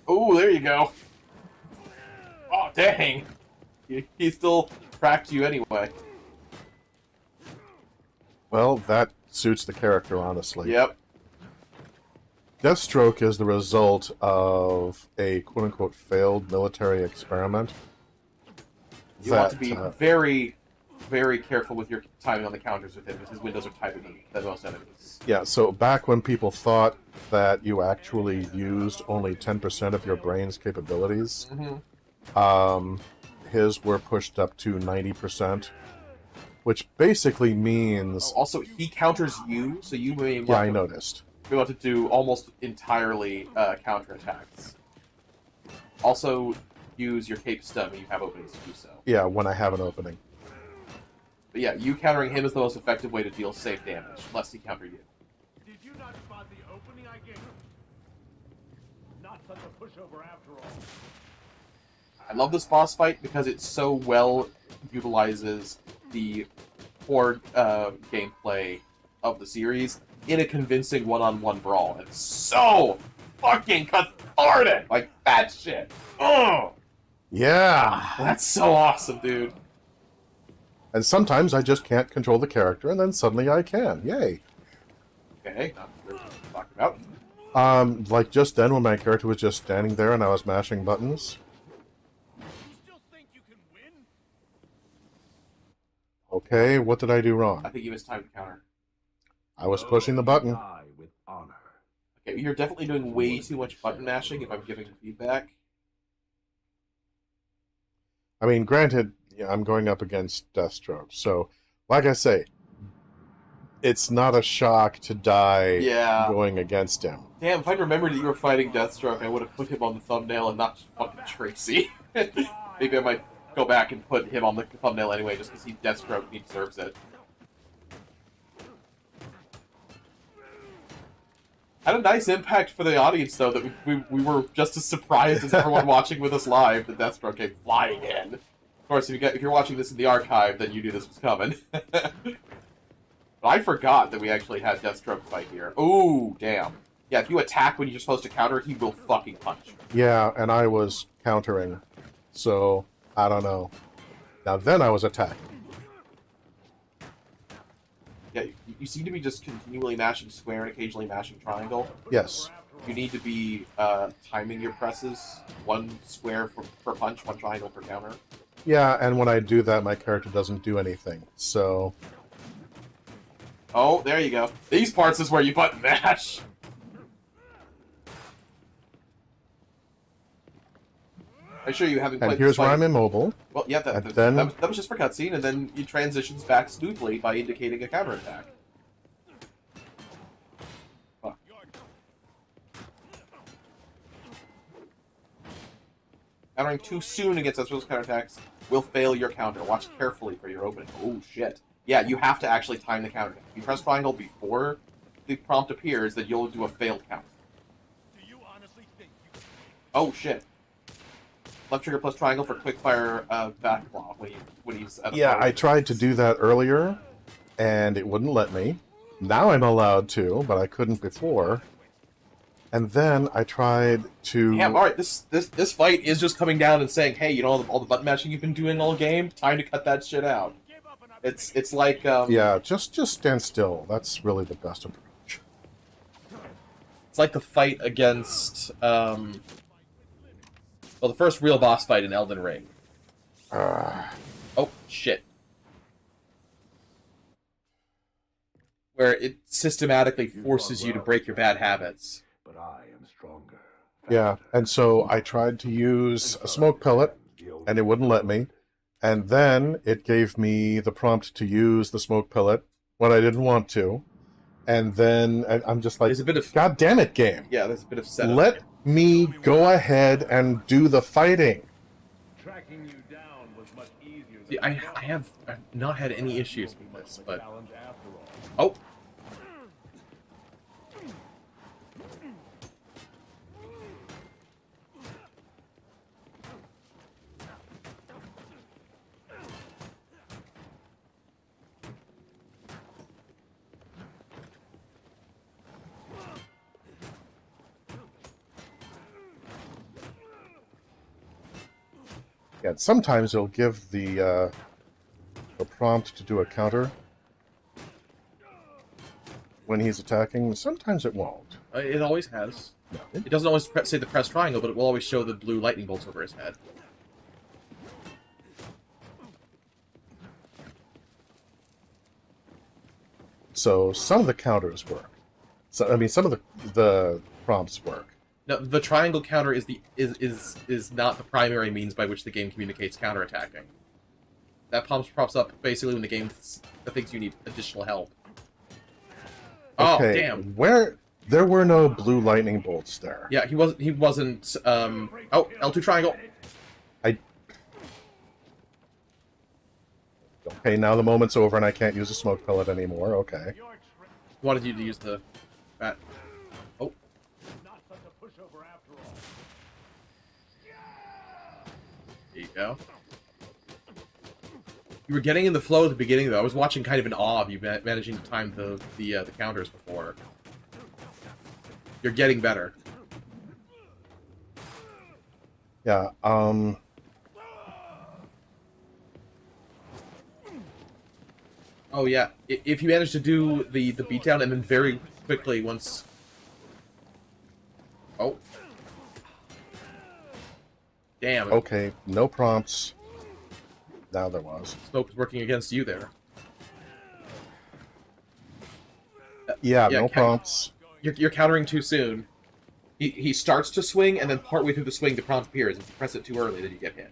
Oh, there you go. Oh, dang. He still tracked you anyway. Well, that suits the character, honestly. Yep. Deathstroke is the result of a quote-unquote failed military experiment. You want to be very, very careful with your timing on the counters with him, because his windows are tighter than most enemies. Yeah, so back when people thought that you actually used only 10% of your brain's capabilities, his were pushed up to 90%, which basically means... Also, he counters you, so you may Yeah, I noticed. be able to do almost entirely counterattacks. Also, use your cape stun when you have openings to do so. Yeah, when I have an opening. But yeah, you countering him is the most effective way to deal safe damage, lest he counter you. Did you not spot the opening I gave him? Not such a pushover after all. I love this boss fight because it so well utilizes the core gameplay of the series in a convincing one-on-one brawl. It's so fucking cathartic! Like, that shit. Oh! Yeah! That's so awesome, dude. And sometimes I just can't control the character, and then suddenly I can. Yay! Okay, what we're talking about. Like just then when my character was just standing there and I was mashing buttons. Okay, what did I do wrong? I think you missed time to counter. I was pushing the button. Okay, you're definitely doing way too much button mashing if I'm giving feedback. I mean, granted, yeah, I'm going up against Deathstroke, so, like I say, it's not a shock to die going against him. Damn, if I'd remembered that you were fighting Deathstroke, I would have put him on the thumbnail and not fucking Tracey. Maybe I might go back and put him on the thumbnail anyway, just because he's Deathstroke and he deserves it. Had a nice impact for the audience, though, that we were just as surprised as everyone watching with us live that Deathstroke came flying in. Of course, if you're watching this in the archive, then you knew this was coming. But I forgot that we actually had Deathstroke fight here. Ooh, damn. Yeah, if you attack when you're supposed to counter, he will fucking punch. Yeah, and I was countering, so I don't know. Now then I was attacking. Yeah, you seem to be just continually mashing square and occasionally mashing triangle. Yes. You need to be timing your presses. One square per punch, one triangle per counter. Yeah, and when I do that, my character doesn't do anything, so... Oh, there you go. These parts is where you button mash. I'm sure you haven't played. And here's this fight. where I'm immobile. Well, yeah, that was just for cutscene, and then he transitions back smoothly by indicating a counterattack. Fuck. Countering too soon against those counterattacks will fail your counter. Watch carefully for your opening. Oh, shit. Yeah, you have to actually time the counter. If you press triangle before the prompt appears, then you'll do a failed count. Oh, shit. Left trigger plus triangle for quickfire backblaw when he's at a Yeah, I tried to do that earlier, and it wouldn't let me. Now I'm allowed to, but I couldn't before. And then I tried to... Damn, alright, this fight is just coming down and saying, hey, you know all the button mashing you've been doing all game? Time to cut that shit out. It's like... Yeah, just stand still. That's really the best approach. It's like the fight against... Well, the first real boss fight in Elden Ring. Oh, shit. Where it systematically forces you to break your bad habits. But I am stronger. Yeah, and so I tried to use a smoke pellet, and it wouldn't let me. And then it gave me the prompt to use the smoke pellet when I didn't want to. And then I'm just like, there's a bit of... God damn it, game. Yeah, there's a bit of setup. Let me go ahead and do the fighting. Tracking you down was much easier. See, I've not had any issues with this, but... Oh! Yeah, sometimes it'll give the prompt to do a counter when he's attacking. Sometimes it won't. It always has. No. It doesn't always say the press triangle, but it will always show the blue lightning bolts over his head. So some of the counters work. So I mean, some of the prompts work. No, the triangle counter is not the primary means by which the game communicates counterattacking. That pops up basically when the game thinks you need additional help. Oh, Okay, damn. where there were no blue lightning bolts there. Yeah, he wasn't. Oh, L2 triangle. Okay, now the moment's over and I can't use a smoke pellet anymore. Okay. Wanted you to use the bat. Oh. There you go. You were getting in the flow at the beginning, though. I was watching kind of in awe of you managing to time the counters before. You're getting better. Yeah, Oh, yeah. If you manage to do the beatdown and then very quickly once... Oh. Damn. Okay, no prompts. Now there was. Smoke was working against you there. Yeah, no prompts. You're countering too soon. He starts to swing, and then partway through the swing, the prompt appears. If you press it too early, then you get hit.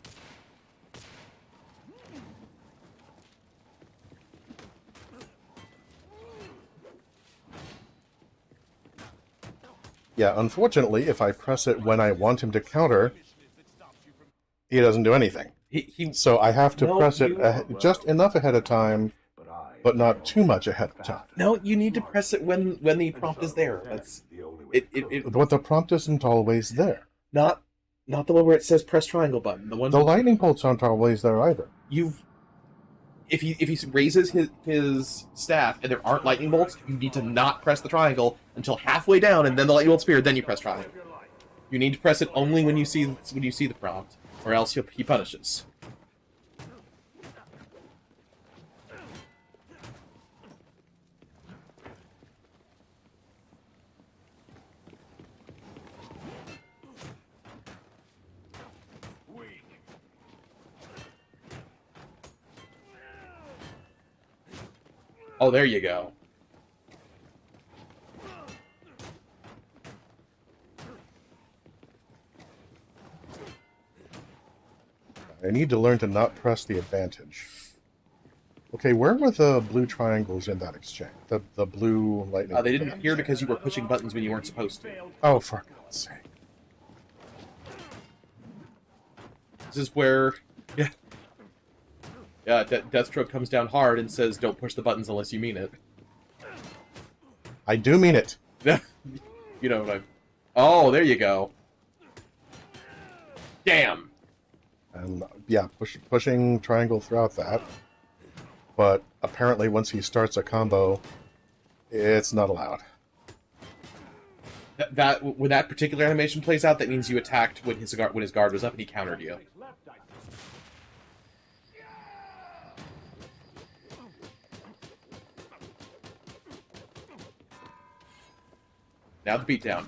Yeah, unfortunately, if I press it when I want him to counter, he doesn't do anything. So I have to press it just enough ahead of time, but not too much ahead of time. No, you need to press it when the prompt is there. That's But the prompt isn't always there. Not the one where it says press triangle button. The one. The lightning bolts aren't always there either. If he raises his staff and there aren't lightning bolts, you need to not press the triangle until halfway down, and then the lightning bolts appear. Then you press triangle. You need to press it only when you see the prompt, or else he punishes. Oh, there you go. I need to learn to not press the advantage. Okay, where were the blue triangles in that exchange? The blue lightning... They didn't appear because you were pushing buttons when you weren't supposed to. Oh, for God's sake. This is where... Yeah, Deathstroke comes down hard and says, don't push the buttons unless you mean it. I do mean it. You know what I'm... Oh, there you go. Damn. And, yeah, pushing triangle throughout that. But apparently once he starts a combo, it's not allowed. When that particular animation plays out, that means you attacked when his guard was up and he countered you. Now the beatdown.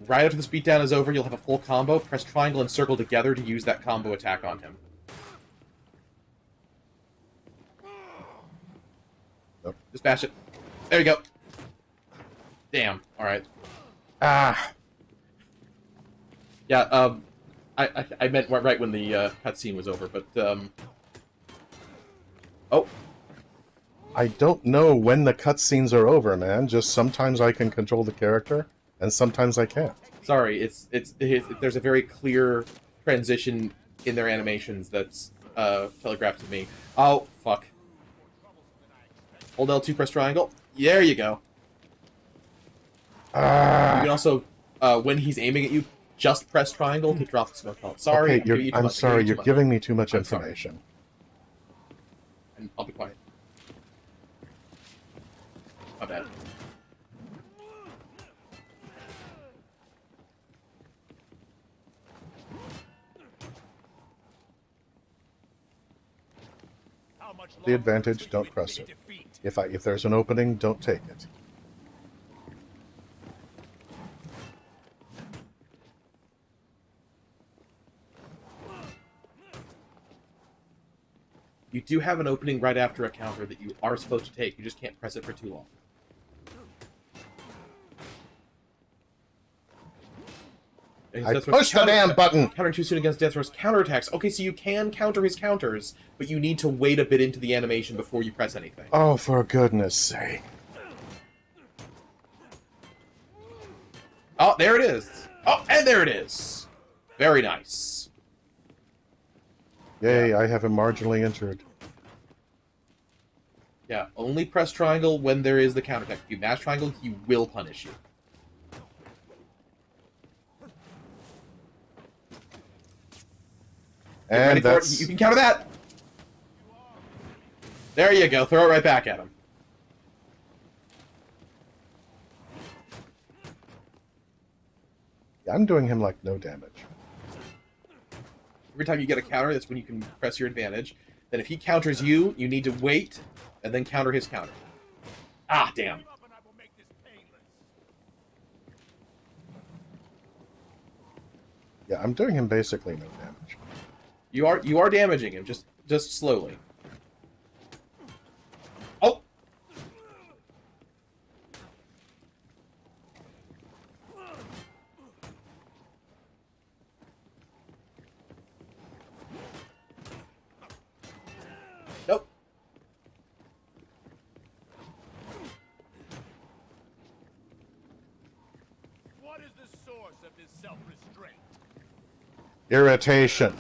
Right after this beatdown is over, you'll have a full combo. Press triangle and circle together to use that combo attack on him. Nope. Just bash it. There you go. Damn. Alright. Ah. Yeah, I meant right when the cutscene was over, but, Oh. I don't know when the cutscenes are over, man. Just sometimes I can control the character, and sometimes I can't. Sorry, there's a very clear transition in their animations that's telegraphed to me. Oh, fuck. Hold L2, press triangle. There you go. You can also, when he's aiming at you, just press triangle to drop the smoke pellet. Sorry, okay, I'm sorry, you're giving me too much information. And I'll be quiet. My bad. The advantage, don't press it. If there's an opening, don't take it. You do have an opening right after a counter that you are supposed to take. You just can't press it for too long. I pushed the damn button! Countering too soon against Deathstroke's counterattacks. Okay, so you can counter his counters, but you need to wait a bit into the animation before you press anything. Oh, for goodness sake. Oh, there it is. Oh, and there it is. Very nice. Yay, I have him marginally injured. Yeah, only press triangle when there is the counterattack. If you mash triangle, he will punish you. And that's... You can counter that! There you go, throw it right back at him. I'm doing him like no damage. Every time you get a counter, that's when you can press your advantage. Then if he counters you, you need to wait, and then counter his counter. Ah, damn. Yeah, I'm doing him basically no damage. You are damaging him, just slowly. Oh! Nope. What is the source of this self-restraint? Irritation.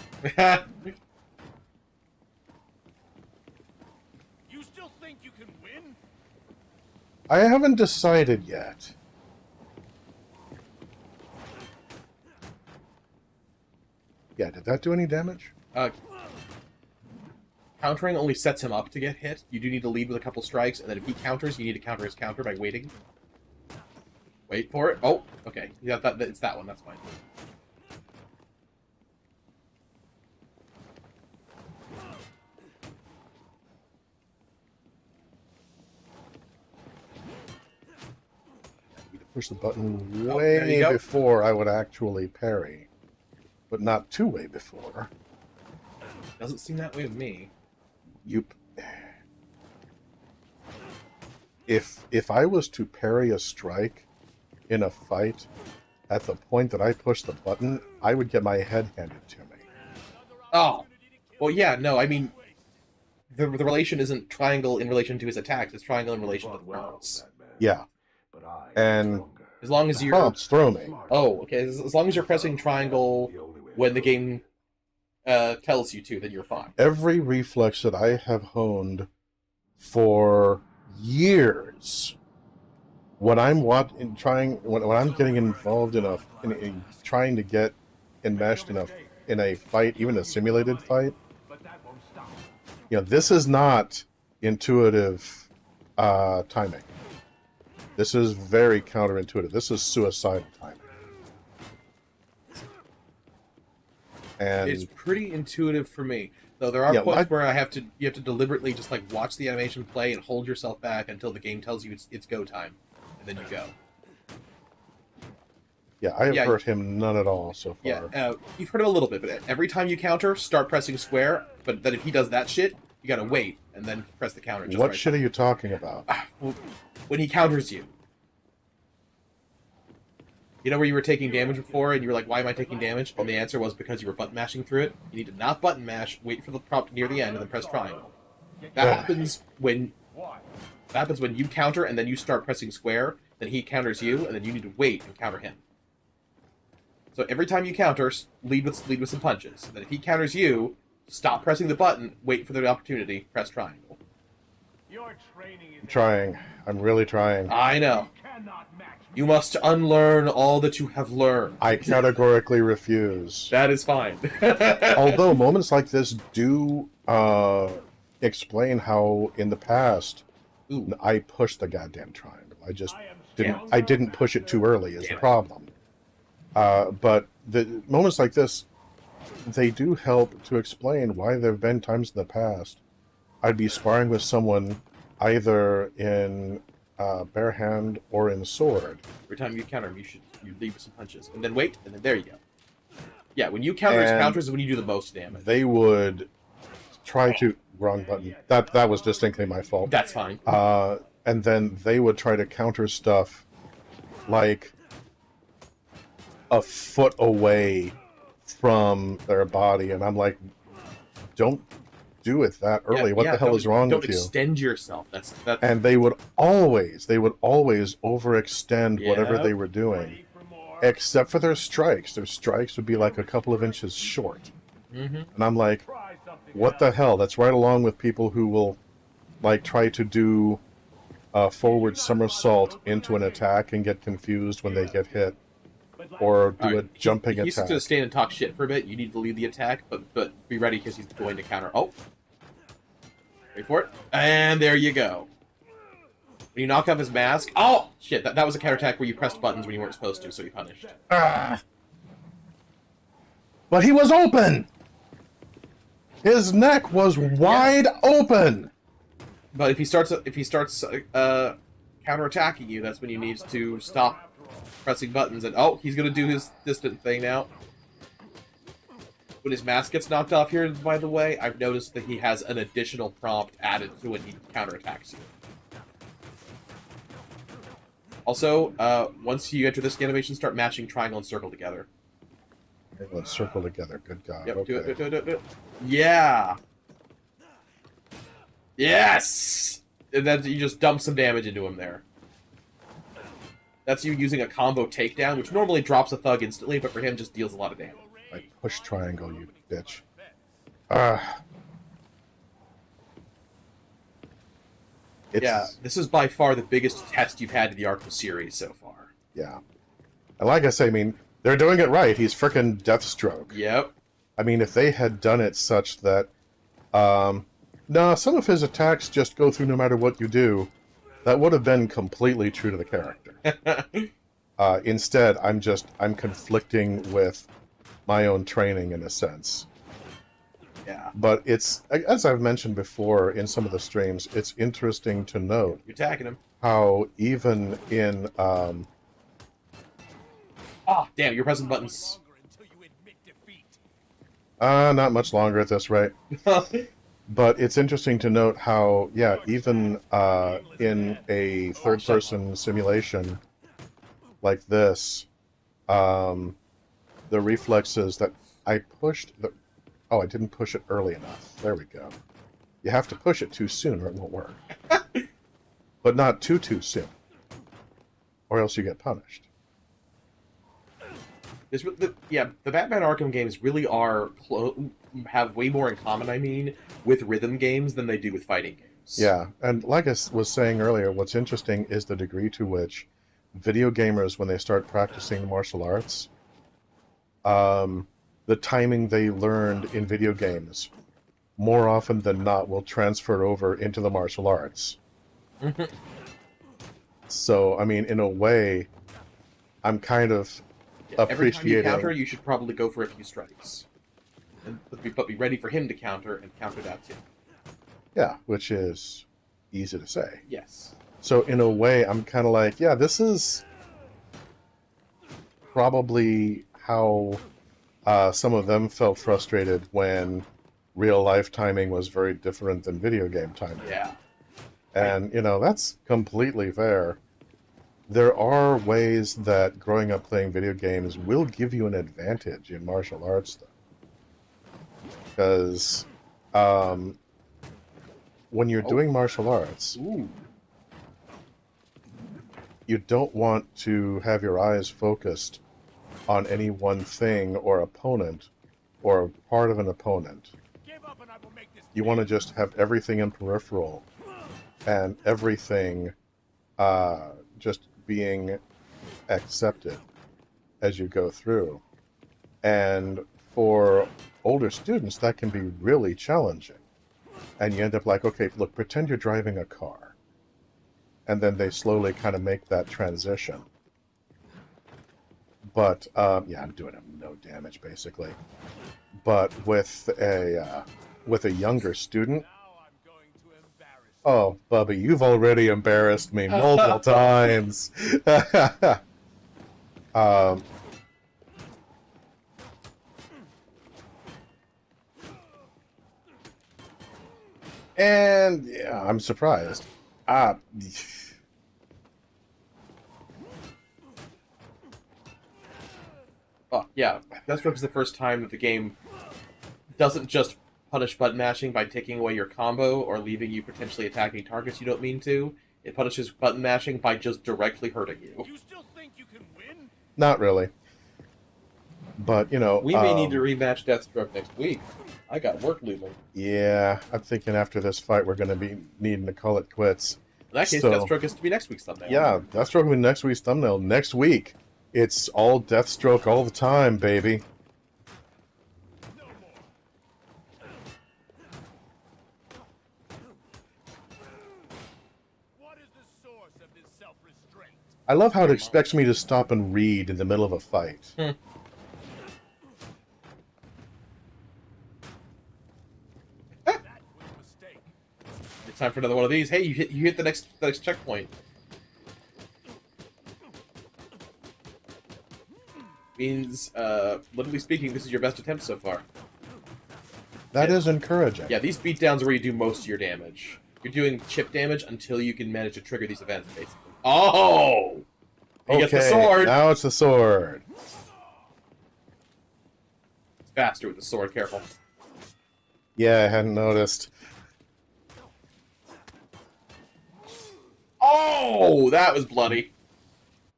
You still think you can win? I haven't decided yet. Yeah, did that do any damage? Countering only sets him up to get hit. You do need to lead with a couple strikes, and then if he counters, you need to counter his counter by waiting. Wait for it. Oh, okay. Yeah, it's that one. That's fine. Push the button way before I would actually parry. But not too way before. Doesn't seem that way to me. If I was to parry a strike in a fight at the point that I push the button, I would get my head handed to me. Oh. Well, yeah, no, I mean, the relation isn't triangle in relation to his attacks, it's triangle in relation to the prompts. Yeah. And as long as you're... prompts throw me. Oh, okay. As long as you're pressing triangle when the game tells you to, then you're fine. Every reflex that I have honed for years, when I'm when I'm getting involved in trying to get enmeshed in a fight, even a simulated fight, you know, this is not intuitive timing. This is very counterintuitive. This is suicidal timing. And it's pretty intuitive for me. Though there are points where you have to deliberately just like watch the animation play and hold yourself back until the game tells you it's go time, and then you go. Yeah, I have hurt him none at all so far. Yeah, you've hurt him a little bit, but every time you counter, start pressing square. But then if he does that shit, you gotta wait and then press the counter. What shit are you talking about? Well, when he counters you. You know where you were taking damage before, and you were like, why am I taking damage? And the answer was because you were button mashing through it. You need to not button mash, wait for the prompt near the end, and then press triangle. That happens when you counter, and then you start pressing square, then he counters you, and then you need to wait and counter him. So every time you counter, lead with some punches. Then if he counters you, stop pressing the button, wait for the opportunity, press triangle. I'm trying. I'm really trying. I know. You must unlearn all that you have learned. I categorically refuse. That is fine. Although moments like this do explain how in the past I pushed the goddamn triangle. I just didn't push it too early is the problem. But the moments like this, they do help to explain why there have been times in the past I'd be sparring with someone either in bare hand or in sword. Every time you counter him, you lead with some punches. And then wait, and then there you go. Yeah, when you counter his counters is when you do the most damage. They would try to... Wrong button. That was distinctly my fault. That's fine. And then they would try to counter stuff like a foot away from their body, and I'm like, don't do it that early. What the hell is wrong with you? Don't extend yourself. That's And they would always overextend whatever they were doing, except for their strikes. Their strikes would be like a couple of inches short. Mm-hmm. And I'm like, What the hell? That's right along with people who will, like, try to do a forward somersault into an attack and get confused when they get hit. Or do a jumping attack. He's going to stand and talk shit for a bit. You need to lead the attack, but be ready because he's going to counter. Oh. Wait for it. And there you go. When you knock off his mask... Oh! Shit, that was a counterattack where you pressed buttons when you weren't supposed to, so he punished. Ah. But he was open! His neck was wide open! But if he starts counterattacking you, that's when you need to stop pressing buttons. And oh, he's gonna do his distant thing now. When his mask gets knocked off here, by the way, I've noticed that he has an additional prompt added to when he counterattacks you. Also, once you enter this animation, start matching triangle and circle together. Triangle and circle together. Good God. Yep, okay. do it. Yeah. Yes. And then you just dump some damage into him there. That's you using a combo takedown, which normally drops a thug instantly, but for him just deals a lot of damage. I push triangle, you bitch. Yeah, this is by far the biggest test you've had to the Arkham series so far. Yeah. And like I say, I mean, they're doing it right. He's frickin' Deathstroke. Yep. I mean, if they had done it such that... no, some of his attacks just go through no matter what you do, that would have been completely true to the character. Instead, I'm conflicting with my own training in a sense. Yeah. But it's, as I've mentioned before in some of the streams, it's interesting to note... You're attacking him. How even in... Oh, damn, you're pressing buttons. Not much longer at this rate. But it's interesting to note how, yeah, even in a third-person simulation like this, the reflexes that I pushed... Oh, I didn't push it early enough. There we go. You have to push it too soon or it won't work. But not too soon. Or else you get punished. The Batman Arkham games really have way more in common, I mean, with rhythm games than they do with fighting games. Yeah, and like I was saying earlier, what's interesting is the degree to which video gamers, when they start practicing martial arts, the timing they learned in video games, more often than not, will transfer over into the martial arts. So, I mean, in a way, I'm kind of appreciating... Every time you counter, you should probably go for a few strikes. But be ready for him to counter, and counter that too. Yeah, which is easy to say. Yes. So, in a way, I'm kind of like, yeah, this is probably how... some of them felt frustrated when real-life timing was very different than video game timing. Yeah. And, you know, that's completely fair. There are ways that growing up playing video games will give you an advantage in martial arts, though. Because when you're doing martial arts, you don't want to have your eyes focused on any one thing or opponent or part of an opponent. You want to just have everything in peripheral and everything just being accepted as you go through. And for older students, that can be really challenging. And you end up like, okay, look, pretend you're driving a car. And then they slowly kind of make that transition. But, yeah, I'm doing no damage, basically. But with a younger student... Oh, Bubby, you've already embarrassed me multiple times. And, yeah, I'm surprised. Oh, yeah. Deathstroke is the first time that the game doesn't just punish button mashing by taking away your combo or leaving you potentially attacking targets you don't mean to. It punishes button mashing by just directly hurting you. You still think you can win? Not really. But, you know... We may need to rematch Deathstroke next week. I got work looming. Yeah, I'm thinking after this fight we're going to be needing to call it quits. In that case, Deathstroke is to be next week's thumbnail. Yeah, Deathstroke will be next week's thumbnail. Next week, it's all Deathstroke all the time, baby. I love how it expects me to stop and read in the middle of a fight. It's time for another one of these. Hey, you hit the next checkpoint. Means, literally speaking, this is your best attempt so far. That is encouraging. Yeah, these beatdowns are where you do most of your damage. You're doing chip damage until you can manage to trigger these events, basically. Oh! He gets the sword! Now it's the sword. It's faster with the sword, careful. Yeah, I hadn't noticed. Oh! That was bloody.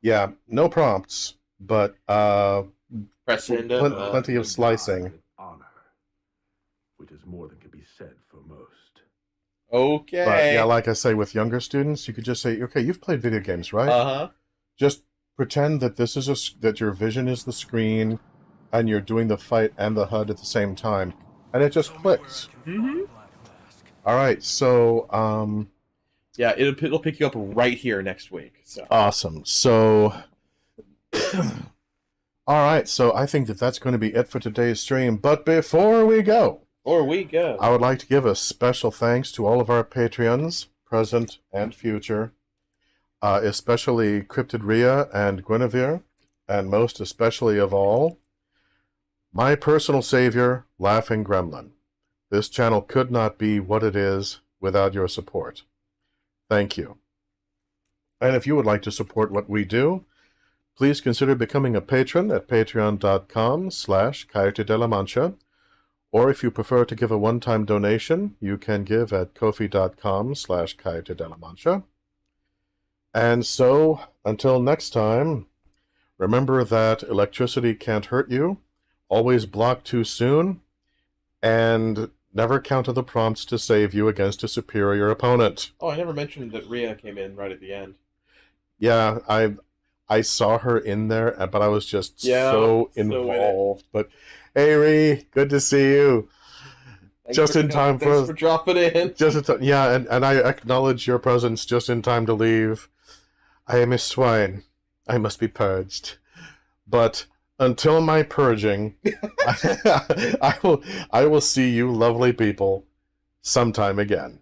Yeah, no prompts, but press into plenty of slicing. Honor, which is more than can be said for most. Okay. But yeah, like I say, with younger students, you could just say, okay, you've played video games, right? Uh-huh. Just pretend that this is that your vision is the screen, and you're doing the fight and the HUD at the same time, and it just clicks. Mm-hmm. All right, so yeah, it'll pick you up right here next week. So awesome. So, all right, so I think that's going to be it for today's stream. But before we go, I would like to give a special thanks to all of our Patreons, present and future, especially Cryptid Rhea and Guinevere, and most especially of all, my personal savior, Laughing Gremlin. This channel could not be what it is without your support. Thank you. And if you would like to support what we do, please consider becoming a patron at patreon.com/Coyote de la Mancha. Or if you prefer to give a one-time donation, you can give at kofi.com/Coyote de la Mancha. And so, until next time, remember that electricity can't hurt you, always block too soon, and never counter the prompts to save you against a superior opponent. Oh, I never mentioned that Rhea came in right at the end. Yeah, I saw her in there, but I was just so involved. But hey, Rhea, good to see you. Thanks for dropping in. Yeah, and I acknowledge your presence just in time to leave. I am a swine. I must be purged. But until my purging, I will see you lovely people sometime again.